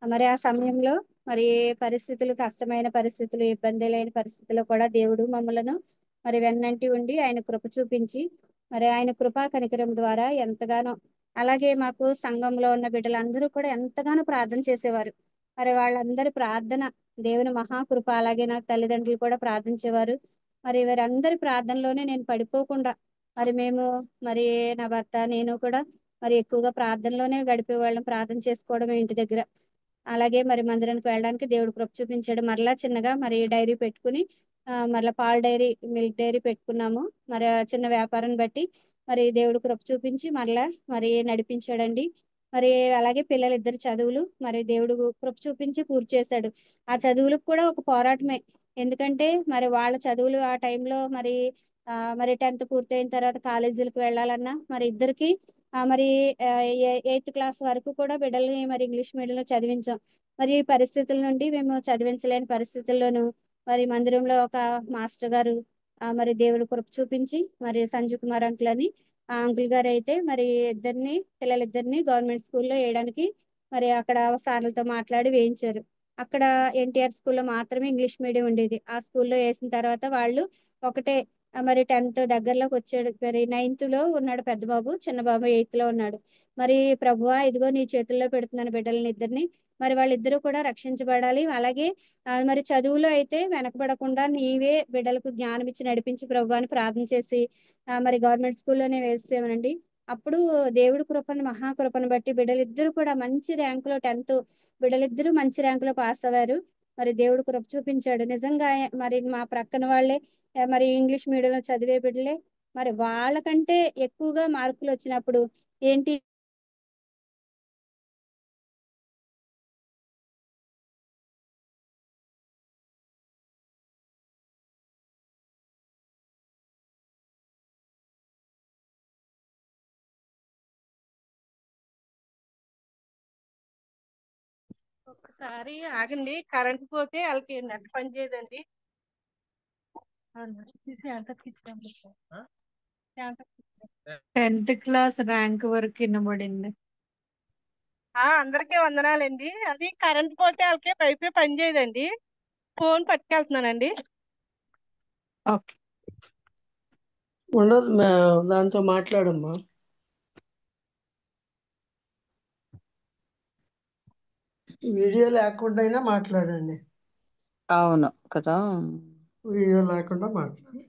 మరి ఆ సమయంలో మరి పరిస్థితులు, కష్టమైన పరిస్థితులు, ఇబ్బంది లేని పరిస్థితుల్లో కూడా దేవుడు మమ్మలను మరి వెన్నంటి ఉండి ఆయన కృప చూపించి మరి ఆయన కృపా కనికరం ద్వారా ఎంతగానో, అలాగే మాకు సంఘంలో ఉన్న బిడ్డలందరూ కూడా ఎంతగానో ప్రార్థన చేసేవారు. మరి వాళ్ళందరి ప్రార్థన, దేవుని మహాకృప, అలాగే నా తల్లిదండ్రులు కూడా ప్రార్థించేవారు. మరి వారందరి ప్రార్థనలోనే నేను పడిపోకుండా మరి మేము మరి నా భర్త నేను కూడా మరి ఎక్కువగా ప్రార్థనలోనే గడిపేవాళ్ళం, ప్రార్థన చేసుకోవడం ఇంటి దగ్గర. అలాగే మరి మందిరానికి వెళ్ళడానికి దేవుడు కృప చూపించాడు. మరలా చిన్నగా మరి డైరీ పెట్టుకుని మరలా పాల డైరీ, మిల్క్ డైరీ పెట్టుకున్నాము. మరి ఆ చిన్న వ్యాపారం బట్టి మరి దేవుడు కృప చూపించి మరలా మరి నడిపించాడండి. మరి అలాగే పిల్లలిద్దరు చదువులు మరి దేవుడు కృప చూపించి పూర్తి చేశాడు. ఆ చదువులకు కూడా ఒక పోరాటమే. ఎందుకంటే మరి వాళ్ళ చదువులు ఆ టైంలో మరి మరి 10th పూర్తయిన తర్వాత కాలేజీలకు వెళ్ళాలన్నా మరి ఇద్దరికి మరి 8th క్లాస్ వరకు కూడా బిడ్డల్ని మరి ఇంగ్లీష్ మీడియంలో చదివించాం. మరి ఈ పరిస్థితుల నుండి మేము చదివించలేని పరిస్థితుల్లోనూ మరి మందిరంలో ఒక మాస్టర్ గారు మరి దేవుడు కృప చూపించి మరి సంజయ్ కుమార్ అంకుల్ అని ఆ అంకుల్ గారు అయితే మరి పిల్లలిద్దరిని గవర్నమెంట్ స్కూల్లో వేయడానికి మరి అక్కడ సార్లతో మాట్లాడి వేయించారు. అక్కడ ఎన్టీఆర్ స్కూల్లో మాత్రమే ఇంగ్లీష్ మీడియం ఉండేది. ఆ స్కూల్లో వేసిన తర్వాత వాళ్ళు ఒకటే మరి 10th దగ్గరలోకి వచ్చాడు. మరి 9th లో ఉన్నాడు పెద్ద బాబు, చిన్న బాబు 8th లో ఉన్నాడు. మరి ప్రభువా ఇదిగో నీ చేతుల్లో పెడుతున్నాను బిడ్డలని ఇద్దరిని, మరి వాళ్ళిద్దరూ కూడా రక్షించబడాలి. అలాగే మరి చదువులో అయితే వెనకబడకుండా నీవే బిడ్డలకు జ్ఞానం ఇచ్చి నడిపించి ప్రభు అని ప్రార్థన చేసి మరి గవర్నమెంట్ స్కూల్లోనే వేసేమనండి. అప్పుడు దేవుడి కృపను మహాకృపను బట్టి బిడ్డలిద్దరూ కూడా మంచి ర్యాంకులో 10th బిడ్డలిద్దరూ మంచి ర్యాంకులో పాస్ అయ్యారు. మరి దేవుడు కృప చూపించాడు. నిజంగా మరి మా ప్రక్కన వాళ్ళే మరి ఇంగ్లీష్ మీడియంలో చదివే బిడ్డలే మరి వాళ్ళకంటే ఎక్కువగా మార్కులు వచ్చినప్పుడు ఏంటి ఒకసారి ఆగండి, కరెంట్ పోతే వాళ్ళకి నెట్ పని చేయదండి. తీసి అంతకి ఇచ్చాము. 10th క్లాస్ ర్యాంక్ వరకు వినబడింది. అందరికీ వందనాలండి. అది కరెంట్ పోతే వాళ్ళకి వైఫై పని చేయదండి. ఫోన్ పట్టుకెళ్తున్నానండి. ఓకే. ఉండదు దాంతో మాట్లాడమ్మా. వీడియో లేకుండా అయినా మాట్లాడండి. అవును కదా. వీడియో లేకుండా మాట్లాడండి.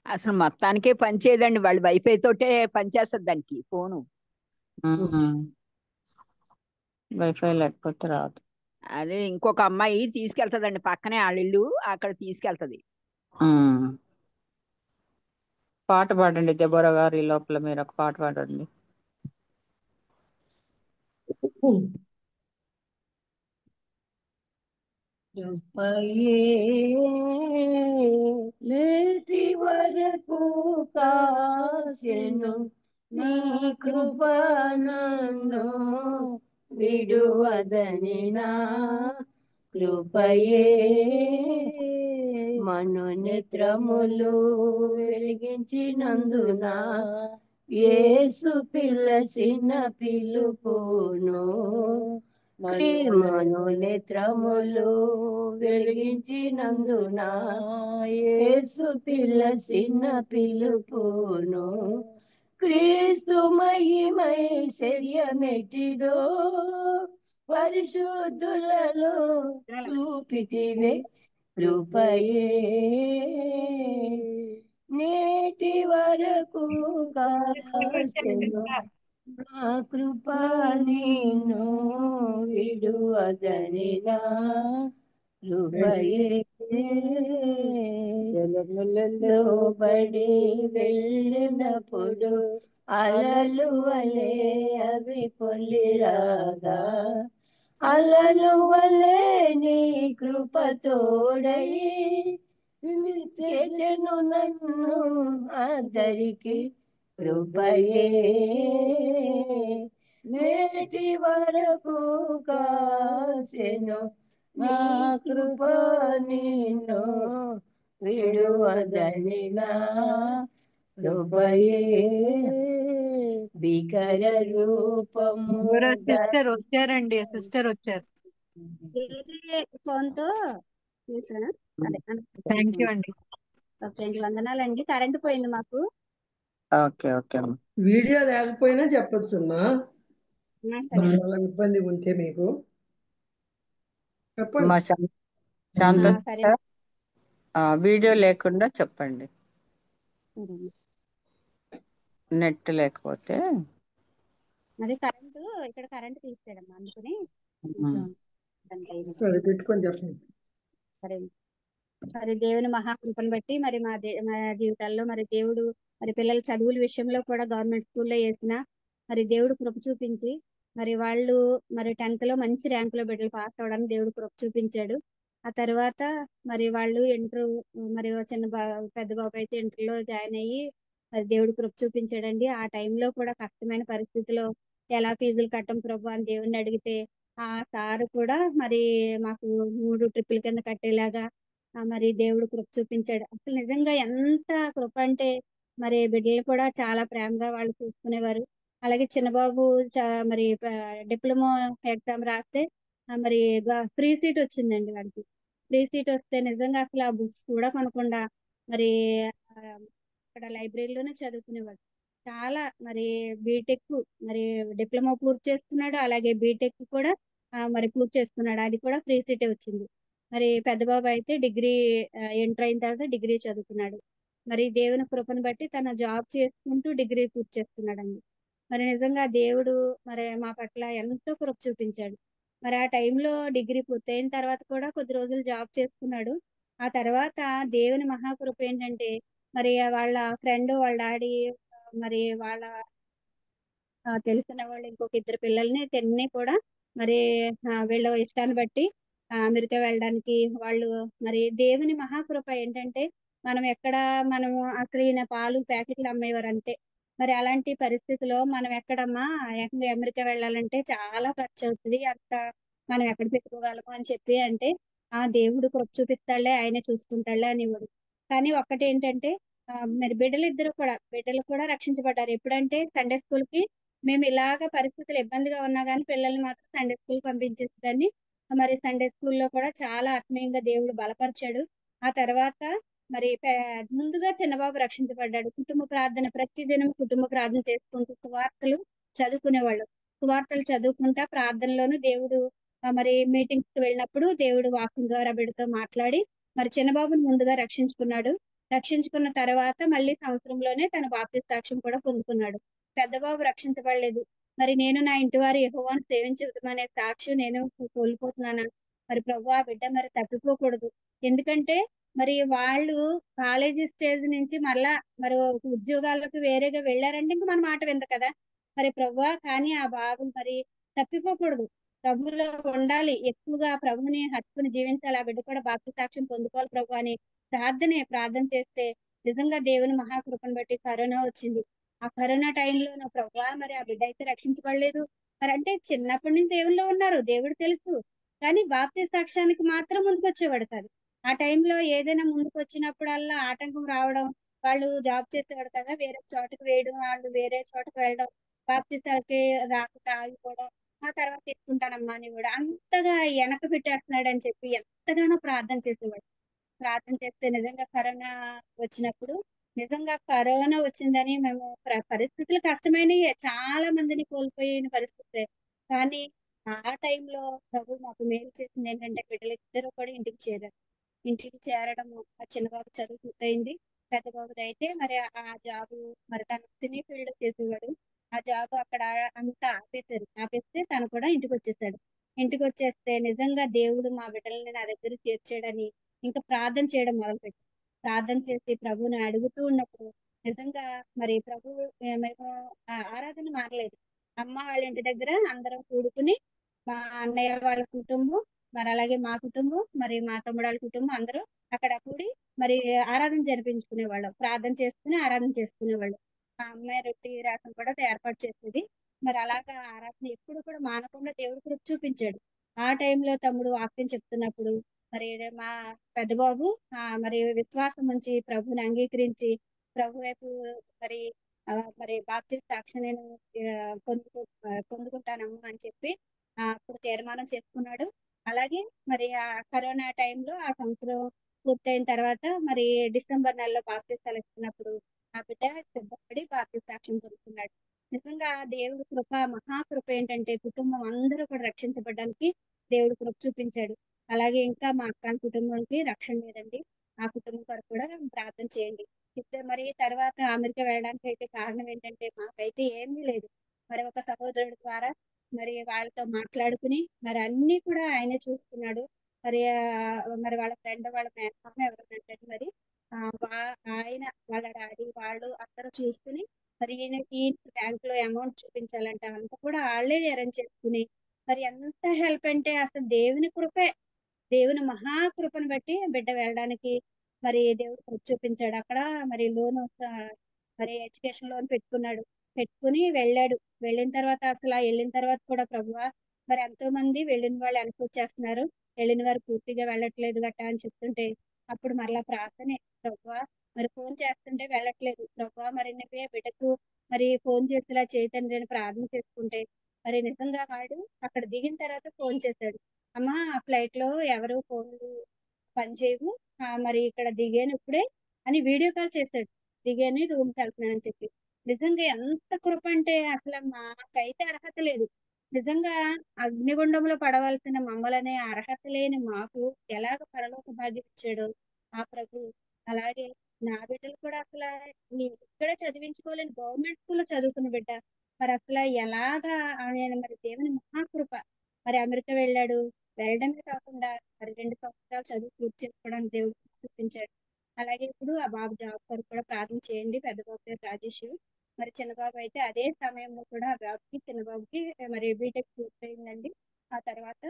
అసలు మొత్తానికే పనిచేయదండి, వాళ్ళు వైఫై తోటే పనిచేస్తుంది దానికి ఫోను. వైఫై లేకపోతే రాదు. అదే ఇంకొక అమ్మాయి తీసుకెళ్తదండి, పక్కనే వాళ్ళ ఇల్లు, అక్కడ తీసుకెళ్తది. పాట పాడండి దెబోరా గారు, ఈ లోపల మీరు ఒక పాట పాడండి. నేటి వరకు కాసెను నీ కృప నన్ను విడువదని నా కృపయే మనోనేత్రములు వెలిగించినందున యేసు పిలసిన పిలుపును మనోనేత్రములు వెలిగించినందున యేసు పిలసిన పిలుపును క్రీస్తు మహిమై శర్యమెటిదో పరిశుద్ధులలో చూపితివే కృపయే నేటి వరకు కాసెను నా కృప నిన్ను విడువదని నా కృపయే జలములలో బడి వెళ్ళినప్పుడు అలలు వలె అవి పొల్లిరాగా అలలు వలె నీ కృప తోడై తెచ్చను నన్ను అందరికి కృపయే నేటి వరకు కాసెను నా కృప నిన్ను విడువదని నా కృపయే భీకర రూపము సిస్టర్ వచ్చారండి, సిస్టర్ వచ్చారు. ఫోన్ తో చేశాను. అదే థ్యాంక్ యూ అండి. ఓకే అండి, వందనాలండి. కరెంట్ పోయింది మాకు. ఓకే ఓకే అమ్మా. వీడియో లేకపోయినా చెప్పొచ్చు అమ్మా. ఇబ్బంది ఉంటే మీకు చెప్పండి. మా శాంత సరే. వీడియో లేకుండా చెప్పండి, నెట్ లేకపోతే. అది కరెంటు ఇక్కడ కరెంట్ తీసేయడమ్మా, అందుకని సరే పెట్టుకొని చెప్పండి. సరే. మరి దేవుని మహాకృపను బట్టి మరి మా జీవితాల్లో మరి దేవుడు మరి పిల్లల చదువుల విషయంలో కూడా గవర్నమెంట్ స్కూల్లో వేసిన మరి దేవుడు కృప చూపించి మరి వాళ్ళు మరి 10th లో మంచి ర్యాంకులో బిడ్డలు పాస్ అవడానికి దేవుడు కృప చూపించాడు. ఆ తర్వాత మరి వాళ్ళు ఇంటర్ మరి పెద్ద బాబు అయితే ఇంటర్లో జాయిన్ అయ్యి మరి దేవుడు కృప చూపించాడండి. ఆ టైంలో కూడా కష్టమైన పరిస్థితిలో ఎలా ఫీజులు కట్టం ప్రభు అని దేవుడిని అడిగితే ఆ సారు కూడా మరి మాకు 3 ట్రిప్పుల కింద కట్టేలాగా మరి దేవుడు కృప చూపించాడు. అసలు నిజంగా ఎంత కృప అంటే మరి బిడ్డలు కూడా చాలా ప్రేమగా వాళ్ళు చూసుకునేవారు. అలాగే చిన్నబాబు మరి డిప్లొమా ఎగ్జామ్ రాస్తే మరి ఫ్రీ సీట్ వచ్చిందండి వాడికి. ఫ్రీ సీట్ వస్తే నిజంగా అసలు ఆ బుక్స్ కూడా కొనకుండా మరి అక్కడ లైబ్రరీలోనే చదువుకునేవాడు. చాలా మరి బీటెక్ మరి డిప్లొమా పూర్తి చేసుకున్నాడు, అలాగే బీటెక్ కూడా మరి పూర్తి చేసుకున్నాడు. అది కూడా ఫ్రీ సీటే వచ్చింది. మరి పెద్ద బాబు అయితే డిగ్రీ ఇంటర్ అయిన తర్వాత డిగ్రీ చదువుకున్నాడు. మరి దేవుని కృపను బట్టి తన జాబ్ చేసుకుంటూ డిగ్రీ పూర్తి చేస్తున్నాడండి. మరి నిజంగా దేవుడు మరి మా పట్ల ఎంతో కృప చూపించాడు. మరి ఆ టైంలో డిగ్రీ పూర్తయిన తర్వాత కూడా కొద్ది రోజులు జాబ్ చేసుకున్నాడు. ఆ తర్వాత దేవుని మహాకృప ఏంటంటే మరి వాళ్ళ ఫ్రెండ్ వాళ్ళ డాడీ మరి వాళ్ళ తెలిసిన వాళ్ళు ఇంకొక ఇద్దరు పిల్లల్ని తిన్ని కూడా మరి వీళ్ళ ఇష్టాన్ని బట్టి అమెరికా వెళ్ళడానికి వాళ్ళు మరి దేవుని మహాకృప ఏంటంటే మనం ఎక్కడ మనము అసలు ఈయన పాలు ప్యాకెట్లు అమ్మేవారు అంతే. మరి అలాంటి పరిస్థితిలో మనం ఎక్కడమ్మా ఏకంగా అమెరికా వెళ్ళాలంటే చాలా ఖర్చు అవుతుంది అంత మనం ఎక్కడ పెట్టుకోగలము అని చెప్పి అంటే ఆ దేవుడు కృప చూపిస్తాడులే ఆయనే చూసుకుంటాడులే అనేవాడు. కానీ ఒక్కటి ఏంటంటే మరి బిడ్డలు కూడా రక్షించబడ్డారు. ఎప్పుడంటే సండే స్కూల్ కి మేము ఇలాగ పరిస్థితులు ఇబ్బందిగా ఉన్నా కానీ పిల్లల్ని మాత్రం సండే స్కూల్ పంపించేసేదాన్ని. మరి సండే స్కూల్లో కూడా చాలా ఆత్మీయంగా దేవుడు బలపరిచాడు. ఆ తర్వాత మరి ముందుగా చిన్నబాబు రక్షించబడ్డాడు. కుటుంబ ప్రార్థన ప్రతిదినం కుటుంబ ప్రార్థన చేసుకుంటూ సువార్తలు చదువుకునేవాళ్ళు. సువార్తలు చదువుకుంటా ప్రార్థనలోను దేవుడు మరి మీటింగ్స్ కి వెళ్ళినప్పుడు దేవుడు వాక్యం ద్వారా బిడ్డతో మాట్లాడి మరి చిన్నబాబుని ముందుగా రక్షించుకున్నాడు. రక్షించుకున్న తర్వాత మళ్ళీ సంవత్సరంలోనే తన బాప్తిస్మ సాక్ష్యం కూడా పొందుకున్నాడు. పెద్ద బాబు రక్షించబడలేదు. మరి నేను నా ఇంటి వారు యెహోవాను సేవించుదామనే సాక్షి నేను కోల్పోతున్నానా? మరి ప్రభు ఆ బిడ్డ మరి తప్పిపోకూడదు. ఎందుకంటే మరి వాళ్ళు కాలేజీ స్టేజ్ నుంచి మరలా మరి ఉద్యోగాలకు వేరేగా వెళ్ళారంటే ఇంక మన మాట వినరు కదా. మరి ప్రభు కానీ ఆ బాబు మరి తప్పిపోకూడదు. ప్రభువులో ఉండాలి, ఎక్కువగా ప్రభుని హత్తుకుని జీవించాలి. ఆ బిడ్డ కూడా బాప్తి సాక్ష్యం పొందుకోవాలి ప్రభు అని ప్రార్థన చేస్తే నిజంగా దేవుని మహాకృపను బట్టి కరోనా వచ్చింది. ఆ కరోనా టైంలో నా ప్రభా మరి ఆ బిడ్డ అయితే రక్షించబడలేదు. మరి అంటే చిన్నప్పటి నుంచి దేవుల్లో ఉన్నారు, దేవుడు తెలుసు. కానీ బాప్తి సాక్ష్యానికి మాత్రం ముందుకు వచ్చేవాడు కాదు. ఆ టైంలో ఏదైనా ముందుకు వచ్చినప్పుడల్లా ఆటంకం రావడం, వాళ్ళు జాబ్ చేసేవాడు కదా వేరే చోటకి వేయడం, వాళ్ళు వేరే చోటకి వెళ్ళడం, బాప్తిసాలకి రాకుండా ఆగిపోవడం, ఆ తర్వాత తీసుకుంటానమ్మా అని కూడా అంతగా వెనక పెట్టేస్తున్నాడు అని చెప్పి ఎంతగానో ప్రార్థన చేసేవాడు. ప్రార్థన చేస్తే నిజంగా కరోనా వచ్చినప్పుడు నిజంగా కరోనా వచ్చిందని మేము పరిస్థితులు కష్టమైనవి, చాలా మందిని కోల్పోయిన పరిస్థితే. కానీ ఆ టైంలో ప్రభు మాకు మేలు చేసింది ఏంటంటే బిడ్డలిద్దరూ కూడా ఇంటికి చేరడము. ఆ చిన్నబాబు చదువు పూర్తయింది. పెద్ద బాబుది అయితే మరి ఆ జాబ్ మరి తను సినీ ఫీల్డ్ చేసేవాడు. ఆ జాబ్ అక్కడ అంతా ఆపేస్తే తను కూడా ఇంటికి వచ్చేసాడు. ఇంటికి వచ్చేస్తే నిజంగా దేవుడు మా బిడ్డల్ని నా దగ్గర చేర్చాడని ఇంకా ప్రార్థన చేయడం మొదలుపెట్టాం. ప్రార్థన చేసి ప్రభువుని అడుగుతూ ఉన్నప్పుడు నిజంగా మరి ప్రభు మేము ఆరాధన మారలేదు. అమ్మ వాళ్ళ ఇంటి దగ్గర అందరం కూడుకుని మా అన్నయ్య వాళ్ళ కుటుంబం మరి అలాగే మా కుటుంబం మరి మా తమ్ముడు వాళ్ళ కుటుంబం అందరూ అక్కడ కూడి మరి ఆరాధన జరిపించుకునేవాళ్ళం. ప్రార్థన చేసుకుని ఆరాధన చేసుకునేవాళ్ళం. ఆ అమ్మాయి రొట్టి రాసం కూడా ఏర్పాటు చేసేది. మరి అలాగా ఆరాధన ఎప్పుడు కూడా మానకుండా దేవుడు కృప చూపించాడు. ఆ టైంలో తమ్ముడు వాక్యం చెప్తున్నప్పుడు మరి మా పెద్ద బాబు మరి విశ్వాసం ఉంచి ప్రభుని అంగీకరించి ప్రభు వైపు మరి మరి బాప్తిస్మ సాక్షి నేను పొందుకుంటానమ్మా అని చెప్పి అప్పుడు తీర్మానం చేసుకున్నాడు. అలాగే మరి ఆ కరోనా టైంలో ఆ సంవత్సరం పూర్తయిన తర్వాత మరి డిసెంబర్ నెలలో బాప్తిస్మాలు ఇస్తున్నప్పుడు ఆ బిడ్డ సిద్ధపడి బాప్తిస్మ సాక్ష్యం పొందుకున్నాడు. నిజంగా దేవుడి కృప మహాకృప ఏంటంటే కుటుంబం అందరూ కూడా రక్షించబడడానికి దేవుడు కృప చూపించాడు. అలాగే ఇంకా మా అక్క కుటుంబానికి రక్షణ లేదండి. ఆ కుటుంబం కొరకు కూడా ప్రార్థన చేయండి. ఇప్పుడు మరి తర్వాత అమెరికా వెళ్ళడానికి అయితే కారణం ఏంటంటే మాకైతే ఏమీ లేదు. మరి ఒక సహోదరుడి ద్వారా మరి వాళ్ళతో మాట్లాడుకుని మరి అన్ని కూడా ఆయనే చూసుకున్నాడు. మరి మరి వాళ్ళ ఫ్రెండ్ వాళ్ళ మేనమామ ఎవరంటే మరి ఆయన వాళ్ళ డాడీ వాళ్ళు అందరూ చూసుకుని మరి ఈ బ్యాంక్ లో అమౌంట్ చూపించాలంటే అంతా కూడా వాళ్ళే అరేంజ్ చేసుకుని మరి ఎంత హెల్ప్ అంటే అసలు దేవుని కృపే. దేవుని మహాకృపను బట్టి బిడ్డ వెళ్ళడానికి మరి దేవుడు కృప చూపించాడు. అక్కడ మరి లోన్ మరి ఎడ్యుకేషన్ లోన్ పెట్టుకుని వెళ్ళాడు. వెళ్ళిన తర్వాత అసలు వెళ్ళిన తర్వాత కూడా ప్రభువా మరి ఎంతో మంది వెళ్ళిన వాళ్ళు వెనక్కి వచ్చేస్తున్నారు, వెళ్ళిన వారు పూర్తిగా వెళ్ళట్లేదు గట్టా అని చెప్తుంటే అప్పుడు మరలా ప్రార్థనే ప్రభువా మరి ఫోన్ చేస్తుంటే వెళ్ళట్లేదు ప్రభువా మరి నువ్వే బిడ్డకు మరి ఫోన్ చేసేలా చేయతండి అని ప్రార్థన చేసుకుంటే మరి నిజంగా వాడు అక్కడ దిగిన తర్వాత ఫోన్ చేశాడు. అమ్మా ఆ ఫ్లైట్ లో ఎవరు ఫోన్లు పనిచేయవు, మరి ఇక్కడ దిగాను ఇప్పుడే అని వీడియో కాల్ చేశాడు. దిగాను రూమ్ కి వెళ్తున్నానని చెప్పి. నిజంగా ఎంత కృప అంటే అసలు మాకైతే అర్హత లేదు. నిజంగా అగ్నిగుండంలో పడవలసిన మమ్మలనే అర్హత లేని మాకు ఎలాగ పరలోక భాగ్యం ఇచ్చాడో ఆ ప్రభు అలాగే నా బిడ్డలు కూడా అసలు ఇక్కడ చదివించుకోలేని గవర్నమెంట్ స్కూల్లో చదువుకున్న బిడ్డ మరి అసలు ఎలాగా ఆయన మరి దేవుని మహాకృప మరి అమెరికా వెళ్ళాడు. వెళ్ళడమే కాకుండా మరి 2 సంవత్సరాలు చదువు పూర్తి చేసుకోవడానికి దేవుడు చూపించాడు. అలాగే ఇప్పుడు ఆ బాబు జాబ్ కొరకు కూడా ప్రార్థన చేయండి. పెద్ద బాబు పేరు రాజేష్, మరి చిన్న బాబు అయితే అదే సమయంలో కూడా ఆ బాబుకి చిన్న బాబుకి మరి బీటెక్ పూర్తయిందండి. ఆ తర్వాత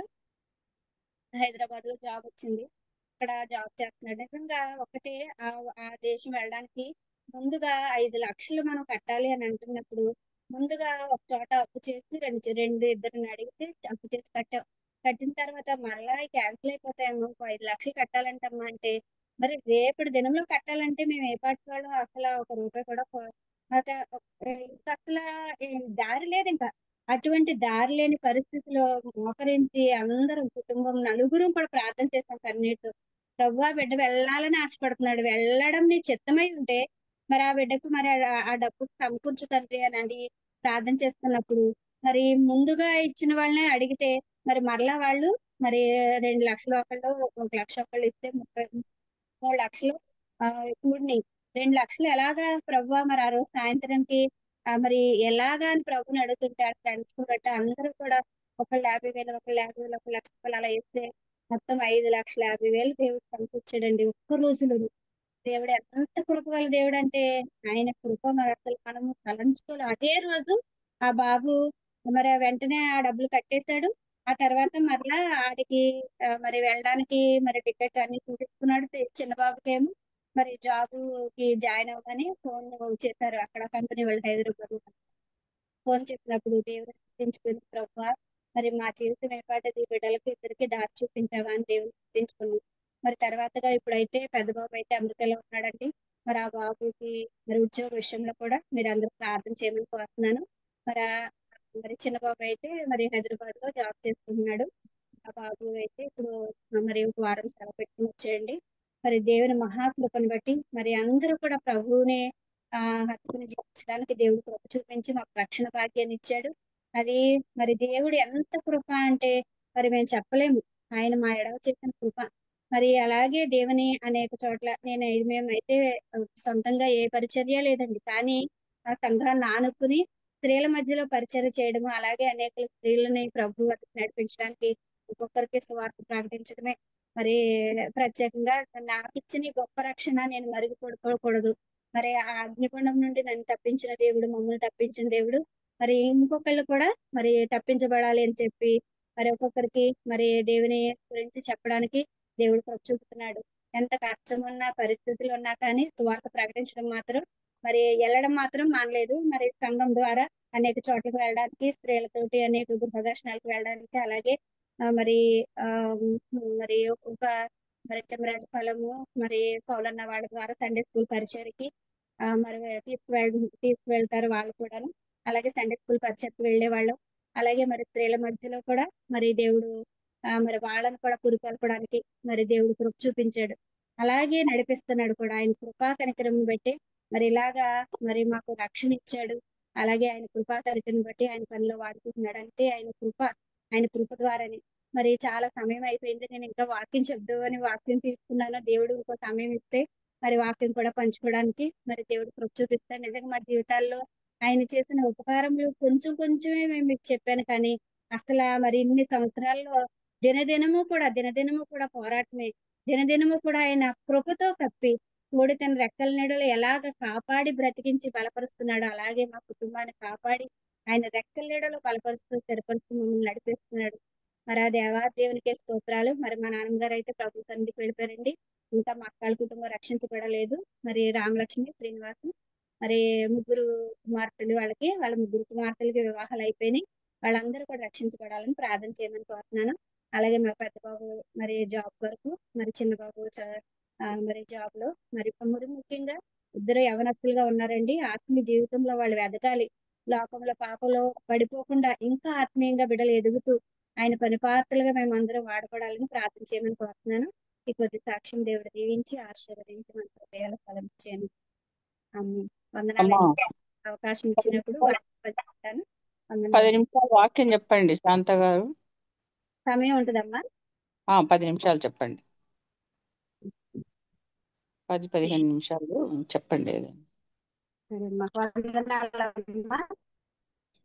హైదరాబాద్ లో జాబ్ వచ్చింది. అక్కడ జాబ్ చేస్తున్నాడు. నిజంగా ఒకటే ఆ ఆ దేశం వెళ్ళడానికి ముందుగా 5 లక్షలు మనం కట్టాలి అని అంటున్నప్పుడు ముందుగా ఒక చోట అప్పు చేసి ఇద్దరిని అడిగితే అప్పు చేసి కట్టాం. కట్టిన తర్వాత మరలా క్యాన్సిల్ అయిపోతాయేమో 5 లక్షలు కట్టాలంటమ్మా అంటే మరి రేపటి దినంలో కట్టాలంటే మేము ఏ పాటి వాళ్ళం అసలు ఒక రూపాయి కూడా ఇంకా అసలు దారి లేదు ఇంకా. అటువంటి దారి లేని పరిస్థితిలో మోకరించి అందరం కుటుంబం నలుగురం కూడా ప్రార్థన చేస్తాం కన్నీటితో. ప్రభువా బిడ్డ వెళ్ళాలని ఆశపడుతున్నాడు, వెళ్ళడం నీ చిత్తమై ఉంటే మరి ఆ బిడ్డకు మరి ఆ డబ్బు సమకూర్చు తండ్రి అని అడిగి ప్రార్థన చేస్తున్నప్పుడు మరి ముందుగా ఇచ్చిన వాళ్ళనే అడిగితే మరి మరలా వాళ్ళు మరి 2 లక్షలు ఒకళ్ళు 1 లక్ష ఒకళ్ళు ఇస్తే 3 లక్షలు కూడినాయి. 2 లక్షలు ఎలాగా ప్రభువా మరి ఆ రోజు సాయంత్రానికి మరి ఎలాగా అని ప్రభుని అడుగుతుంటే ఆ ఫ్రెండ్స్ గట్టా అందరూ కూడా ఒకళ్ళు 50,000 ఒకళ్ళు 50,000 ఒక 1,00,000 అలా వేస్తే మొత్తం 5,50,000 దేవుడు సమకూర్చాడండి ఒక్క రోజులో. దేవుడు ఎంత కృప గల దేవుడు అంటే ఆయన కృప మరి అసలు మనము తలంచుకోలేం. అదే రోజు ఆ బాబు మరి వెంటనే ఆ డబ్బులు కట్టేశాడు. ఆ తర్వాత మరలా ఆడికి మరి వెళ్ళడానికి మరి టికెట్ అన్ని చూపించుకున్నాడు. చిన్న బాబుకేమో మరి జాబ్ కి జాయిన్ అవ్వమని ఫోన్ చేశారు అక్కడ కంపెనీ వాళ్ళు హైదరాబాద్. ఫోన్ చేసినప్పుడు దేవుడు స్థుతించుకుని ప్రభువా మరి మా జీవితం ఏపాటది బిడ్డలకి ఇద్దరికి దారి చూపించావా అని దేవుడు స్థుతించుకున్నాం. మరి తర్వాతగా ఇప్పుడైతే పెద్ద బాబు అయితే అమెరికాలో ఉన్నాడండి. మరి ఆ బాబుకి మరి ఉద్యోగ విషయంలో కూడా మీరు అందరూ ప్రార్థన చేయమని కోరుతున్నాను. మరి మరి చిన్న బాబు అయితే మరి హైదరాబాద్ లో జాబ్ చేసుకుంటున్నాడు. ఆ బాబు అయితే ఇప్పుడు మరి ఒక వారం సెలవు పెట్టుకుని వచ్చేయండి. మరి దేవుని మహాకృపను బట్టి మరి అందరూ కూడా ప్రభువునే హత్తుకుని జీవించడానికి దేవుడు కృప చూపించి మాకు రక్షణ భాగ్యాన్ని ఇచ్చాడు. అది మరి దేవుడు ఎంత కృప అంటే మరి మేము చెప్పలేము. ఆయన మా ఎడవ చేసిన కృప. మరి అలాగే దేవుని అనేక చోట్ల మేమైతే సొంతంగా ఏ పరిచర్య లేదండి, కానీ ఆ సంఘాన్ని ఆనుకుని స్త్రీల మధ్యలో పరిచర్య చేయడము, అలాగే అనేక స్త్రీలని ప్రభు వద్దకు నడిపించడానికి ఒక్కొక్కరికి సువార్త ప్రకటించడమే మరి ప్రత్యేకంగా నాకు ఇచ్చిన ఈ గొప్ప రక్షణ నేను మరుగుపడుకోకూడదు. మరి ఆ అగ్నిగుండం నుండి నన్ను తప్పించిన దేవుడు, మమ్మల్ని తప్పించిన దేవుడు మరి ఇంకొకళ్ళు కూడా మరి తప్పించబడాలి అని చెప్పి మరి ఒక్కొక్కరికి మరి దేవుని గురించి చెప్పడానికి దేవుడు కృప చూపుతున్నాడు. ఎంత కష్టం ఉన్నా పరిస్థితులు ఉన్నా కానీ సువార్త ప్రకటించడం మాత్రం మరి వెళ్ళడం మాత్రం మానలేదు. మరి సంఘం ద్వారా అనేక చోట్లకు వెళ్ళడానికి, స్త్రీలతోటి అనేక గృహదర్శనాలకు వెళ్ళడానికి, అలాగే మరి ఆ మరి ఒక మరి రాజపాలెము మరి పౌలన్న వాళ్ళ ద్వారా సండే స్కూల్ పరిచయకి మరి తీసుకువెళ్తారు వాళ్ళు కూడాను. అలాగే సండే స్కూల్ పరిచయకు వెళ్ళే వాళ్ళు, అలాగే మరి స్త్రీల మధ్యలో కూడా మరి దేవుడు మరి వాళ్ళని కూడా పురికొల్పడానికి మరి దేవుడు కృప చూపించాడు. అలాగే నడిపిస్తున్నాడు కూడా. ఆయన కృపా కనికరం బట్టి మరి ఇలాగా మరి మాకు రక్షణ ఇచ్చాడు. అలాగే ఆయన కృపా కనికరం బట్టి ఆయన పనిలో వాడుకుంటున్నాడు. అంటే ఆయన కృప ద్వారానే. మరి చాలా సమయం అయిపోయింది, నేను ఇంకా వాక్యం చెప్దు అని వాక్యం తీసుకున్నాను. దేవుడు ఇంకో సమయం ఇస్తే మరి వాక్యం కూడా పంచుకోవడానికి మరి దేవుడు కృప చూపిస్తాడు. నిజంగా మా జీవితాల్లో ఆయన చేసిన ఉపకారములు కొంచెం కొంచెమే మేము మీకు చెప్పాను, కానీ అసలు మరి ఇన్ని సంవత్సరాల్లో దినదినము కూడా పోరాటమే. దినదినము కూడా ఆయన కృపతో కప్పి తోడి తన రెక్కల నీడలో ఎలాగ కాపాడి బ్రతికించి బలపరుస్తున్నాడు, అలాగే మా కుటుంబాన్ని కాపాడి ఆయన రెక్కల నీడలో బలపరుస్తూ స్థిరపరుస్తూ మమ్మల్ని నడిపిస్తున్నాడు. మరి ఆ దేవునికే స్తోత్రాలు. మరి మా నాన్నగారు అయితే ప్రభు సన్నిధికి వెళ్ళిపోయారండి. ఇంకా మా అక్కల కుటుంబం రక్షించబడలేదు. మరి రామలక్ష్మి, శ్రీనివాసం మరి ముగ్గురు కుమార్తెలు, వాళ్ళ ముగ్గురు కుమార్తెలకి వివాహాలు అయిపోయినాయి. వాళ్ళందరూ కూడా రక్షించబడాలని ప్రార్థన చేయమని కోరుతున్నాను. అలాగే మా పెద్ద బాబు మరి జాబ్ వరకు, మరి చిన్న బాబు మరి జాబ్ లో మరి ముఖ్యంగా ఇద్దరు యవనస్తులుగా ఉన్నారండి. ఆత్మీయ జీవితంలో వాళ్ళు ఎదగాలి, లోకంలో పాపంలో పడిపోకుండా ఇంకా ఆత్మీయంగా బిడ్డలు ఎదుగుతూ ఆయన పనిపాత్రలుగా మేము అందరం వాడపడాలని ప్రార్థన చేయమని కోరుతున్నాను. ఈ కొద్ది సాక్ష్యం దేవుడు దీవించి ఆశీర్వదించి మన హృదయాలు ఫలం చేయను. వందనాలు. అవకాశం ఇచ్చినప్పుడు పంచుకుంటాను. 10 నిమిషాలు వాక్యం చెప్పండి శాంత గారు. సమయం ఉంటుందమ్మా? 10 నిమిషాలు చెప్పండి. 10-15 నిమిషాలు చెప్పండి ఏదైనా. సరే అమ్మా, వందనాలమ్మా.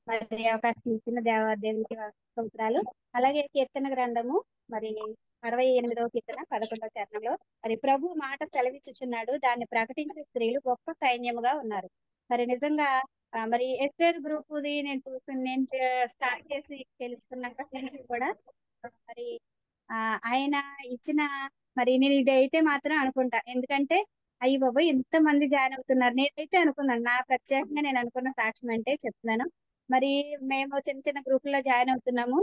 మరి అవకాశం ఇచ్చిన దేవునికి స్తోత్రాలు. అలాగే కీర్తన గ్రంథము మరి 68వ కీర్తన 11వ చరణంలో మరి ప్రభు మాట సెలవిచ్చుచున్నాడు, దాన్ని ప్రకటించే స్త్రీలు గొప్ప సైన్యముగా ఉన్నారు. మరి నిజంగా మరి ఎస్ఆర్ గ్రూప్ ది నేను స్టార్ట్ చేసి తెలుసుకున్నాక నుంచి కూడా మరి ఆయన ఇచ్చిన మరి నేను ఇదైతే మాత్రం అనుకుంటా. ఎందుకంటే అయ్యి బాబోయ్ ఇంత మంది జాయిన్ అవుతున్నారు. నేనైతే అనుకున్నాను, నా ప్రత్యేకంగా నేను అనుకున్న సాక్ష్యం అంటే చెప్తున్నాను. మరి మేము చిన్న చిన్న గ్రూపుల్లో జాయిన్ అవుతున్నాము.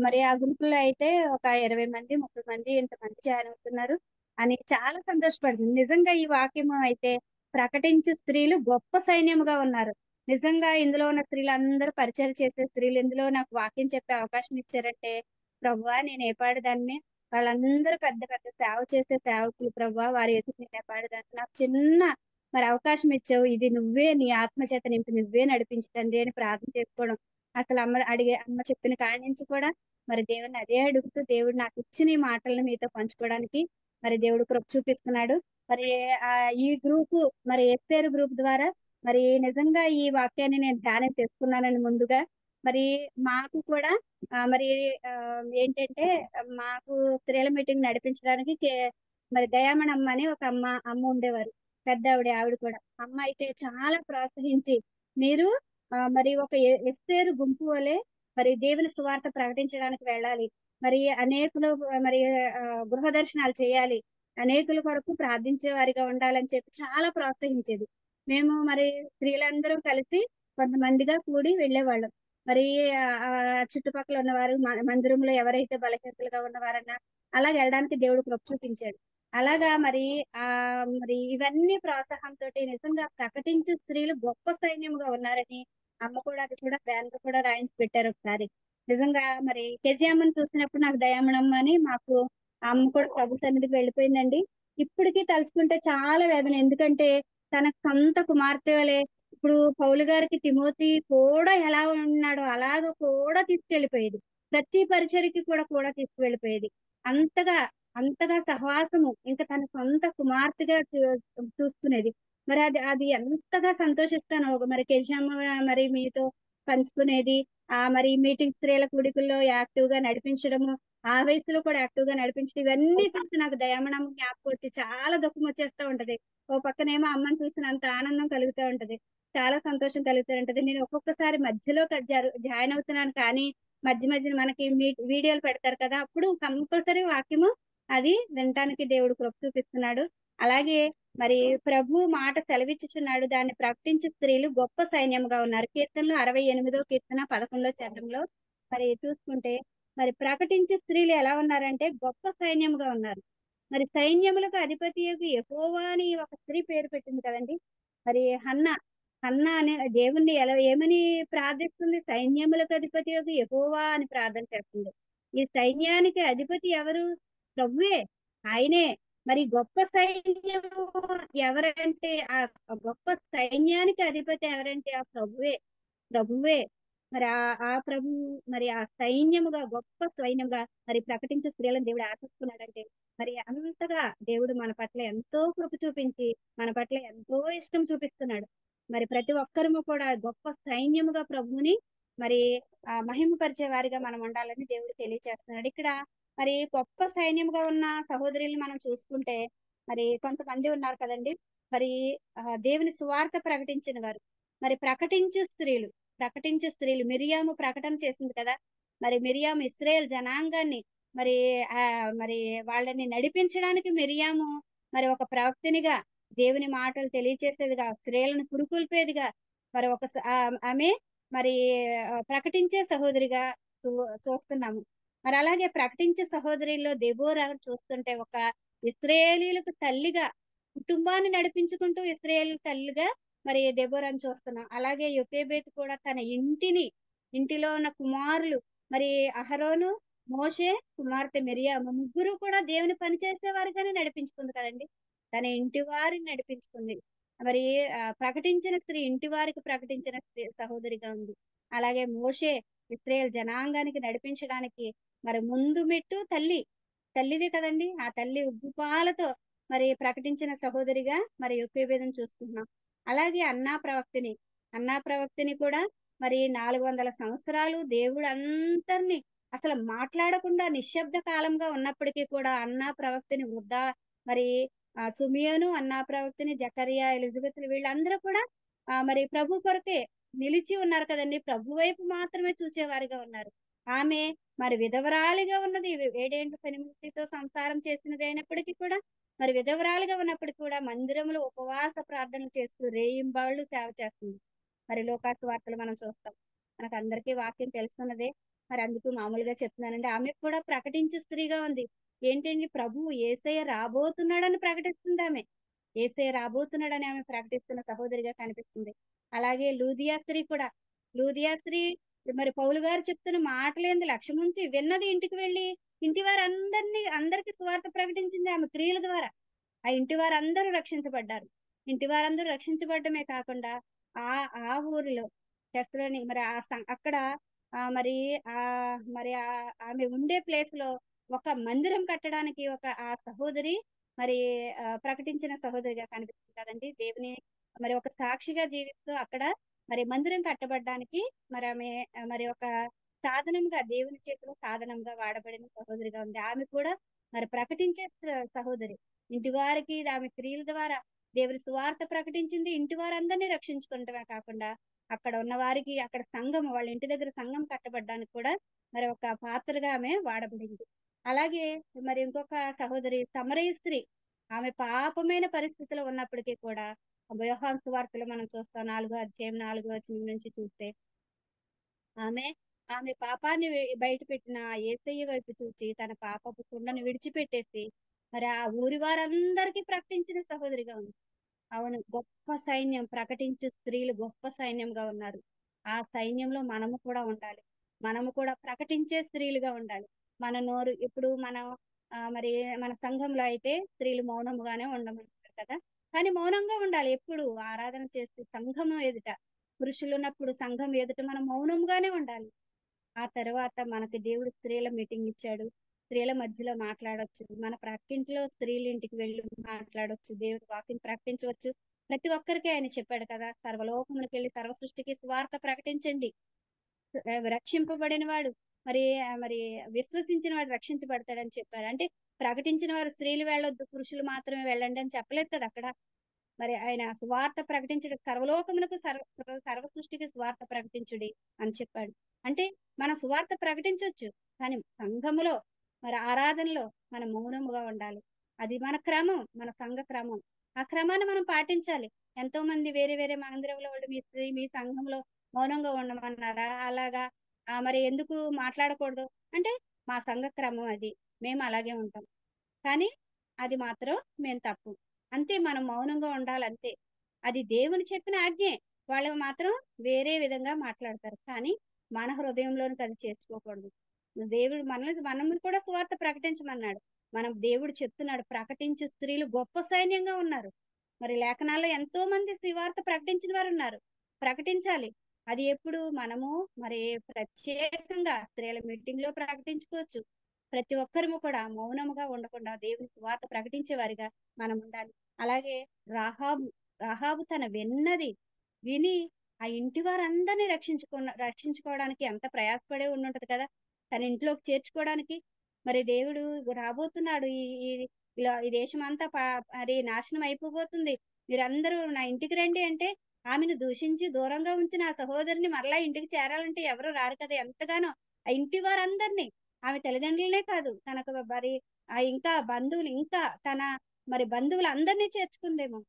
మరి ఆ గ్రూపుల్లో అయితే ఒక 20 మంది 30 మంది ఇంతమంది జాయిన్ అవుతున్నారు అని చాలా సంతోషపడుతుంది. నిజంగా ఈ వాక్యము అయితే ప్రకటించు స్త్రీలు గొప్ప సైన్యముగా ఉన్నారు. నిజంగా ఇందులో ఉన్న స్త్రీలు అందరూ పరిచయం చేసే స్త్రీలు ఇందులో నాకు వాక్యం చెప్పే అవకాశం ఇచ్చారంటే ప్రభువా నేను ఏపాడదాన్ని. వాళ్ళందరూ పెద్ద పెద్ద సేవ చేసే సేవకులు ప్రభువా, వారి ఎదురు నేను ఏపాడదాన్ని. నాకు చిన్న మరి అవకాశం ఇచ్చావు, ఇది నువ్వే నీ ఆత్మచేత నింపి నువ్వే నడిపించండి అని ప్రార్థన చేసుకోవడం. అసలు అమ్మ చెప్పిన కాడి నుంచి కూడా మరి దేవుడిని అదే అడుగుతూ దేవుడు నాకు ఇచ్చిన ఈ మాటలను మీతో పంచుకోవడానికి మరి దేవుడు కృప చూపిస్తున్నాడు. మరి ఈ గ్రూపు మరి ఎస్ఆర్ గ్రూప్ ద్వారా మరి నిజంగా ఈ వాక్యాన్ని నేను ధ్యానం చేసుకున్నానని ముందుగా మరి మాకు కూడా మరి ఏంటంటే మాకు స్త్రీల మీటింగ్ నడిపించడానికి మరి దయామణి అమ్మ అని ఒక అమ్మ ఉండేవారు, పెద్ద ఆవిడ కూడా. అమ్మ అయితే చాలా ప్రోత్సహించి మీరు మరి ఒక ఎస్తేరు గుంపు వలె మరి దేవుని సువార్త ప్రకటించడానికి వెళ్ళాలి, మరి అనేకులు మరి గృహ దర్శనాలు చేయాలి, అనేకుల కొరకు ప్రార్థించే వారిగా ఉండాలని చెప్పి చాలా ప్రోత్సహించేది. మేము మరి స్త్రీలందరూ కలిసి కొంతమందిగా కూడి వెళ్ళేవాళ్ళం. మరి చుట్టుపక్కల ఉన్నవారు మందిరంలో ఎవరైతే బలహీనతలుగా ఉన్నవారన్నా అలాగ వెళ్ళడానికి దేవుడు కృప చూపించాడు. అలాగా మరి మరి ఇవన్నీ ప్రోత్సాహంతో నిజంగా ప్రకటించే స్త్రీలు గొప్ప సైన్యముగా ఉన్నారని అమ్మ కూడా అది కూడా బ్యానర్ కూడా రాయించి పెట్టారు ఒకసారి. నిజంగా మరి కేజీఎమ్మని చూసినప్పుడు నాకు దయామణమ్మ అని మాకు అమ్మ కూడా ప్రభు సన్నిధికి వెళ్ళిపోయిందండి. ఇప్పటికీ తలుచుకుంటే చాలా వేదన. ఎందుకంటే తన సొంత కుమార్తె వలె ఇప్పుడు పౌలు గారికి తిమోతి కూడా ఎలా ఉన్నాడో అలాగ కూడా తీసుకెళ్లిపోయేది. ప్రతి పరిచర్కి కూడా తీసుకువెళ్ళిపోయేది. అంతగా సహవాసము ఇంకా తన సొంత కుమార్తెగా చూసుకునేది. మరి అది ఎంతగా సంతోషిస్తాను. మరి కేశమ్మ మరి మీతో పంచుకునేది మరి మీటింగ్ స్త్రీల కూడికల్లో యాక్టివ్ గా నడిపించడము, ఆ వయసులో కూడా యాక్టివ్ గా నడిపించడం, ఇవన్నీ చూసి నాకు దయామణం జ్ఞాపకం వచ్చి చాలా దుఃఖం వచ్చేస్తూ ఉంటది. ఓ పక్కనేమో అమ్మని చూసినంత ఆనందం కలుగుతూ ఉంటది, చాలా సంతోషం కలుగుతూ ఉంటది. నేను ఒక్కొక్కసారి మధ్యలో జాయిన్ అవుతున్నాను కానీ మధ్యన మనకి వీడియోలు పెడతారు కదా, అప్పుడు కంపల్సరీ వాక్యము అది వినటానికి దేవుడు కృప చూపిస్తున్నాడు. అలాగే మరి ప్రభు మాట సెలవిచ్చుచున్నాడు, దాన్ని ప్రకటించే స్త్రీలు గొప్ప సైన్యముగా ఉన్నారు. కీర్తనలు 68వ కీర్తన 11వ చరణంలో మరి చూసుకుంటే మరి ప్రకటించే స్త్రీలు ఎలా ఉన్నారంటే గొప్ప సైన్యముగా ఉన్నారు. మరి సైన్యములకు అధిపతి యెహోవా అని ఒక స్త్రీ పేరు పెట్టింది కదండి. మరి హన్నా అనే దేవుణ్ణి ఏమని ప్రార్థిస్తుంది? సైన్యములకు అధిపతి యెహోవా అని ప్రార్థన చేస్తుంది. ఈ సైన్యానికి అధిపతి ఎవరు? ప్రభువే, ఆయనే. మరి గొప్ప సైన్యము ఎవరంటే ఆ గొప్ప సైన్యానికి అధిపతి ఎవరంటే ఆ ప్రభువే. మరి ఆ ప్రభు మరి ఆ సైన్యముగా గొప్ప సైన్యముగా మరి ప్రకటించే స్త్రీలను దేవుడు ఆశిస్తున్నాడంటే మరి అంతగా దేవుడు మన పట్ల ఎంతో కృప చూపించి మన పట్ల ఎంతో ఇష్టం చూపిస్తున్నాడు. మరి ప్రతి ఒక్కరము కూడా గొప్ప సైన్యముగా ప్రభువుని మరి మహిమపరిచే వారిగా మనం ఉండాలని దేవుడు తెలియజేస్తున్నాడు. ఇక్కడ మరి గొప్ప సైన్యముగా ఉన్న సహోదరుల్ని మనం చూసుకుంటే మరి కొంతమంది ఉన్నారు కదండి. మరి దేవుని సువార్త ప్రకటించిన వారు, మరి ప్రకటించే స్త్రీలు మిరియాము ప్రకటన చేసింది కదా. మరి మిరియాము ఇశ్రాయేల్ జనాంగాన్ని మరి వాళ్ళని నడిపించడానికి మిరియాము మరి ఒక ప్రవక్తనిగా దేవుని మాటలు తెలియచేసేదిగా, స్త్రీలను పురుకొల్పేదిగా మరి ఆమె మరి ప్రకటించే సహోదరిగా చూస్తున్నాము. మరి అలాగే ప్రకటించే సహోదరిలో దెబోరా చూస్తుంటే ఒక ఇశ్రాయేలీలకు తల్లిగా, కుటుంబాన్ని నడిపించుకుంటూ ఇశ్రాయేల్ తల్లిగా మరి దెబోరాను చూస్తున్నాం. అలాగే యొకేబెత్ కూడా తన ఇంటిలో ఉన్న కుమారులు మరి అహరోను, మోషే, కుమార్తె మిరియాము ముగ్గురు కూడా దేవుని పనిచేసే వారిగానే నడిపించుకుంది కదండి. తన ఇంటి వారిని నడిపించుకుంది. మరి ప్రకటించిన స్త్రీ ఇంటి వారికి ప్రకటించిన స్త్రీ సహోదరిగా ఉంది. అలాగే మోషే ఇశ్రాయేల్ జనాంగానికి నడిపించడానికి మరి ముందు మెట్టు తల్లిదే కదండి. ఆ తల్లి ఉగ్గుపాలతో మరి ప్రకటించిన సహోదరిగా మరి యోకేబేదం చూసుకుంటున్నాం. అలాగే అన్నా ప్రవక్తిని కూడా మరి 400 సంవత్సరాలు దేవుడు అందరినీ అసలు మాట్లాడకుండా నిశ్శబ్ద కాలంగా ఉన్నప్పటికీ కూడా అన్నా ప్రవక్తిని వృద్ధా మరి సుమియోను, అన్నా ప్రవక్తిని, జకరియా, ఎలిజబెత్ వీళ్ళందరూ కూడా మరి ప్రభు కొరకే నిలిచి ఉన్నారు కదండి. ప్రభు వైపు మాత్రమే చూసేవారిగా ఉన్నారు. ఆమె మరి విధవరాలిగా ఉన్నది, 7 పెనిమిటితో సంసారం చేసినది అయినప్పటికీ కూడా మరి విధవరాలిగా ఉన్నప్పటికీ కూడా మందిరంలో ఉపవాస ప్రార్థనలు చేస్తూ రేయింబాళ్ళు సేవ చేస్తుంది. మరి లోకాసు వార్తలు మనం చూస్తాం. మనకు అందరికీ వాక్యం తెలుసుకున్నదే. మరి అందుకు మామూలుగా చెప్తున్నానండి, ఆమె కూడా ప్రకటించే స్త్రీగా ఉంది. ఏంటండి, ప్రభువు యేసయ్య రాబోతున్నాడని ప్రకటిస్తుంది ఆమె. యేసయ్య రాబోతున్నాడని ఆమె ప్రకటిస్తున్న సహోదరిగా కనిపిస్తుంది. అలాగే లూదియా స్త్రీ మరి పౌలు గారు చెప్తున్న మాటలేంది లక్ష్యం ఉంచి విన్నది ఇంటికి వెళ్ళి ఇంటి అందరికీ సువార్త ప్రకటించింది ఆమె క్రియల ద్వారా. ఆ ఇంటి వారందరూ రక్షించబడ్డారు. ఇంటి వారందరూ రక్షించబడమే కాకుండా ఆ ఆ ఊరిలో టెస్లోని మరి అక్కడ మరి ఆమె ఉండే ప్లేస్ లో ఒక మందిరం కట్టడానికి ఆ సహోదరి మరి ప్రకటించిన సహోదరిగా కనిపిస్తుంది కదండి. దేవుని మరి ఒక సాక్షిగా జీవిస్తూ అక్కడ మరి మందిరం కట్టబడడానికి మరి ఆమె మరి ఒక సాధనంగా దేవుని చేతిలో సాధనంగా వాడబడిన సహోదరిగా ఉంది. ఆమె కూడా మరి ప్రకటించే సహోదరి. ఇంటి వారికి ఆమె క్రియల ద్వారా దేవుని సువార్త ప్రకటించింది. ఇంటి వారందరినీ రక్షించుకుంటమే కాకుండా అక్కడ ఉన్న వారికి అక్కడ సంఘం, వాళ్ళ ఇంటి దగ్గర సంఘం కట్టబడ్డానికి కూడా మరి ఒక పాత్రగా ఆమె వాడబడింది. అలాగే మరి ఇంకొక సహోదరి సమరయ స్త్రీ. ఆమె పాపమైన పరిస్థితిలో ఉన్నప్పటికీ కూడా యోహాను సువార్తలో మనం చూస్తాం 4వ అధ్యాయం 4వ వచనం నుంచి చూస్తే ఆమె పాపాన్ని బయట పెట్టిన యేసయ్య వైపు చూచి తన పాపపు కుండను విడిచిపెట్టేసి మరి ఆ ఊరి వారందరికీ ప్రకటించిన సహోదరిగా ఉంది. అవును, గొప్ప సైన్యం, ప్రకటించే స్త్రీలు గొప్ప సైన్యంగా ఉన్నారు. ఆ సైన్యంలో మనము కూడా ఉండాలి. మనము కూడా ప్రకటించే స్త్రీలుగా ఉండాలి. మన నోరు ఇప్పుడు మనం మరి మన సంఘంలో అయితే స్త్రీలు మౌనంగానే ఉండమంటారు కదా. కానీ మౌనంగా ఉండాలి. ఎప్పుడు ఆరాధన చేస్తూ సంఘం ఎదుట, పురుషులు ఉన్నప్పుడు సంఘం ఎదుట మనం మౌనంగానే ఉండాలి. ఆ తర్వాత మనకి దేవుడు స్త్రీల మీటింగ్ ఇచ్చాడు. స్త్రీల మధ్యలో మాట్లాడొచ్చు. మన ప్రక్కింట్లో స్త్రీల ఇంటికి వెళ్ళి మాట్లాడొచ్చు. దేవుడి వాక్యం ప్రకటించవచ్చు. ప్రతి ఒక్కరికి ఆయన చెప్పాడు కదా, సర్వలోకములకు వెళ్ళి సర్వ సృష్టికి సువార్త ప్రకటించండి. రక్షింపబడిన వాడు మరి మరి విశ్వసించిన వాడు రక్షించబడతాడని చెప్పాడు. అంటే ప్రకటించిన వారు స్త్రీలు వెళ్ళొద్దు, పురుషులు మాత్రమే వెళ్ళండి అని చెప్పలేదు కదా అక్కడ. మరి ఆయన సువార్త ప్రకటించడం, సర్వలోకమునకు సర్వ సృష్టికి సువార్త ప్రకటించుడి అని చెప్పాడు. అంటే మనం సువార్త ప్రకటించవచ్చు, కానీ సంఘములో మరి ఆరాధనలో మనం మౌనముగా ఉండాలి. అది మన క్రమం, మన సంఘ క్రమం. ఆ క్రమాన్ని మనం పాటించాలి. ఎంతో మంది వేరే వేరే మందిరంలో వాళ్ళు మీ సంఘంలో మౌనంగా ఉండమన్నారా, అలాగా మరి ఎందుకు మాట్లాడకూడదు అంటే మా సంఘ క్రమం అది, మేము అలాగే ఉంటాం. కానీ అది మాత్రం మేము తప్పు అంతే. మనం మౌనంగా ఉండాలంతే. అది దేవుని చెప్పిన ఆజ్ఞే. వాళ్ళు మాత్రం వేరే విధంగా మాట్లాడతారు, కానీ మన హృదయంలోనికి అది చేర్చుకోకూడదు. దేవుడు మనల్ని కూడా సువార్త ప్రకటించమన్నాడు. దేవుడు చెప్తున్నాడు, ప్రకటించే స్త్రీలు గొప్ప సైన్యంగా ఉన్నారు. మరి లేఖనాల్లో ఎంతో మంది సువార్త ప్రకటించిన వారు ఉన్నారు. ప్రకటించాలి. అది ఎప్పుడు మనము మరి ప్రత్యేకంగా స్త్రీల మీటింగ్ లో ప్రకటించుకోవచ్చు. ప్రతి ఒక్కరము కూడా మౌనముగా ఉండకుండా దేవుని సువార్త ప్రకటించే వారిగా మనం ఉండాలి. అలాగే రాహాబు తన విని ఆ ఇంటి వారందరినీ రక్షించుకోవడానికి ఎంత ప్రయాసపడే ఉండుంటది కదా, తన ఇంట్లోకి చేర్చుకోవడానికి. మరి దేవుడు రాబోతున్నాడు, ఈ దేశం అంతా అది నాశనం అయిపోబోతుంది, మీరందరూ నా ఇంటికి రండి అంటే ఆమెను దూషించి దూరంగా ఉంచిన ఆ సహోదరిని మరలా ఇంటికి చేరాలంటే ఎవరు రారు కదా. ఎంతగానో ఆ ఇంటి వారందరినీ, ఆమె తల్లిదండ్రులనే కాదు తనకు మరి ఇంకా బంధువులు, ఇంకా తన మరి బంధువులు అందరినీ చేర్చుకుందేమో.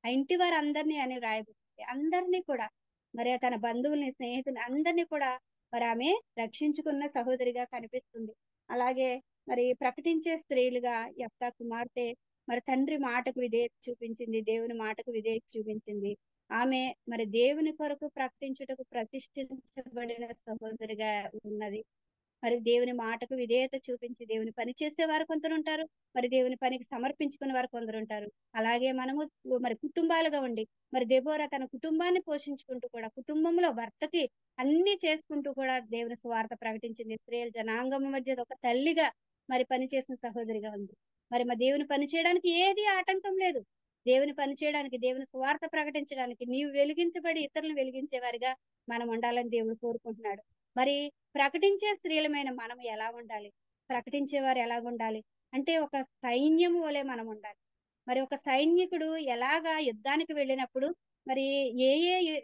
ఆ ఇంటి వారందరినీ అని రాయబడింది. అందరినీ కూడా మరి తన బంధువుల్ని, స్నేహితుల్ని అందరినీ కూడా మరి ఆమె రక్షించుకున్న సహోదరిగా కనిపిస్తుంది. అలాగే మరి ప్రకటించే స్త్రీలుగా యెఫ్తా కుమార్తె మరి తండ్రి మాటకు విధేయత చూపించింది, దేవుని మాటకు విధేయత చూపించింది. ఆమె మరి దేవుని కొరకు ప్రకటించుటకు ప్రతిష్ఠించబడిన సహోదరిగా ఉన్నది. మరి దేవుని మాటకు విధేయత చూపించి దేవుని పని చేసే వారు కొందరు ఉంటారు, మరి దేవుని పనికి సమర్పించుకునే వారు కొందరు ఉంటారు. అలాగే మనము మరి కుటుంబాలుగా ఉండి మరి దెబోరా తన కుటుంబాన్ని పోషించుకుంటూ కూడా కుటుంబంలో భర్తకి అన్ని చేసుకుంటూ కూడా దేవుని సువార్త ప్రకటించింది. స్త్రీల జనాంగం మధ్య ఒక తల్లిగా మరి పనిచేసిన సహోదరిగా ఉంది. మరి దేవుని పని చేయడానికి ఏది ఆటంకం లేదు. దేవుని పని చేయడానికి, దేవుని సువార్త ప్రకటించడానికి నీవు వెలిగించబడి ఇతరులను వెలిగించేవారిగా మనం ఉండాలని దేవుడు కోరుకుంటున్నాడు. మరి ప్రకటించే స్త్రీలమైన మనం ఎలా ఉండాలి? ప్రకటించేవారు ఎలా ఉండాలి అంటే ఒక సైన్యము వలె మనం ఉండాలి. మరి ఒక సైనికుడు ఎలాగా యుద్ధానికి వెళ్ళినప్పుడు మరి ఏ ఏ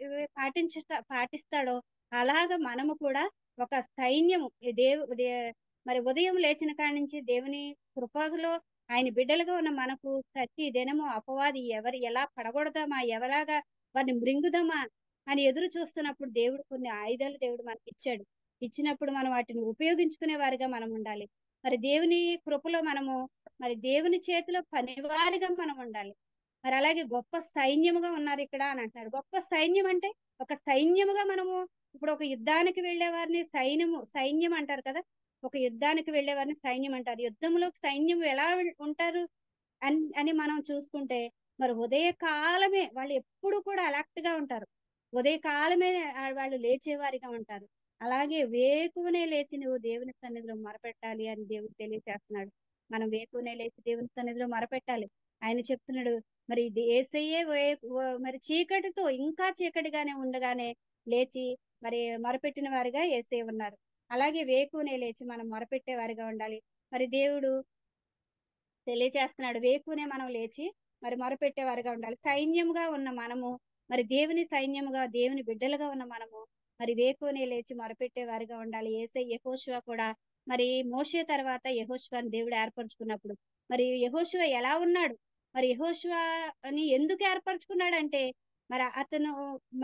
పాటిస్తాడో అలాగా మనము కూడా ఒక సైన్యము మరి ఉదయం లేచిన కాడి నుంచి దేవుని కృపలో ఆయన బిడ్డలుగా ఉన్న మనకు ప్రతి దినము అపవాది ఎలా పడగొడదామా, ఎవలాగా వారిని మృంగుదామా అని ఎదురు చూస్తున్నప్పుడు దేవుడు కొన్ని ఆయుధాలు దేవుడు మనకి ఇచ్చాడు. ఇచ్చినప్పుడు మనం వాటిని ఉపయోగించుకునే వారిగా మనం ఉండాలి. మరి దేవుని కృపలో మనము మరి దేవుని చేతిలో పనివారిగా మనం ఉండాలి. మరి అలాగే గొప్ప సైన్యముగా ఉన్నారు ఇక్కడ అని అంటున్నాడు. గొప్ప సైన్యం అంటే ఒక సైన్యముగా మనము ఇప్పుడు ఒక యుద్ధానికి వెళ్ళే వారిని సైన్యం అంటారు కదా. ఒక యుద్ధానికి వెళ్ళే వారిని సైన్యం అంటారు. యుద్ధంలో సైన్యం ఎలా ఉంటారు అని మనం చూసుకుంటే మరి ఉదయకాలమే వాళ్ళు ఎప్పుడు కూడా అలర్ట్ గా ఉంటారు. ఉదయకాలమే వాళ్ళు లేచేవారిగా ఉంటారు. అలాగే వేకువనే లేచి నువ్వు దేవుని సన్నిధిలో మొరపెట్టాలి అని దేవుడు తెలియజేస్తున్నాడు. మనం వేకువనే లేచి దేవుని సన్నిధిలో మొరపెట్టాలి. ఆయన చెప్తున్నాడు మరి యేసయ్యే మరి చీకటితో ఇంకా చీకటిగానే ఉండగానే లేచి మరి మొరపెట్టిన వారిగా యేసయ్య ఉన్నారు. అలాగే వేకువనే లేచి మనం మొరపెట్టే వారిగా ఉండాలి. మరి దేవుడు తెలియజేస్తున్నాడు వేకునే మనం లేచి మరి మొరపెట్టే వారిగా ఉండాలి. సైన్యంగా ఉన్న మనము మరి దేవుని సైన్యముగా దేవుని బిడ్డలుగా ఉన్న మనము మరి వేకునే లేచి మొరపెట్టే వారిగా ఉండాలి. యెహోషువ కూడా మరి మోషే తర్వాత యెహోషువని దేవుడు ఏర్పరచుకున్నప్పుడు మరి యెహోషువ ఎలా ఉన్నాడు, మరి యెహోషువని ఎందుకు ఏర్పరచుకున్నాడంటే మరి అతను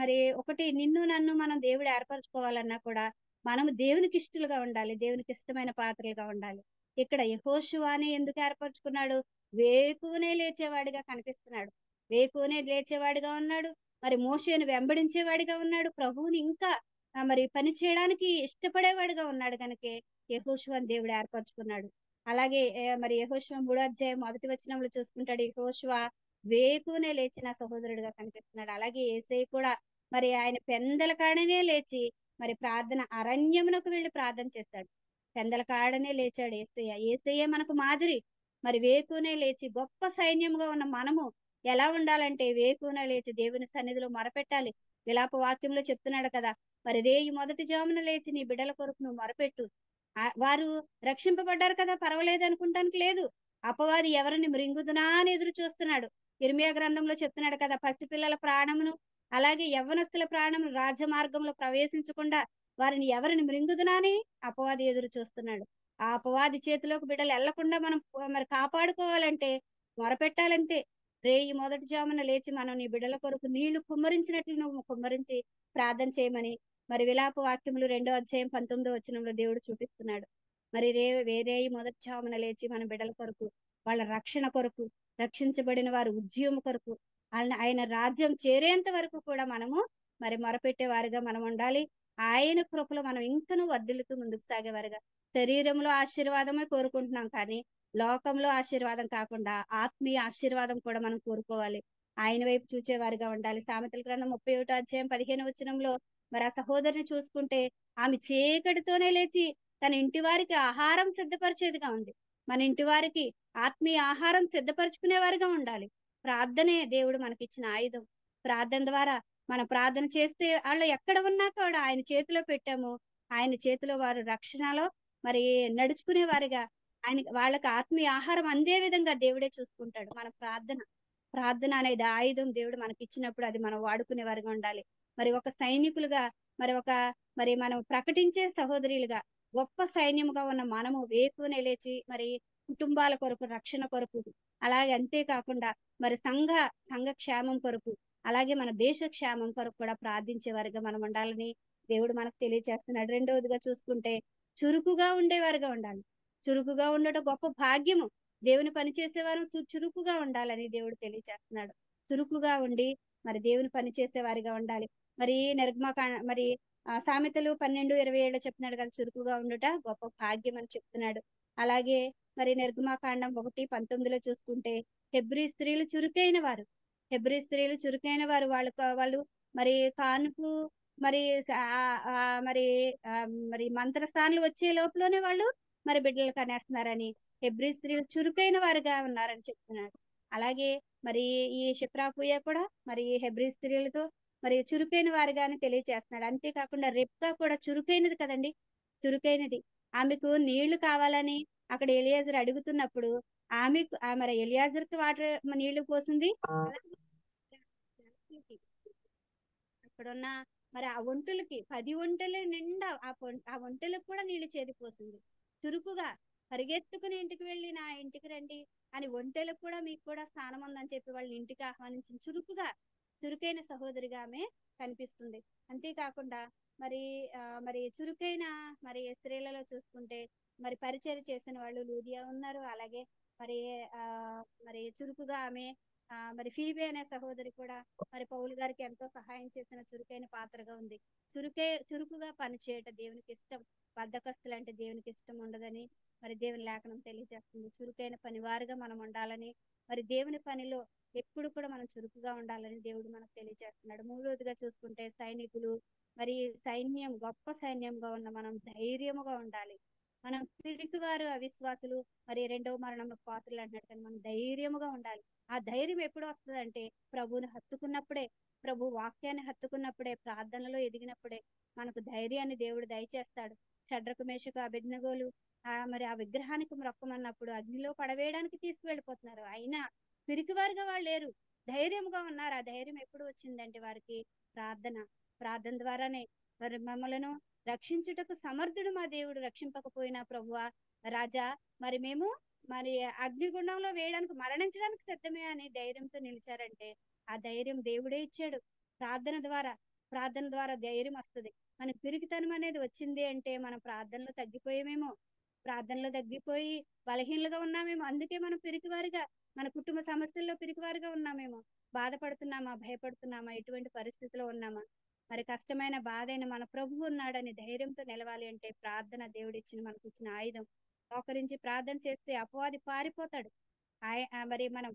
మరి ఒకటి నిన్ను నన్ను మనం దేవుడు ఏర్పరచుకోవాలన్నా కూడా మనము దేవునికి ఇష్టలుగా ఉండాలి, దేవునికి ఇష్టమైన పాత్రలుగా ఉండాలి. ఇక్కడ యెహోషువని ఎందుకు ఏర్పరచుకున్నాడు? వేకువనే లేచేవాడిగా కనిపిస్తున్నాడు. వేకువనే లేచేవాడిగా ఉన్నాడు. మరి మోషేను వెంబడించేవాడిగా ఉన్నాడు. ప్రభువుని ఇంకా మరి పని చేయడానికి ఇష్టపడేవాడిగా ఉన్నాడు కనుకే యెహోషువని దేవుడు ఏర్పరచుకున్నాడు. అలాగే మరి యెహోషువ 3వ అధ్యాయం 1వ వచనంలో చూసుకుంటాడు. యెహోషువ వేకువనే లేచి నా సహోదరుడిగా కనిపిస్తున్నాడు. అలాగే యేసయ్య కూడా మరి ఆయన పెందల కాడనే లేచి మరి అరణ్యమునకు వెళ్ళి ప్రార్థన చేశాడు. పెందల కాడనే లేచాడు యేసయ్య మనకు మాదిరి. మరి వేకునే లేచి గొప్ప సైన్యంగా ఉన్న మనము ఎలా ఉండాలంటే వేకునే లేచి దేవుని సన్నిధిలో మొరపెట్టాలి. విలాప వాక్యంలో చెప్తున్నాడు కదా, మరి రేయి మొదటి జామున లేచి నీ బిడ్డల కొరకు నువ్వు మొరపెట్టు. వారు రక్షింపబడ్డారు కదా, పర్వాలేదు అనుకుంటానికి లేదు. అపవాది ఎవరిని మృంగుదునా అని ఎదురు చూస్తున్నాడు. ఇర్మియా గ్రంథంలో చెప్తున్నాడు కదా, పసిపిల్లల ప్రాణమును అలాగే యవ్వనస్తుల ప్రాణమును రాజ్య మార్గంలో ప్రవేశించకుండా వారిని ఎవరిని మృంగుదునా అని అపవాది ఎదురు చూస్తున్నాడు. ఆ అపవాది చేతిలోకి బిడ్డలు వెళ్లకుండా మనం మరి కాపాడుకోవాలంటే మొరపెట్టాలంతే. రేయి మొదటి జామున లేచి మనం నీ బిడ్డల కొరకు నీళ్లు కుమ్మరించినట్లు నువ్వు కుమ్మరించి ప్రార్థన చేయమని మరి విలాప వాక్యములు 2వ అధ్యాయం 19వ వచనంలో దేవుడు చూపిస్తున్నాడు. మరి రేయి మొదటి జామున లేచి మన బిడ్డల కొరకు, వాళ్ళ రక్షణ కొరకు, రక్షించబడిన వారి ఉద్యమం కొరకు, ఆయన రాజ్యం చేరేంత వరకు కూడా మనము మరి మొరపెట్టే వారిగా మనం ఉండాలి. ఆయన కృపలో మనం ఇంకనూ వర్ధిల్లుతూ ముందుకు సాగేవారుగా. శరీరంలో ఆశీర్వాదమే కోరుకుంటున్నాం కానీ లోకంలో ఆశీర్వాదం కాకుండా ఆత్మీయ ఆశీర్వాదం కూడా మనం కోరుకోవాలి. ఆయన వైపు చూచేవారిగా ఉండాలి. సామెతల గ్రంథం 31వ అధ్యాయం 15వ వచనంలో మరి ఆ సహోదరిని చూసుకుంటే ఆమె చీకటితోనే లేచి తన ఇంటి వారికి ఆహారం సిద్ధపరిచేదిగా ఉంది. మన ఇంటి వారికి ఆత్మీయ ఆహారం సిద్ధపరచుకునే వారిగా ఉండాలి. ప్రార్థనే దేవుడు మనకిచ్చిన ఆయుధం. ప్రార్థన ద్వారా మనం ప్రార్థన చేస్తే వాళ్ళు ఎక్కడ ఉన్నా కూడా ఆయన చేతిలో పెట్టాము. ఆయన చేతిలో వారు రక్షణలో మరి నడుచుకునే వారిగా వాళ్ళకి ఆత్మీయ ఆహారం అందే విధంగా దేవుడే చూసుకుంటాడు. మన ప్రార్థన అనేది ఆయుధం దేవుడు మనకి ఇచ్చినప్పుడు అది మనం వాడుకునే వారిగా ఉండాలి. మరి ఒక సైనికులుగా మరి మనం ప్రకటించే సహోదరులుగా గొప్ప సైన్యముగా ఉన్న మనము వేకునే లేచి మరి కుటుంబాల కొరకు, రక్షణ కొరకు, అలాగే అంతేకాకుండా మరి సంఘ క్షేమం కొరకు, అలాగే మన దేశ క్షేమం కొరకు కూడా ప్రార్థించే వారిగా మనం ఉండాలని దేవుడు మనకు తెలియజేస్తున్నాడు. రెండవదిగా చూసుకుంటే చురుకుగా ఉండేవారుగా ఉండాలి. చురుకుగా ఉండటం గొప్ప భాగ్యము. దేవుని పని చేసేవారు చురుకుగా ఉండాలని దేవుడు తెలియజేస్తున్నాడు. చురుకుగా ఉండి మరి దేవుని పని చేసే వారిగా ఉండాలి. మరి మరి సామెతలు 12:27 చెప్తున్నాడు కదా, చురుకుగా ఉండుట గొప్ప భాగ్యం అని చెప్తున్నాడు. అలాగే మరి నిర్గమాకాండం 1:19 చూసుకుంటే హెబ్రీ స్త్రీలు చురుకైన వారు వాళ్ళు మరి కానుపు మరి మరి మంత్రస్థానాలు వచ్చే లోపలనే వాళ్ళు మరి బిడ్డలు కనేస్తున్నారని హెబ్రీ స్త్రీలు చురుకైన వారుగా ఉన్నారని చెప్తున్నాడు. అలాగే మరి ఈ షిప్రాపుయ కూడా మరి హెబ్రీ స్త్రీలతో మరి చురుకైన వారుగానే తెలియజేస్తున్నాడు. అంతేకాకుండా రెబ్కా కూడా చురుకైనది కదండి, చురుకైనది. ఆమెకు నీళ్లు కావాలని అక్కడ ఎలియాజరు అడుగుతున్నప్పుడు మరి ఎలియాజర్కి వాటర్ నీళ్లు పోసింది. అలాగే అక్కడున్న మరి ఆ ఒంటెలకి 10 ఒంటెల నిండా ఆ ఒంటెలకు కూడా నీళ్లు చేదిపోసింది. చురుకుగా పరిగెత్తుకుని ఇంటికి వెళ్ళి నా ఇంటికి రండి అని ఒంటెలకు కూడా మీకు కూడా స్థానం ఉందని చెప్పి వాళ్ళ ఇంటికి ఆహ్వానించిన చురుకైన సహోదరిగా ఆమె కనిపిస్తుంది. అంతేకాకుండా మరి మరి చురుకైన మరి స్త్రీలలో చూసుకుంటే మరి పరిచయం చేసిన వాళ్ళు లూదియా ఉన్నారు. అలాగే మరి మరి చురుకుగా ఆమె మరి ఫీబే అనే సహోదరి కూడా మరి పౌలు గారికి ఎంతో సహాయం చేసిన చురుకైన పాత్రగా ఉంది. చురుకుగా పనిచేయట దేవునికి ఇష్టం. బద్ధకస్తులు అంటే దేవునికి ఇష్టం ఉండదని మరి దేవుని లేఖనం తెలియజేస్తుంది. చురుకైన పనివారుగా మనం ఉండాలని, మరి దేవుని పనిలో ఎప్పుడు కూడా మనం చురుకుగా ఉండాలని దేవుడు మనకు తెలియజేస్తున్నాడు. మూడవదిగా చూసుకుంటే సైనికులు మరి సైన్యం, గొప్ప సైన్యంగా ఉన్న మనం ధైర్యముగా ఉండాలి. మనం పిరికివారు అవిశ్వాసులు మరి రెండవ మరణంలో పాత్రలు అన్నట్టు మనం ధైర్యముగా ఉండాలి. ఆ ధైర్యం ఎప్పుడు వస్తుందంటే ప్రభువుని హత్తుకున్నప్పుడే, ప్రభు వాక్యాన్ని హత్తుకున్నప్పుడే, ప్రార్థనలో ఎదిగినప్పుడే మనకు ధైర్యాన్ని దేవుడు దయచేస్తాడు. షడ్రకు మేషకు అబేద్నెగోలు మరి ఆ విగ్రహానికి మ్రొక్కమన్నప్పుడు అగ్నిలో పడవేయడానికి తీసుకువెళ్ళిపోతున్నారు. అయినా పిరికివారుగా వాళ్ళు లేరు, ధైర్యంగా ఉన్నారు. ఆ ధైర్యం ఎప్పుడు వచ్చిందంటే వారికి ప్రార్థన ద్వారానే. మరి మమ్మలను రక్షించుటకు సమర్థుడు మా దేవుడు, రక్షింపకపోయినా ప్రభువా రాజా మరి మేము మరి అగ్నిగుండంలో వేయడానికి మరణించడానికి సిద్ధమే అని ధైర్యంతో నిలిచారంటే ఆ ధైర్యం దేవుడే ఇచ్చాడు. ప్రార్థన ద్వారా ధైర్యం వస్తుంది. మనకు పిరికితనం అనేది వచ్చింది అంటే మనం ప్రార్థనలో తగ్గిపోయి బలహీనలుగా ఉన్నామేమో. అందుకే మనం పిరికివారిగా, మన కుటుంబ సమస్యల్లో పిరికివారిగా ఉన్నామేమో. బాధపడుతున్నామా, భయపడుతున్నామా, ఎటువంటి పరిస్థితిలో ఉన్నామా, మరి కష్టమైన బాధైన మన ప్రభువు ఉన్నాడని ధైర్యంతో నిలవాలి అంటే ప్రార్థన దేవుడిచ్చిన మనకు ఇచ్చిన ఆయుధం. మోకరించి ప్రార్థన చేస్తే అపవాది పారిపోతాడు. మరి మనం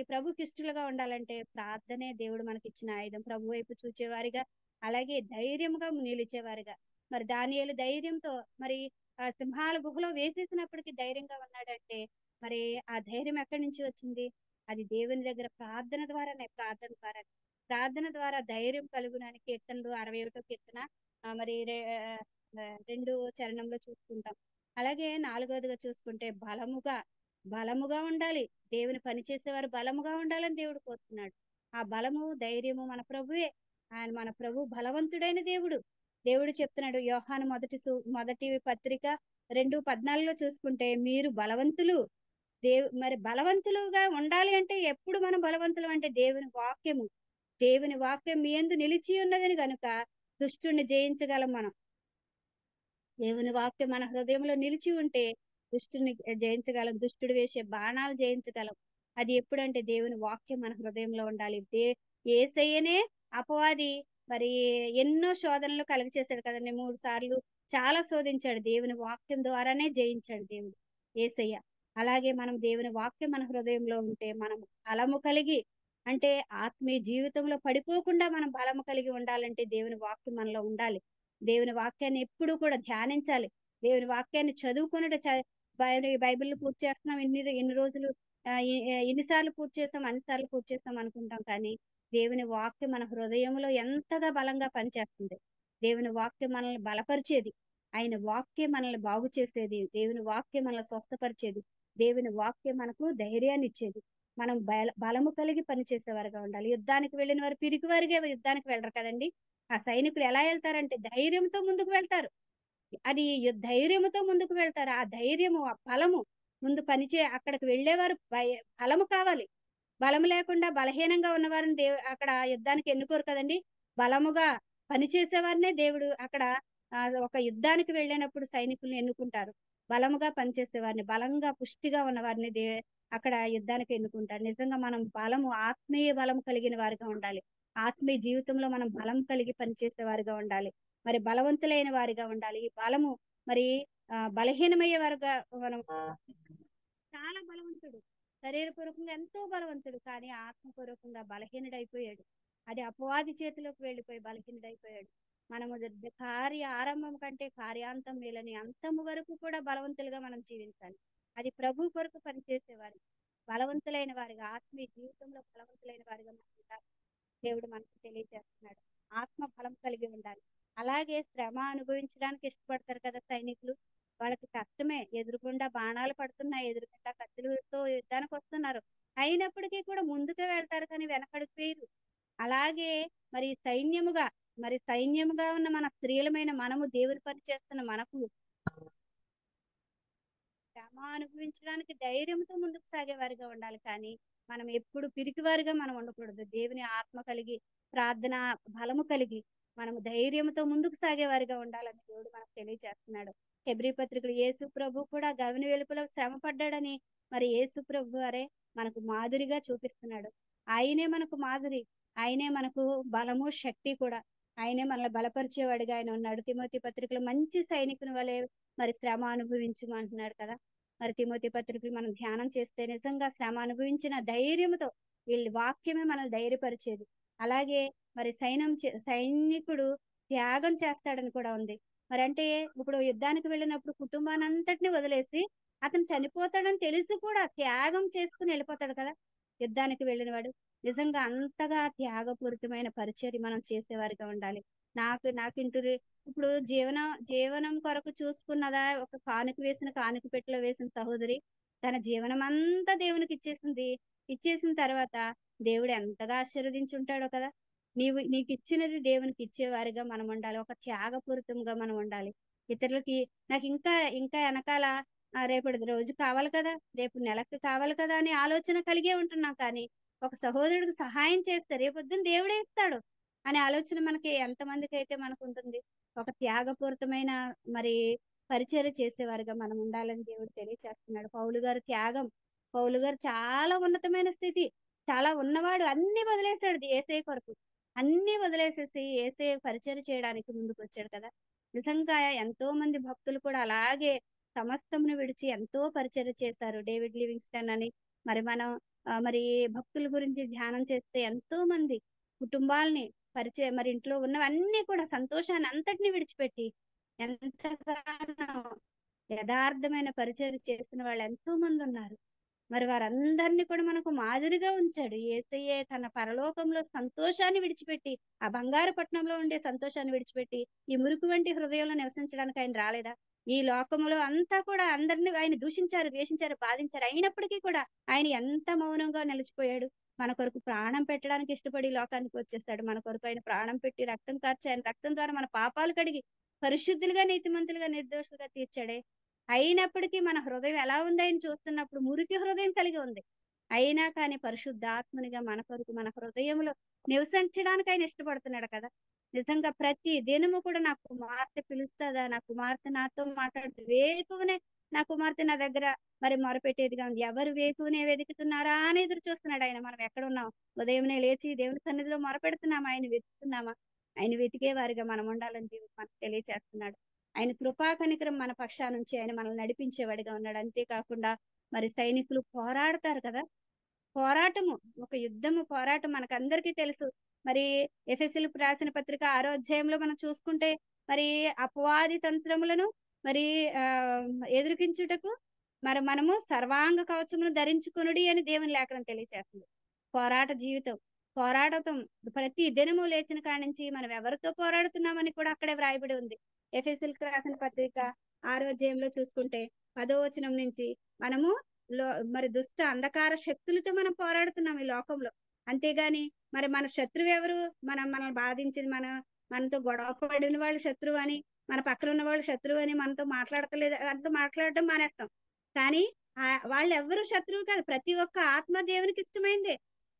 ప్రభుకి ఇష్టలుగా ఉండాలంటే ప్రార్థనే దేవుడు మనకి ఇచ్చిన ఆయుధం. ప్రభు వైపు చూచేవారిగా, అలాగే ధైర్యంగా నిలిచేవారిగా. మరి దానియేలు ధైర్యంతో మరి సింహాల గుహలో వేసేసినప్పటికీ ధైర్యంగా ఉన్నాడంటే మరి ఆ ధైర్యం ఎక్కడి నుంచి వచ్చింది? అది దేవుని దగ్గర ప్రార్థన ద్వారా ధైర్యం కలుగునని కీర్తనలు 61 కీర్తన మరి 2 చరణంలో చూసుకుంటాం. అలాగే 4వదిగా చూసుకుంటే బలముగా ఉండాలి. దేవుని పని చేసేవారు బలముగా ఉండాలని దేవుడు కోరుతున్నాడు. ఆ బలము, ధైర్యము మన ప్రభువే. మన ప్రభు బలవంతుడైన దేవుడు చెప్తున్నాడు. యోహాను మొదటి పత్రిక 2:14 చూసుకుంటే మీరు బలవంతులు. మరి బలవంతులుగా ఉండాలి అంటే ఎప్పుడు మనం బలవంతులు అంటే దేవుని వాక్యం మీ యందు నిలిచి ఉన్నదని కనుక దుష్టుని జయించగలం మనం. దేవుని వాక్యం మన హృదయంలో నిలిచి ఉంటే దుష్టుని జయించగలం, దుష్టుడు వేసే బాణాలు జయించగలం. అది ఎప్పుడంటే దేవుని వాక్యం మన హృదయంలో ఉండాలి. యేసయ్యనే అపవాది మరి ఎన్నో శోధనలు కలుగచేశాడు కదండి. 3 సార్లు చాలా శోధించాడు. దేవుని వాక్యం ద్వారానే జయించాడు దేవుడు యేసయ్య. అలాగే మనం దేవుని వాక్యం మన హృదయంలో ఉంటే మనం బలము కలిగి, అంటే ఆత్మీయ జీవితంలో పడిపోకుండా మనం బలము కలిగి ఉండాలంటే దేవుని వాక్యం మనలో ఉండాలి. దేవుని వాక్యాన్ని ఎప్పుడు కూడా ధ్యానించాలి. దేవుని వాక్యాన్ని చదువుకున్నట్టు బైబిల్ పూర్తి చేస్తున్నాం ఎన్ని రోజులు, ఎన్నిసార్లు పూర్తి చేస్తాం, అన్నిసార్లు పూర్తి చేస్తాం అనుకుంటాం. కానీ దేవుని వాక్యం మన హృదయంలో ఎంతగా బలంగా పనిచేస్తుంది. దేవుని వాక్యం మనల్ని బలపరిచేది, ఆయన వాక్యం మనల్ని బాగు చేసేది, దేవుని వాక్యం మనల్ని స్వస్థపరిచేది, దేవుని వాక్యం మనకు ధైర్యాన్ని ఇచ్చేది. మనం బలము కలిగి పనిచేసేవారుగా ఉండాలి. యుద్ధానికి వెళ్ళిన వారు పిరికివారిగా యుద్ధానికి వెళ్ళరు కదండి. ఆ సైనికులు ఎలా వెళ్తారంటే ధైర్యంతో ముందుకు వెళ్తారు. ధైర్యంతో ముందుకు వెళ్తారు. ఆ ధైర్యము, ఆ బలము ముందు అక్కడికి వెళ్ళేవారు బలము కావాలి. బలము లేకుండా బలహీనంగా ఉన్నవారిని అక్కడ యుద్ధానికి ఎన్నుకోరు కదండి. బలముగా పనిచేసేవారినే దేవుడు అక్కడ ఒక యుద్ధానికి వెళ్ళినప్పుడు సైనికుల్ని ఎన్నుకుంటారు. బలముగా పనిచేసేవారిని, బలంగా పుష్టిగా ఉన్నవారిని అక్కడ యుద్ధానికి ఎన్నుకుంటారు. నిజంగా మనం ఆత్మీయ బలము కలిగిన వారిగా ఉండాలి. ఆత్మీయ జీవితంలో మనం బలం కలిగి పనిచేసే వారిగా ఉండాలి. మరి బలవంతులైన వారిగా ఉండాలి. ఈ బలము మరి బలహీనమయ్యే వారుగా మనం చాలా బలవంతుడు, శరీరపూర్వకంగా ఎంతో బలవంతుడు, కానీ ఆత్మపూర్వకంగా బలహీనుడైపోయాడు. అది అపవాది చేతిలోకి వెళ్ళిపోయి బలహీనుడైపోయాడు. మనము ఆరంభం కంటే కార్యాంతం మేలని అంతము వరకు కూడా బలవంతులుగా మనం జీవించాలి. అది ప్రభు కొరకు పనిచేసేవారు, బలవంతులైన వారిగా, ఆత్మీయ జీవితంలో బలవంతులైన వారిగా మనం ఉండాలి. దేవుడు మనకు తెలియజేస్తున్నాడు. ఆత్మ బలం కలిగి ఉండాలి. అలాగే శ్రమ అనుభవించడానికి ఇష్టపడతారు కదా సైనికులు. వాళ్ళకి కష్టమే, ఎదురుగుండా బాణాలు పడుతున్నాయి, ఎదురుగుండా కత్తులతో యుద్ధానికి వస్తున్నారు, అయినప్పటికీ కూడా ముందుకే వెళ్తారు కానీ వెనకడుగు వేయరు. అలాగే మరి సైన్యముగా ఉన్న మన స్త్రీలమైన మనము, దేవుని పని చేస్తున్న మనకు శ్రమ అనుభవించడానికి ధైర్యంతో ముందుకు సాగేవారిగా ఉండాలి. కానీ మనం ఎప్పుడు పిరికివారిగా మనం ఉండకూడదు. దేవుని ఆత్మ కలిగి, ప్రార్థన బలము కలిగి, మనము ధైర్యంతో ముందుకు సాగేవారిగా ఉండాలని దేవుడు మనకు తెలియజేస్తున్నాడు. హెబ్రీ పత్రికలు యేసు ప్రభు కూడా గవిని వెలుపల శ్రమ పడ్డాడని మరి యేసు ప్రభు వారే మనకు మాదిరిగా చూపిస్తున్నాడు. ఆయనే మనకు మాదిరి, ఆయనే మనకు బలము శక్తి కూడా. ఆయనే మనల్ని బలపరిచేవాడిగా ఆయన ఉన్నాడు. తిమోతి పత్రికలు మంచి సైనికుని వలె మరి శ్రమ అనుభవించమంటున్నాడు కదా. మరి తిమోతి పత్రికలు మనం ధ్యానం చేస్తే నిజంగా శ్రమ అనుభవించిన ధైర్యంతో వీళ్ళ వాక్యమే మనల్ని ధైర్యపరిచేది. అలాగే మరి సైనికుడు త్యాగం చేస్తాడని కూడా ఉంది. మరి అంటే ఇప్పుడు యుద్ధానికి వెళ్ళినప్పుడు కుటుంబాన్ని అంతటిని వదిలేసి అతను చనిపోతాడని తెలిసి కూడా త్యాగం చేసుకుని వెళ్ళిపోతాడు కదా యుద్ధానికి వెళ్ళినవాడు. నిజంగా అంతగా త్యాగపూరితమైన పరిచర్య మనం చేసేవారిగా ఉండాలి. నాకింటూ ఇప్పుడు జీవనం కొరకు చూసుకున్నదా, ఒక కానుక పెట్టెలో వేసిన సహోదరి తన జీవనం అంతా దేవునికి ఇచ్చేసిన తర్వాత దేవుడు ఎంతగా ఆశీర్వదించుంటాడో కదా. నీకు ఇచ్చినది దేవునికి ఇచ్చేవారిగా మనం ఉండాలి. ఒక త్యాగపూరితంగా మనం ఉండాలి. ఇతరులకి నాకు ఇంకా ఇంకా వెనకాల రేపటి రోజు కావాలి కదా, రేపు నెలకు కావాలి కదా అనే ఆలోచన కలిగే ఉంటున్నాం. కానీ ఒక సహోదరుడికి సహాయం చేస్తే రేపొద్దున దేవుడే ఇస్తాడు అనే ఆలోచన మనకి ఎంతమందికి అయితే మనకు ఉంటుంది. ఒక త్యాగపూరితమైన మరి పరిచర్య చేసేవారుగా మనం ఉండాలని దేవుడు తెలియచేస్తున్నాడు. పౌలు గారు చాలా ఉన్నతమైన స్థితి, చాలా ఉన్నవాడు, అన్ని వదిలేశాడు యేసయ్య కొరకు. అన్ని వదిలేసేసి యేసయ్య పరిచర్య చేయడానికి ముందుకు వచ్చాడు కదా. నిజంగా ఎంతో మంది భక్తులు కూడా అలాగే సమస్తమును విడిచి ఎంతో పరిచర్య చేశారు. డేవిడ్ లివింగ్స్టన్ అని మరి మనం మరి భక్తుల గురించి ధ్యానం చేస్తే ఎంతో మంది కుటుంబాలని మరి ఇంట్లో ఉన్నవన్నీ కూడా సంతోషాన్ని అంతటిని విడిచిపెట్టి ఎంతగానో యథార్థమైన పరిచర్య చేస్తున్న వాళ్ళు ఎంతో మంది ఉన్నారు. మరి వారందరినీ కూడా మనకు మాదిరిగా ఉంచాడు. యేసయ్యే తన పరలోకంలో సంతోషాన్ని విడిచిపెట్టి, ఆ బంగారు పట్టణంలో ఉండే సంతోషాన్ని విడిచిపెట్టి ఈ మురుకు వంటి హృదయంలో నివసించడానికి ఆయన రాలేదా? ఈ లోకములో అంతా కూడా అందరినీ ఆయన దూషించారు, ద్వేషించారు, బాధించారు, అయినప్పటికీ కూడా ఆయన ఎంత మౌనంగా నిలిచిపోయాడు. మన కొరకు ప్రాణం పెట్టడానికి ఇష్టపడి లోకానికి వచ్చేస్తాడు. మన కొరకు ఆయన ప్రాణం పెట్టి రక్తం కార్చి ఆయన రక్తం ద్వారా మన పాపాలు కడిగి పరిశుద్ధులుగా, నీతిమంతులుగా, నిర్దోషులుగా తీర్చాడే. అయినప్పటికీ మన హృదయం ఎలా ఉంది ఆయన చూస్తున్నప్పుడు మురికి హృదయం కలిగి ఉంది. అయినా కానీ పరిశుద్ధాత్మనిగా మన కొరకు మన హృదయంలో నివసించడానికి ఆయన ఇష్టపడుతున్నాడు కదా. నిజంగా ప్రతి దినము కూడా నా కుమార్తె పిలుస్తుందా, నా కుమార్తె నాతో మాట్లాడుతూ వేకువనే నా కుమార్తె నా దగ్గర మరి మొరపెట్టేదిగా ఉంది. ఎవరు వేకువనే వెతుకుతున్నారా అని ఎదురు చూస్తున్నాడు ఆయన. మనం ఎక్కడ ఉన్నాం? ఉదయంనే లేచి దేవుని సన్నిధిలో మొరపెడుతున్నామా? ఆయన వెతుకుతున్నామా? ఆయన వెతికే వారిగా మనం ఉండాలని దేవుడు మనకు తెలియచేస్తున్నాడు. ఆయన కృపా కనికరం మన పక్షా నుంచి ఆయన మనల్ని నడిపించేవాడిగా ఉన్నాడు. అంతేకాకుండా మరి సైనికులు పోరాడతారు కదా. పోరాటము, ఒక యుద్ధము, పోరాటం మనకందరికీ తెలుసు. మరి ఎఫెసీయులకు రాసిన పత్రిక 6వ అధ్యాయంలో మనం చూసుకుంటే మరి అపవాది తంత్రములను మరి ఎదుర్కించుటకు మరి మనము సర్వాంగ కవచమును ధరించుకొనుడి అని దేవుని లేఖనం తెలియచేస్తుంది. పోరాట జీవితం, పోరాటం ప్రతి దినము లేచిన కాడి నుంచి మనం ఎవరితో పోరాడుతున్నామని కూడా అక్కడే వ్రాయబడి ఉంది. ఎఫెసీయులకు రాసిన పత్రిక 6వ అధ్యాయంలో చూసుకుంటే 10వ వచనం నుంచి మనము మరి దుష్ట అంధకార శక్తులతో మనం పోరాడుతున్నాం ఈ లోకంలో. అంతేగాని మరి మన శత్రువు ఎవరు? మనల్ని బాధించిన మనతో గొడవ పడిన వాళ్ళు శత్రువు అని, మన పక్కన ఉన్న వాళ్ళు శత్రువు అని మనతో మాట్లాడటం మానేస్తాం. కానీ వాళ్ళు ఎవరు శత్రువు కాదు. ప్రతి ఒక్క ఆత్మ దేవునికి ఇష్టమైందే,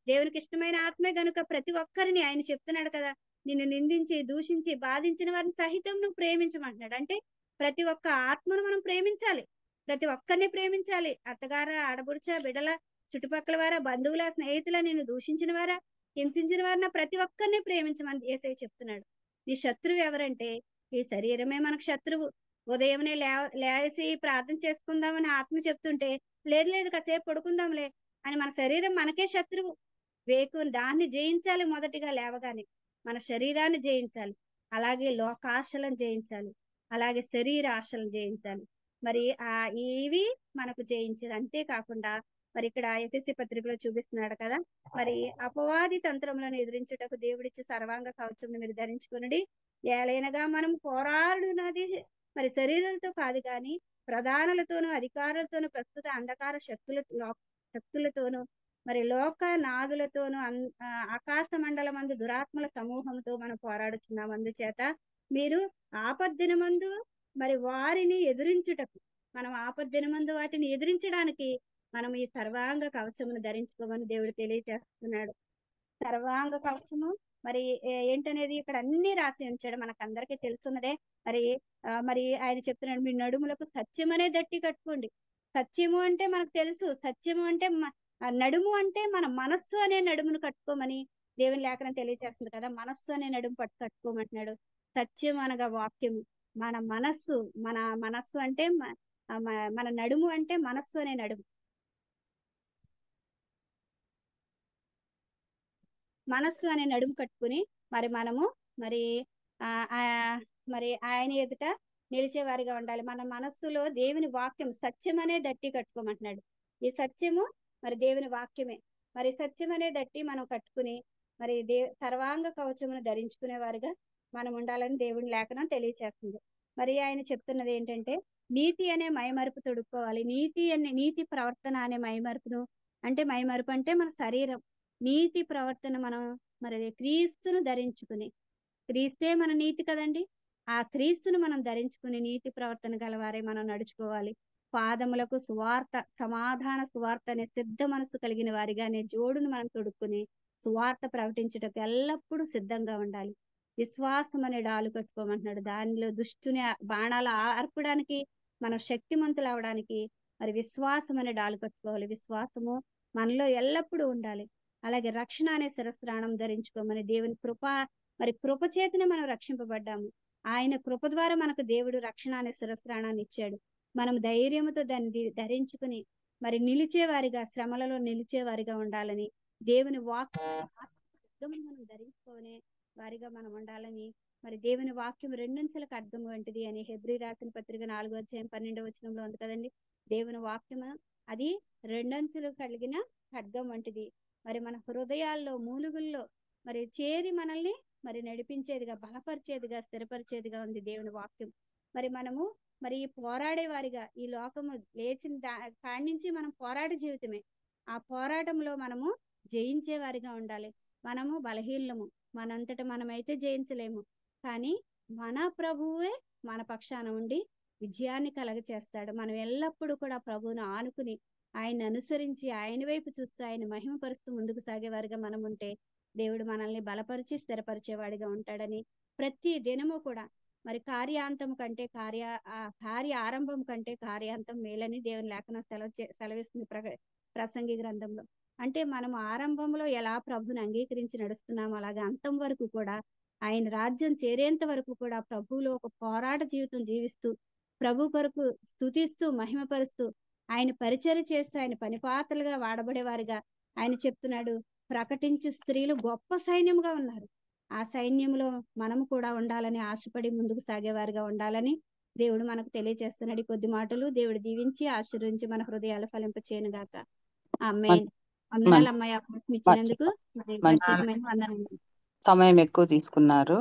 దేవునికి ఇష్టమైన ఆత్మే గనుక ప్రతి ఒక్కరిని ఆయన చెప్తున్నాడు కదా, నిన్ను నిందించి దూషించి బాధించిన వారిని సహితం నువ్వు ప్రేమించమంటున్నాడు. అంటే ప్రతి ఒక్క ఆత్మను మనం ప్రేమించాలి, ప్రతి ఒక్కరిని ప్రేమించాలి. అత్తగార, ఆడబుడుచ, బిడల, చుట్టుపక్కల వారా, బంధువుల, స్నేహితుల, నిన్ను దూషించిన వారా, హింసించిన వారిని ప్రతి ఒక్కరిని ప్రేమించమని యేసయ్య చెప్తున్నాడు. నీ శత్రువు ఎవరంటే ఈ శరీరమే మనకు శత్రువు. ఉదయంనే లేసి ప్రార్థన చేసుకుందామని ఆత్మ చెప్తుంటే లేదు కాసేపు పడుకుందాంలే అని మన శరీరం మనకే శత్రువు. దాన్ని జయించాలి. మొదటిగా లేవగానే మన శరీరాన్ని జయించాలి, అలాగే లోకాశలను జయించాలి, అలాగే శరీర ఆశలను జయించాలి. మరి ఇవి మనకు జయించేది. అంతేకాకుండా మరి ఇక్కడ ఎఫెసీ పత్రికలో చూపిస్తున్నాడు కదా, మరి అపవాది తంత్రములను ఎదిరించుటకు దేవుడిచ్చి సర్వాంగ కవచమును మీరు ధరించుకునుడి. ఏలైనగా మనం పోరాడునది మరి శరీరాలతో కాదు కానీ ప్రధానులతోనూ అధికారులతోనూ ప్రస్తుత అంధకార శక్తులతోనూ మరి లోకనాథులతోనూ ఆకాశ మండలమందు దురాత్మల సమూహంతో మనం పోరాడుచున్నాం. అందుచేత మీరు ఆపద్దినమందు మరి వారిని ఎదిరించుటకు, మనం ఆపద్దినమందు వాటిని ఎదిరించడానికి మనం ఈ సర్వాంగ కవచమును ధరించుకోమని దేవుడు తెలియజేస్తున్నాడు. సర్వాంగ కవచము మరి ఏంటనేది ఇక్కడ అన్ని రాసి ఉంచాడు, మనకు అందరికీ తెలుసున్నదే. మరి ఆయన చెప్తున్నాడు, మీ నడుములకు సత్యం అనే దట్టి కట్టుకోండి. సత్యము అంటే మనకు తెలుసు, సత్యము అంటే నడుము అంటే మన మనస్సు అనే నడుమును కట్టుకోమని దేవుని లేఖనం తెలియజేస్తుంది కదా. మనస్సు అనే నడుము కట్టుకోమంటున్నాడు. సత్యం అనగా వాక్యము. మన మనస్సు అంటే మన నడుము అంటే మనస్సు అనే నడుము. మనస్సు అనే నడుము కట్టుకుని మరి మనము మరి మరి ఆయన ఎదుట నిలిచేవారిగా ఉండాలి. మన మనస్సులో దేవుని వాక్యం సత్యం అనే దట్టి కట్టుకోమంటున్నాడు. ఈ సత్యము మరి దేవుని వాక్యమే. మరి సత్యం అనే దట్టి మనం కట్టుకుని మరి సర్వాంగ కవచమును ధరించుకునే వారిగా మనం ఉండాలని దేవుని లేఖనం తెలియచేస్తుంది. మరి ఆయన చెప్తున్నది ఏంటంటే నీతి అనే మైమరుపు తొడుక్కోవాలి. నీతి ప్రవర్తన అనే మైమరుపును అంటే మైమరుపు అంటే మన శరీరం. నీతి ప్రవర్తన మనం మరి క్రీస్తును ధరించుకుని, క్రీస్తే మన నీతి కదండి, ఆ క్రీస్తును మనం ధరించుకుని నీతి ప్రవర్తన గలవారే మనం నడుచుకోవాలి. పాదములకు సమాధాన సువార్త అనే సిద్ధ మనసు కలిగిన వారిగా అనే జోడును మనం తొడుక్కుని సువార్త ప్రకటించుటకు ఎల్లప్పుడూ సిద్ధంగా ఉండాలి. విశ్వాసం అనే డాలు కట్టుకోమంటున్నాడు. దానిలో దుష్టుని బాణాలు ఆర్పడానికి మనం శక్తిమంతులు అవడానికి మరి విశ్వాసం అనే డాలు కట్టుకోవాలి. విశ్వాసము మనలో ఎల్లప్పుడూ ఉండాలి. అలాగే రక్షణ అనే శిరస్త్రాణం ధరించుకోమని దేవుని కృప చేతనే మనం రక్షింపబడ్డాము. ఆయన కృప ద్వారా మనకు దేవుడు రక్షణ అనే శిరస్త్రాణాన్ని ఇచ్చాడు. మనం ధైర్యంతో దాన్ని ధరించుకుని మరి నిలిచేవారిగా, శ్రమలలో నిలిచేవారిగా ఉండాలని దేవుని వాక్యం మనం ధరించుకునే వారిగా మనం ఉండాలని మరి దేవుని వాక్యం రెండంచెలకు అర్థం వంటిది అని హెబ్రీ రాసిన పత్రిక 4వ అధ్యాయం 12వ వచనంలో ఉంది కదండి. దేవుని వాక్యము అది రెండంచెలు కలిగిన ఖడ్గం వంటిది. మరి మన హృదయాల్లో మూలుగుల్లో మరి చేరి మనల్ని మరి నడిపించేదిగా, బలపరిచేదిగా, స్థిరపరిచేదిగా ఉంది దేవుని వాక్యం. మరి మనము మరి పోరాడే వారిగా, ఈ లోకము లేచిన కాడి నుంచి మనం పోరాట జీవితమే. ఆ పోరాటంలో మనము జయించే వారిగా ఉండాలి. మనము బలహీనము, మనంతట మనమైతే జయించలేము. కానీ మన ప్రభువే మన పక్షాన ఉండి విజయాన్ని కలగచేస్తాడు. మనం ఎల్లప్పుడూ కూడా ప్రభువును ఆనుకుని ఆయన అనుసరించి ఆయన వైపు చూస్తూ ఆయన మహిమపరుస్తూ ముందుకు సాగేవారిగా మనం ఉంటే దేవుడు మనల్ని బలపరిచి స్థిరపరిచేవాడిగా ఉంటాడని ప్రతి దినము కూడా మరి కార్యాంతం కంటే కార్య ఆరంభం కంటే కార్యాంతం మేలని దేవుని లేఖనం సెలవిస్తుంది ప్రసంగి గ్రంథంలో. అంటే మనం ఆరంభంలో ఎలా ప్రభుని అంగీకరించి నడుస్తున్నామో అలాగే అంతం వరకు కూడా, ఆయన రాజ్యం చేరేంత వరకు కూడా ప్రభువులో ఒక పోరాట జీవితం జీవిస్తూ ప్రభు కొరకు స్తుతిస్తూ మహిమపరుస్తూ ఆయన పరిచర్య చేస్తూ ఆయన పనిపాత్రలుగా వాడబడేవారుగా ఆయన చెప్తున్నాడు. ప్రకటించు స్త్రీలు గొప్ప సైన్యంగా ఉన్నారు. ఆ సైన్యంలో మనము కూడా ఉండాలని ఆశపడి ముందుకు సాగేవారుగా ఉండాలని దేవుడు మనకు తెలియజేస్తున్నాడు. కొద్ది మాటలు దేవుడు దీవించి ఆశీర్వదించి మన హృదయాలు ఫలింపచేయను గాక. ఆమేన్. వందనాలు అమ్మాయి అవకాశం ఇచ్చినందుకు. సమయం ఎక్కువ తీసుకున్నారు.